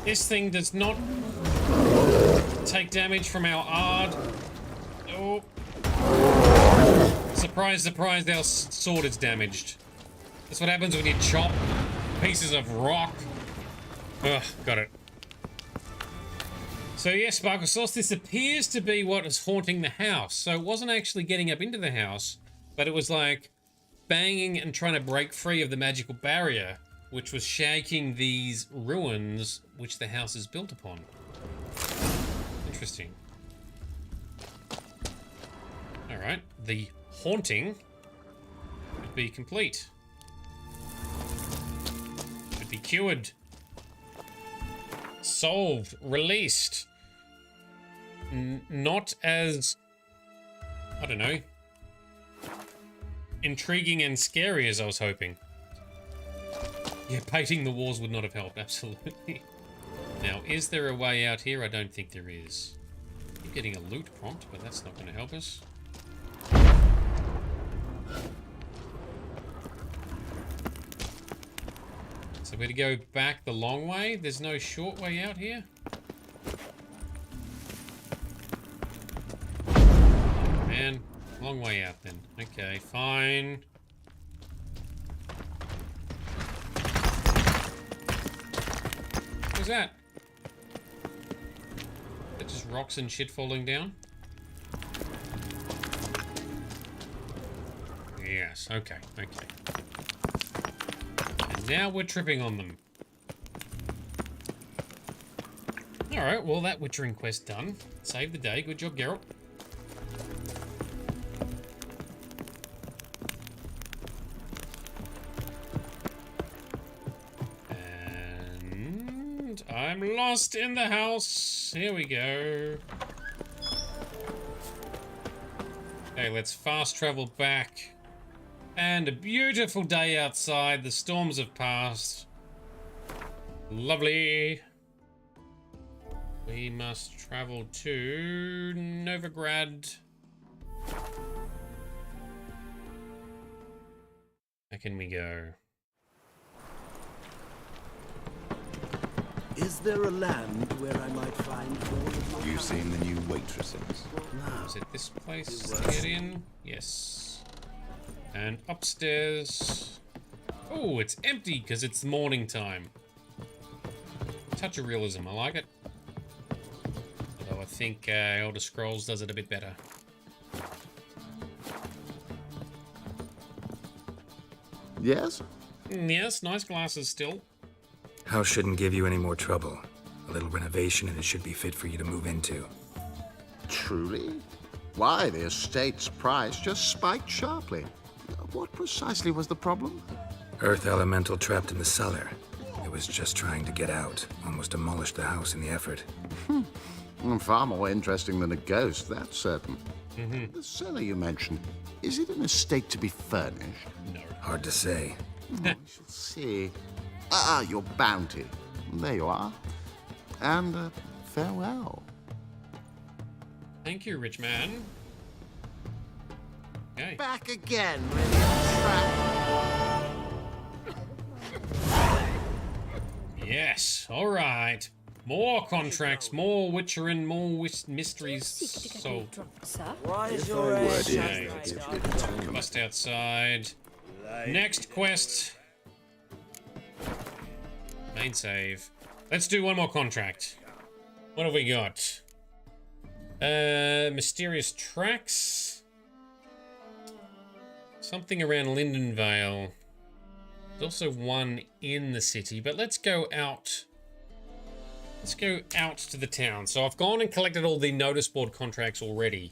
This thing does not take damage from our Ard. Oh. Surprise, surprise, our sword is damaged. That's what happens when you chop pieces of rock. Ugh, got it. So yes, Sparkle Sauce, this appears to be what is haunting the house. So it wasn't actually getting up into the house, but it was like banging and trying to break free of the magical barrier, which was shaking these ruins which the house is built upon. Interesting. Alright, the haunting should be complete. Should be cured. Solved. Released. Not as... I don't know. Intriguing and scary as I was hoping. Yeah, painting the walls would not have helped, absolutely. Now, is there a way out here? I don't think there is. I'm getting a loot prompt, but that's not going to help us. So we're to go back the long way? There's no short way out here? Man, long way out then. Okay, fine. What's that? Is that just rocks and shit falling down? Yes, okay, okay. And now we're tripping on them. Alright, well that witchering quest done. Saved the day. Good job, Geralt. And I'm lost in the house. Here we go. Okay, let's fast travel back. And a beautiful day outside. The storms have passed. Lovely. We must travel to Novigrad. Where can we go? Is there a land where I might find gold? You seen the new waitresses? Is it this place to get in? Yes. And upstairs. Oh, it's empty because it's morning time. Touch of realism, I like it. Although I think Elder Scrolls does it a bit better. Yes? Yes, nice glasses still. House shouldn't give you any more trouble. A little renovation and it should be fit for you to move into. Truly? Why, the estate's price just spiked sharply. What precisely was the problem? Earth elemental trapped in the cellar. It was just trying to get out. Almost demolished the house in the effort. Far more interesting than a ghost, that's certain. The cellar you mentioned, is it an estate to be furnished? No. Hard to say. We shall see. Your bounty. There you are. And farewell. Thank you, rich man. Okay. Back again with your trap. Yes, alright. More contracts, more witcherin, more mysteries solved. Why is your Okay, bust outside. Next quest. Main save. Let's do one more contract. What have we got? Mysterious tracks. Something around Lindenvale. There's also one in the city, but let's go out. Let's go out to the town. So I've gone and collected all the notice board contracts already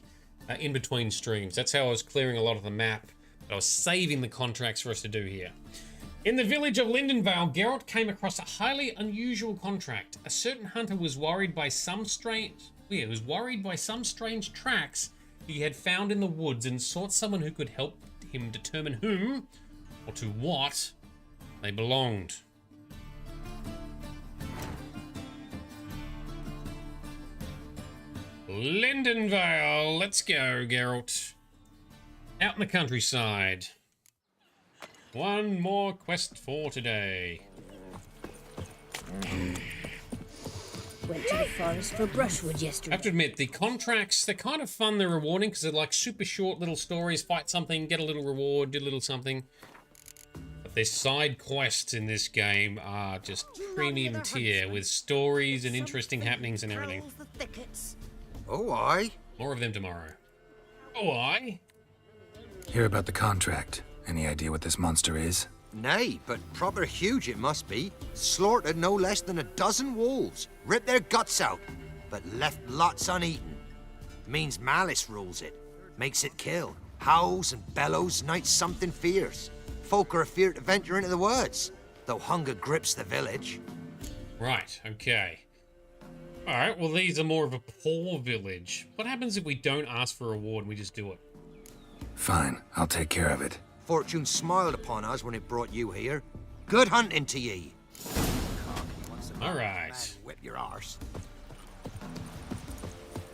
in between streams. That's how I was clearing a lot of the map. But I was saving the contracts for us to do here. In the village of Lindenvale, Geralt came across a highly unusual contract. A certain hunter was worried by some strange tracks he had found in the woods and sought someone who could help him determine whom, or to what, they belonged. Lindenvale, let's go, Geralt. Out in the countryside. One more quest for today. Went to the forest for brushwood yesterday. I have to admit, the contracts, they're kind of fun, they're rewarding, because they're like super short little stories, fight something, get a little reward, do a little something. But the side quests in this game are just premium tier, with stories and interesting happenings and everything. Oh, aye. More of them tomorrow. Oh, aye. Hear about the contract. Any idea what this monster is? Nay, but proper huge it must be. Slaughtered no less than 12 wolves, ripped their guts out, but left lots uneaten. Means malice rules it, makes it kill. Howls and bellows, night something fierce. Folk are afeard to venture into the woods, though hunger grips the village. Right, okay. Alright, well these are more of a poor village. What happens if we don't ask for a reward and we just do it? Fine, I'll take care of it. Fortune smiled upon us when it brought you here. Good hunting to ye. Alright. Whip your arse.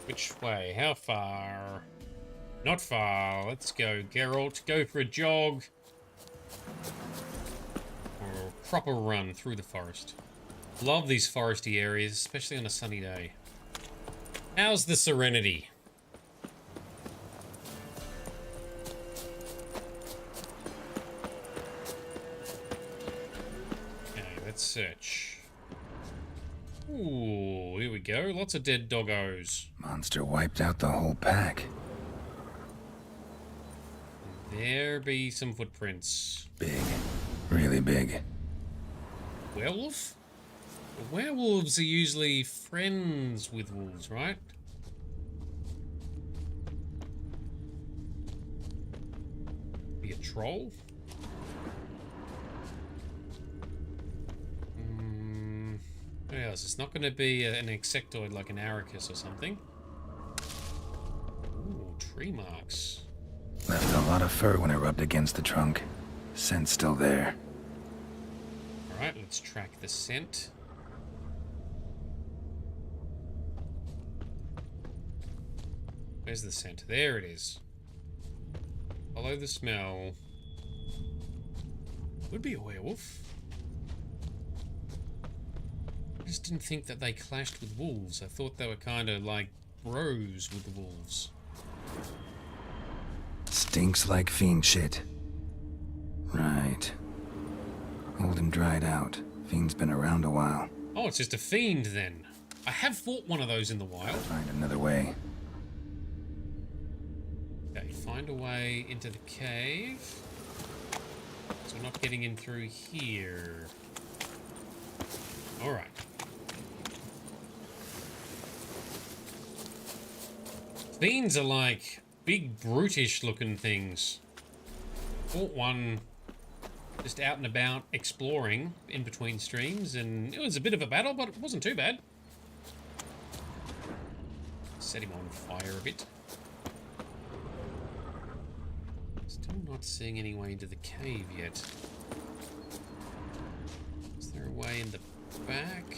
Which way? How far? Not far. Let's go, Geralt. Go for a jog. Or a proper run through the forest. Love these foresty areas, especially on a sunny day. How's the Serenity? Okay, let's search. Ooh, here we go. Lots of dead doggos. Monster wiped out the whole pack. There be some footprints. Big. Really big. Werewolf? Werewolves are usually friends with wolves, right? Be a troll? What else? It's not going to be an insectoid like an arachis or something. Ooh, tree marks. Left a lot of fur when it rubbed against the trunk. Scent's still there. Alright, let's track the scent. Where's the scent? There it is. Follow the smell. Would be a werewolf. I just didn't think that they clashed with wolves. I thought they were kind of like bros with the wolves. Stinks like fiend shit. Right. Old and dried out. Fiend's been around a while. Oh, it's just a fiend then. I have fought one of those in the wild. Find another way. Okay, find a way into the cave. So we're not getting in through here. Alright. Fiends are like big brutish looking things. Fought one just out and about exploring in between streams, and it was a bit of a battle, but it wasn't too bad. Set him on fire a bit. Still not seeing any way into the cave yet. Is there a way in the back?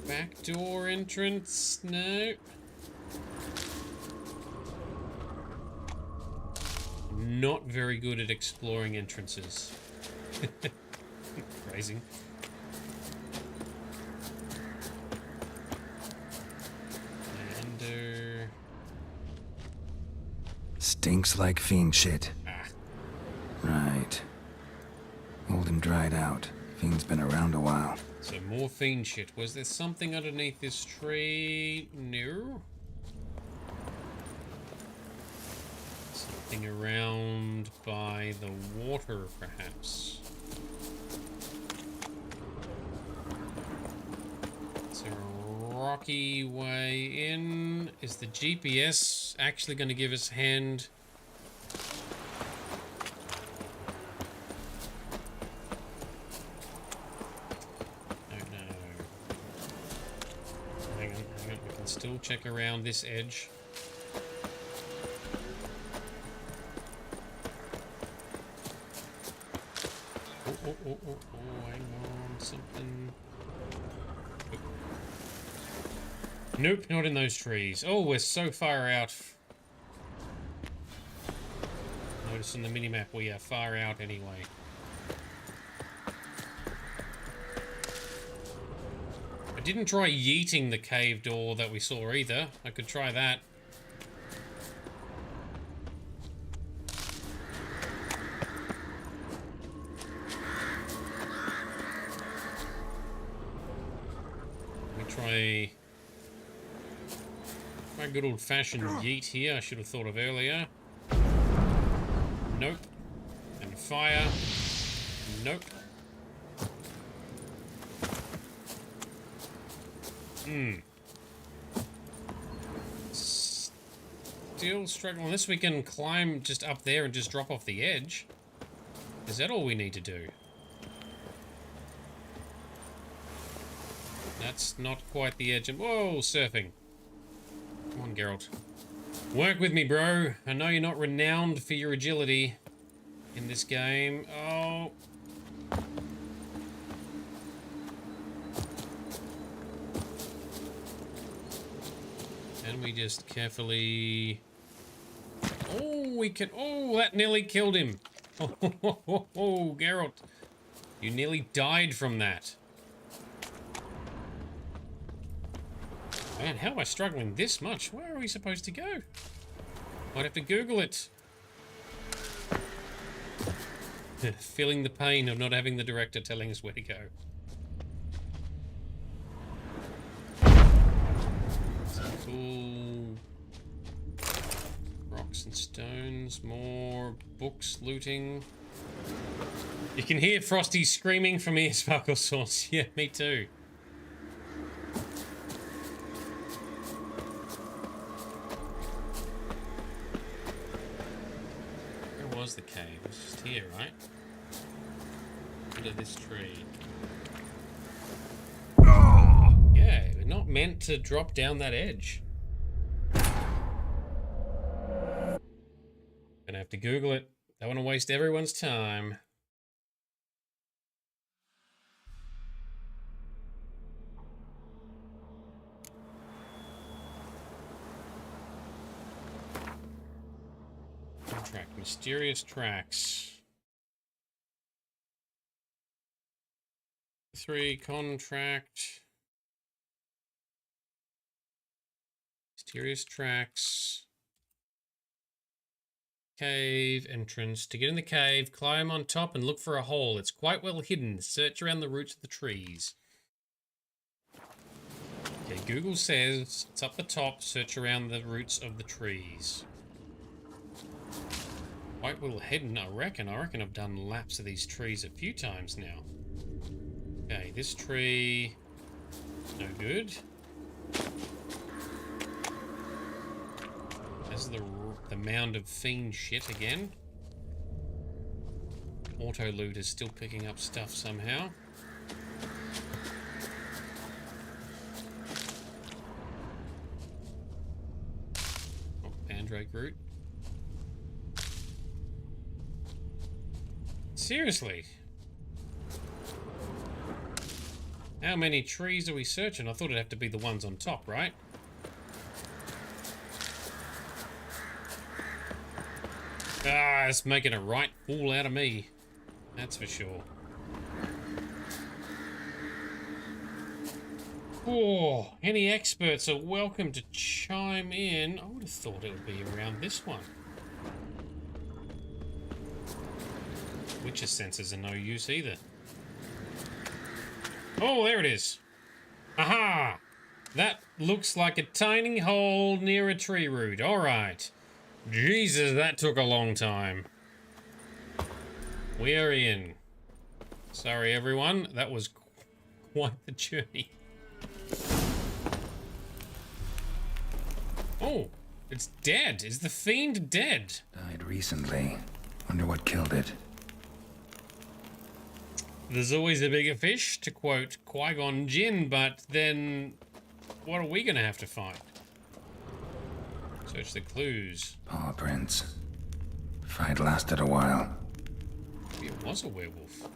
Back door entrance? No. Not very good at exploring entrances. Phrasing. And, Stinks like fiend shit. Ah. Right. Old and dried out. Fiend's been around a while. So more fiend shit. Was there something underneath this tree? No. Something around by the water, perhaps. Is there a rocky way in? Is the GPS actually going to give us a hand? Still check around this edge. Oh, hang on, something. Nope, not in those trees. Oh, we're so far out. Notice on the minimap we are far out anyway. I didn't try yeeting the cave door that we saw either. I could try that. Let me try a good old-fashioned yeet here. I should have thought of earlier. Nope. And fire. Nope. Still struggling. Unless we can climb just up there and just drop off the edge. Is that all we need to do? That's not quite the edge. Whoa, surfing. Come on, Geralt. Work with me, bro. I know you're not renowned for your agility in this game. Oh. And we just carefully... Oh, we can... Oh, that nearly killed him. Oh, Geralt. You nearly died from that. Man, how am I struggling this much? Where are we supposed to go? Might have to Google it. Feeling the pain of not having the director telling us where to go. Cool. Rocks and stones, more books, looting. You can hear Frosty screaming from here, Sparkle Sauce. Yeah, me too. Where was the cave? It was just here, right? Under this tree. Yeah, we're not meant to drop down that edge. Gonna have to Google it. Don't want to waste everyone's time. Contract, mysterious tracks. 3 contract. Mysterious tracks. Cave entrance. To get in the cave, climb on top and look for a hole. It's quite well hidden. Search around the roots of the trees. Okay, Google says it's up the top. Search around the roots of the trees. Quite well hidden, I reckon. I reckon I've done laps of these trees a few times now. Okay, this tree... no good. This is the mound of fiend shit again. Auto loot is still picking up stuff somehow. Oh, Mandrake root. Seriously? How many trees are we searching? I thought it'd have to be the ones on top, right? Ah, it's making a right fool out of me. That's for sure. Oh, any experts are welcome to chime in. I would have thought it would be around this one. Witcher sensors are no use either. Oh, there it is. Aha! That looks like a tiny hole near a tree root. All right. Jesus, that took a long time. We are in. Sorry, everyone. That was quite the journey. Oh, it's dead. Is the fiend dead? Died recently. Wonder what killed it. There's always a bigger fish, to quote Qui-Gon Jinn, but then what are we going to have to find? Search the clues. Paw prints. Fight lasted a while. Maybe it was a werewolf.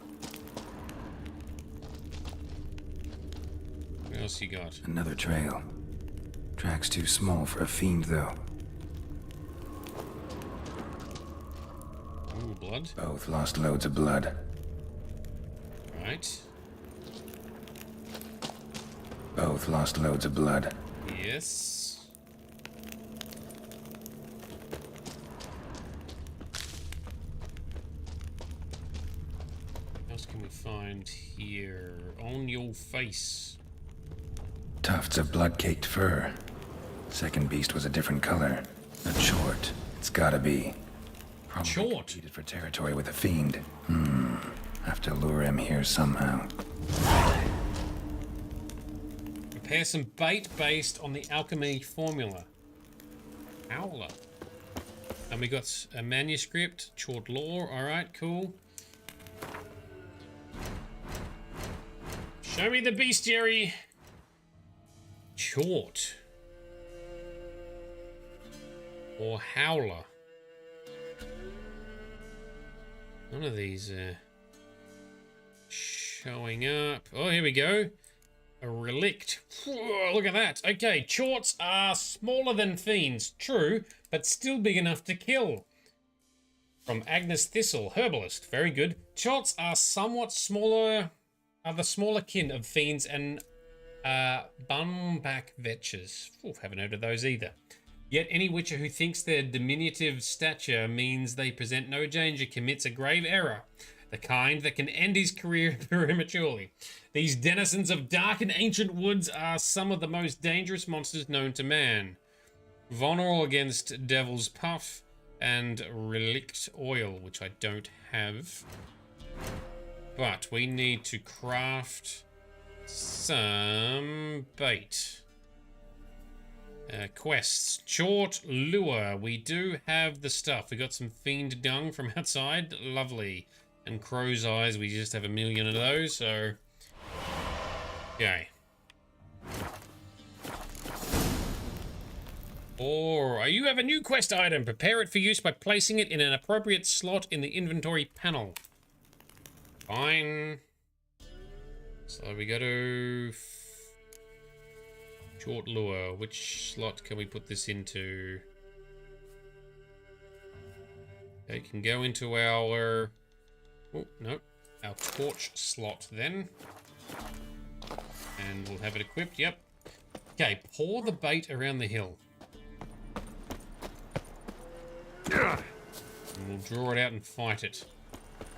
What else you got? Another trail. Track's too small for a fiend, though. Ooh, blood. Both lost loads of blood. Right. Both lost loads of blood. Yes. What else can we find here? On your face. Tufts of blood-caked fur. Second beast was a different color. Not short. It's gotta be. Probably short. Competed for territory with a fiend. Have to lure him here somehow. Prepare some bait based on the alchemy formula. Howler. And we got a manuscript, short lore. Alright, cool. Show me the bestiary. Short. Or howler. None of these showing up. Oh, here we go. A relict. Whoa, look at that. Okay, chorts are smaller than fiends. True, but still big enough to kill. From Agnes Thistle, herbalist. Very good. Chorts are somewhat smaller, are the smaller kin of fiends and bumback vetches. Haven't heard of those either. Yet any witcher who thinks their diminutive stature means they present no danger commits a grave error. The kind that can end his career prematurely. These denizens of dark and ancient woods are some of the most dangerous monsters known to man. Vulnerable against Devil's Puff, and relict oil, which I don't have. But we need to craft some bait. Quests. Short lure. We do have the stuff. We got some fiend dung from outside. Lovely. And crow's eyes. We just have a million of those, so... Okay. Or you have a new quest item. Prepare it for use by placing it in an appropriate slot in the inventory panel. Fine. So we go to short lure. Which slot can we put this into? It can go into our... Oh, no. Our torch slot then. And we'll have it equipped, yep. Okay, pour the bait around the hill. And we'll draw it out and fight it.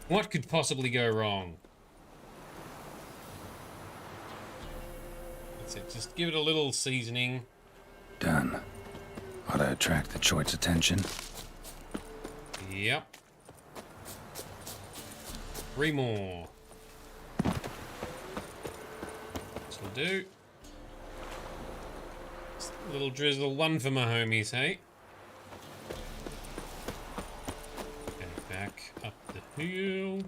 What could possibly go wrong? That's it, just give it a little seasoning. Done. Ought to attract the choit's attention. Yep. 3 more. This will do. Just a little drizzle, 1 for my homies, hey? Okay, back up the hill.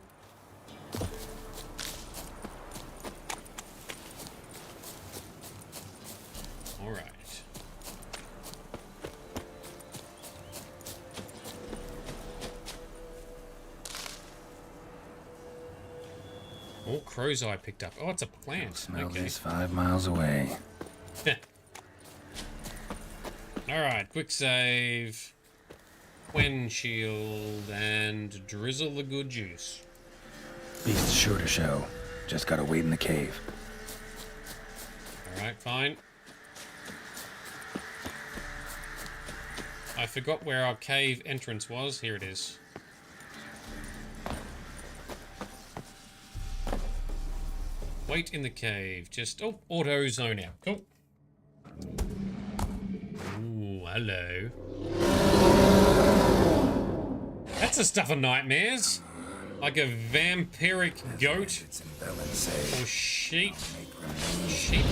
Alright. Oh, crow's eye picked up. Oh, it's a plant. Smell this 5 miles away. Alright, quick save. Quen shield and drizzle the good juice. Beast's sure to show. Just gotta wait in the cave. Alright, fine. I forgot where our cave entrance was. Here it is. Wait in the cave. Just, oh, auto zone out. Cool. Ooh, hello. That's the stuff of nightmares. Like a vampiric goat. Or sheep. Sheep.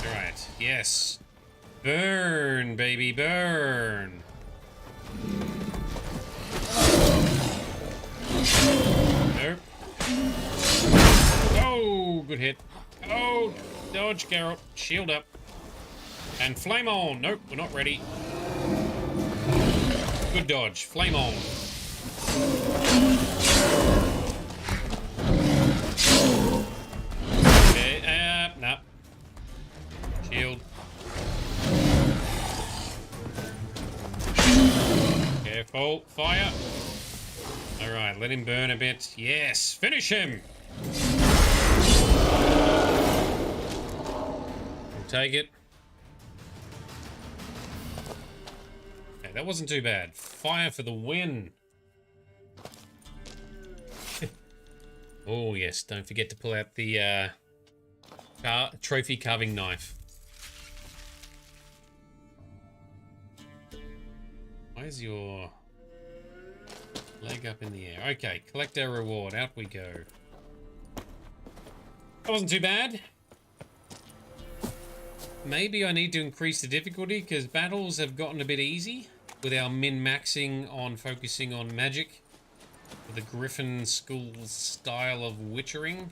Alright, yes. Burn, baby, burn. Nope. Oh, good hit. Oh, dodge, Geralt. Shield up. And flame on. Nope, we're not ready. Good dodge. Flame on. Okay, no. Shield. Careful. Fire. Alright, let him burn a bit. Yes, finish him. We'll take it. Okay, that wasn't too bad. Fire for the win. Oh yes, don't forget to pull out the trophy carving knife. Where's your leg up in the air? Okay, collect our reward. Out we go. That wasn't too bad. Maybe I need to increase the difficulty because battles have gotten a bit easy with our min-maxing on focusing on magic. The Griffin School style of witchering.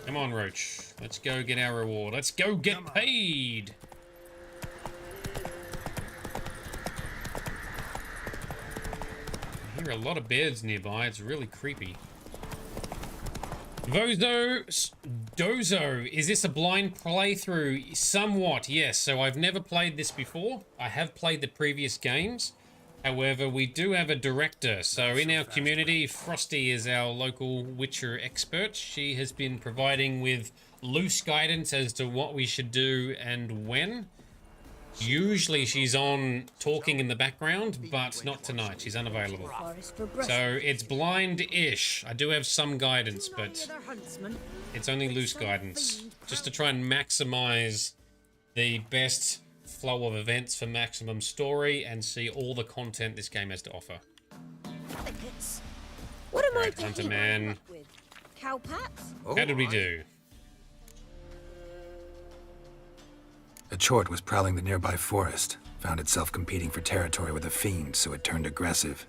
Come on, Roach. Let's go get our reward. Let's go get paid. I hear a lot of beds nearby. It's really creepy. Dozo, is this a blind playthrough? Somewhat, yes. So I've never played this before. I have played the previous games. However, we do have a director. So in our community, Frosty is our local Witcher expert. She has been providing with loose guidance as to what we should do and when. Usually she's on talking in the background, but not tonight. She's unavailable. So it's blind-ish. I do have some guidance, but it's only loose guidance. Just to try and maximize the best flow of events for maximum story and see all the content this game has to offer. What am I Right, Hunter Man. with? Cowpats? How did we do? A chort was prowling the nearby forest, found itself competing for territory with a fiend, so it turned aggressive.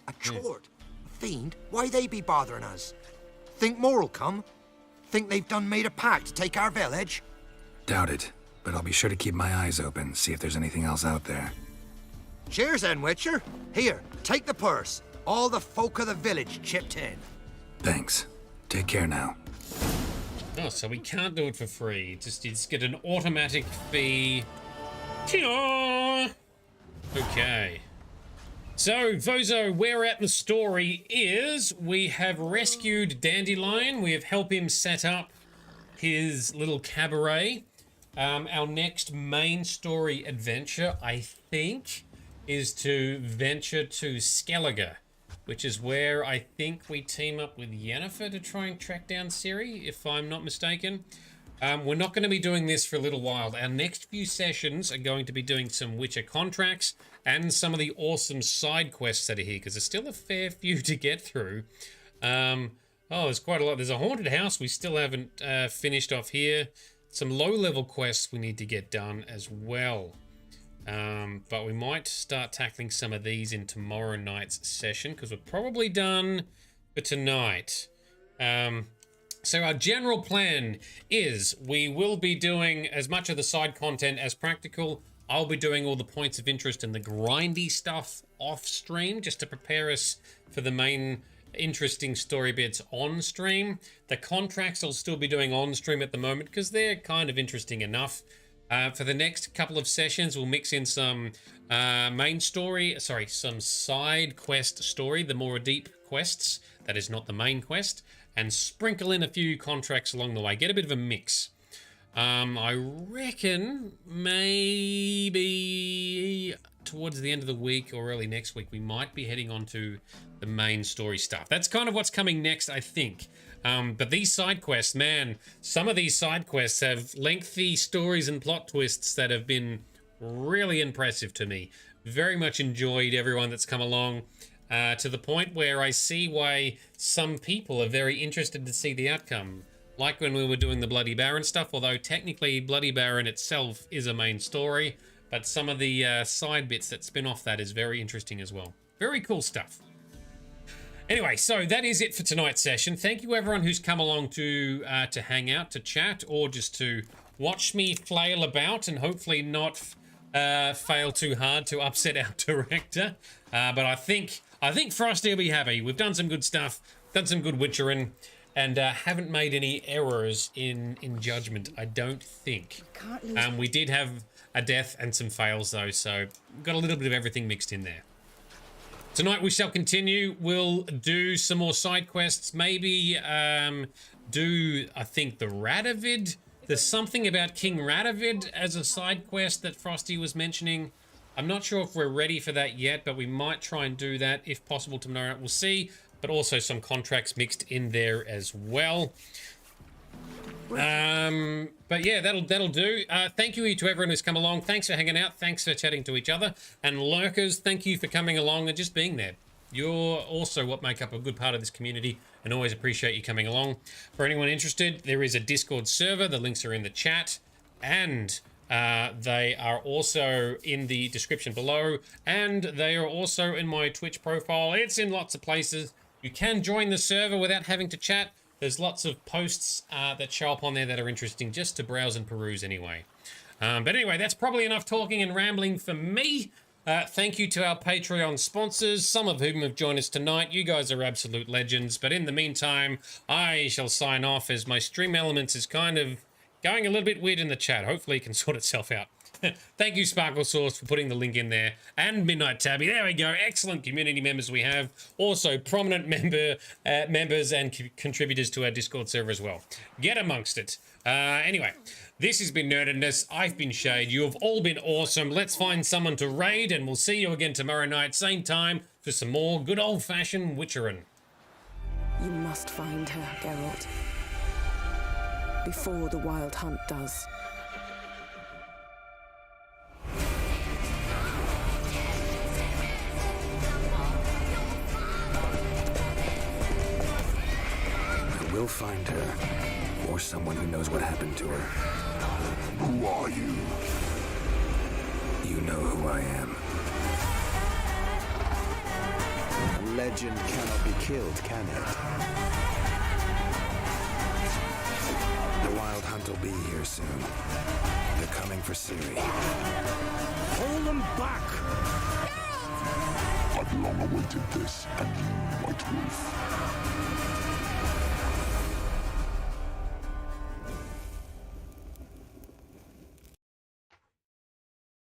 A chort? A fiend? Why they be bothering us? Think more'll come? Think they've done made a pact to take our village? Doubt it, but I'll be sure to keep my eyes open, see if there's anything else out there. Cheers then, Witcher. Here, take the purse. All the folk of the village chipped in. Thanks. Take care now. Oh, so we can't do it for free. Just get an automatic fee. Kia! Okay. So, Vozo, where at the story is we have rescued Dandelion. We have helped him set up his little cabaret. Our next main story adventure, I think, is to venture to Skellige, which is where I think we team up with Yennefer to try and track down Ciri, if I'm not mistaken. We're not going to be doing this for a little while. Our next few sessions are going to be doing some Witcher contracts and some of the awesome side quests that are here, because there's still a fair few to get through. Oh, there's quite a lot. There's a haunted house we still haven't finished off here. Some low-level quests we need to get done as well. But we might start tackling some of these in tomorrow night's session, because we're probably done for tonight. So our general plan is we will be doing as much of the side content as practical. I'll be doing all the points of interest and the grindy stuff off stream, just to prepare us for the main interesting story bits on stream. The contracts I'll still be doing on stream at the moment, because they're kind of interesting enough. For the next couple of sessions, we'll mix in some some side quest story, the more deep quests, that is not the main quest, and sprinkle in a few contracts along the way. Get a bit of a mix. I reckon maybe towards the end of the week or early next week, we might be heading on to the main story stuff. That's kind of what's coming next, I think. But these side quests, man, some of these side quests have lengthy stories and plot twists that have been really impressive to me. Very much enjoyed everyone that's come along, to the point where I see why some people are very interested to see the outcome. Like when we were doing the Bloody Baron stuff, although technically Bloody Baron itself is a main story, but some of the side bits that spin off that is very interesting as well. Very cool stuff. Anyway, so that is it for tonight's session. Thank you everyone who's come along to hang out, to chat, or just to watch me flail about and hopefully not fail too hard to upset our director. But I think Frosty will be happy. We've done some good stuff, done some good witchering, and haven't made any errors in judgment, I don't think. We did have a death and some fails though, so we've got a little bit of everything mixed in there. Tonight we shall continue. We'll do some more side quests. Maybe do, I think, the Radovid. There's something about King Radovid as a side quest that Frosty was mentioning. I'm not sure if we're ready for that yet, but we might try and do that if possible tomorrow. We'll see. But also some contracts mixed in there as well. But yeah, that'll do. Thank you to everyone who's come along. Thanks for hanging out. Thanks for chatting to each other. And lurkers, thank you for coming along and just being there. You're also what make up a good part of this community, and always appreciate you coming along. For anyone interested, there is a Discord server. The links are in the chat, and they are also in the description below, and they are also in my Twitch profile. It's in lots of places. You can join the server without having to chat. There's lots of posts that show up on there that are interesting just to browse and peruse anyway. But anyway, that's probably enough talking and rambling for me. Thank you to our Patreon sponsors, some of whom have joined us tonight. You guys are absolute legends. But in the meantime, I shall sign off as my stream elements is kind of going a little bit weird in the chat. Hopefully it can sort itself out. Thank you, Sparkle Sauce, for putting the link in there. And Midnight Tabby. There we go. Excellent community members we have. Also, prominent members and contributors to our Discord server as well. Get amongst it. Anyway, this has been Nerdedness. I've been Shade. You have all been awesome. Let's find someone to raid, and we'll see you again tomorrow night, same time, for some more good old-fashioned witcherin'. You must find her, Geralt. Before the Wild Hunt does. Go find her, or someone who knows what happened to her. Who are you? You know who I am. A legend cannot be killed, can it? The Wild Hunt will be here soon. They're coming for Ciri. Hold them back! I've long awaited this, and you, White Wolf.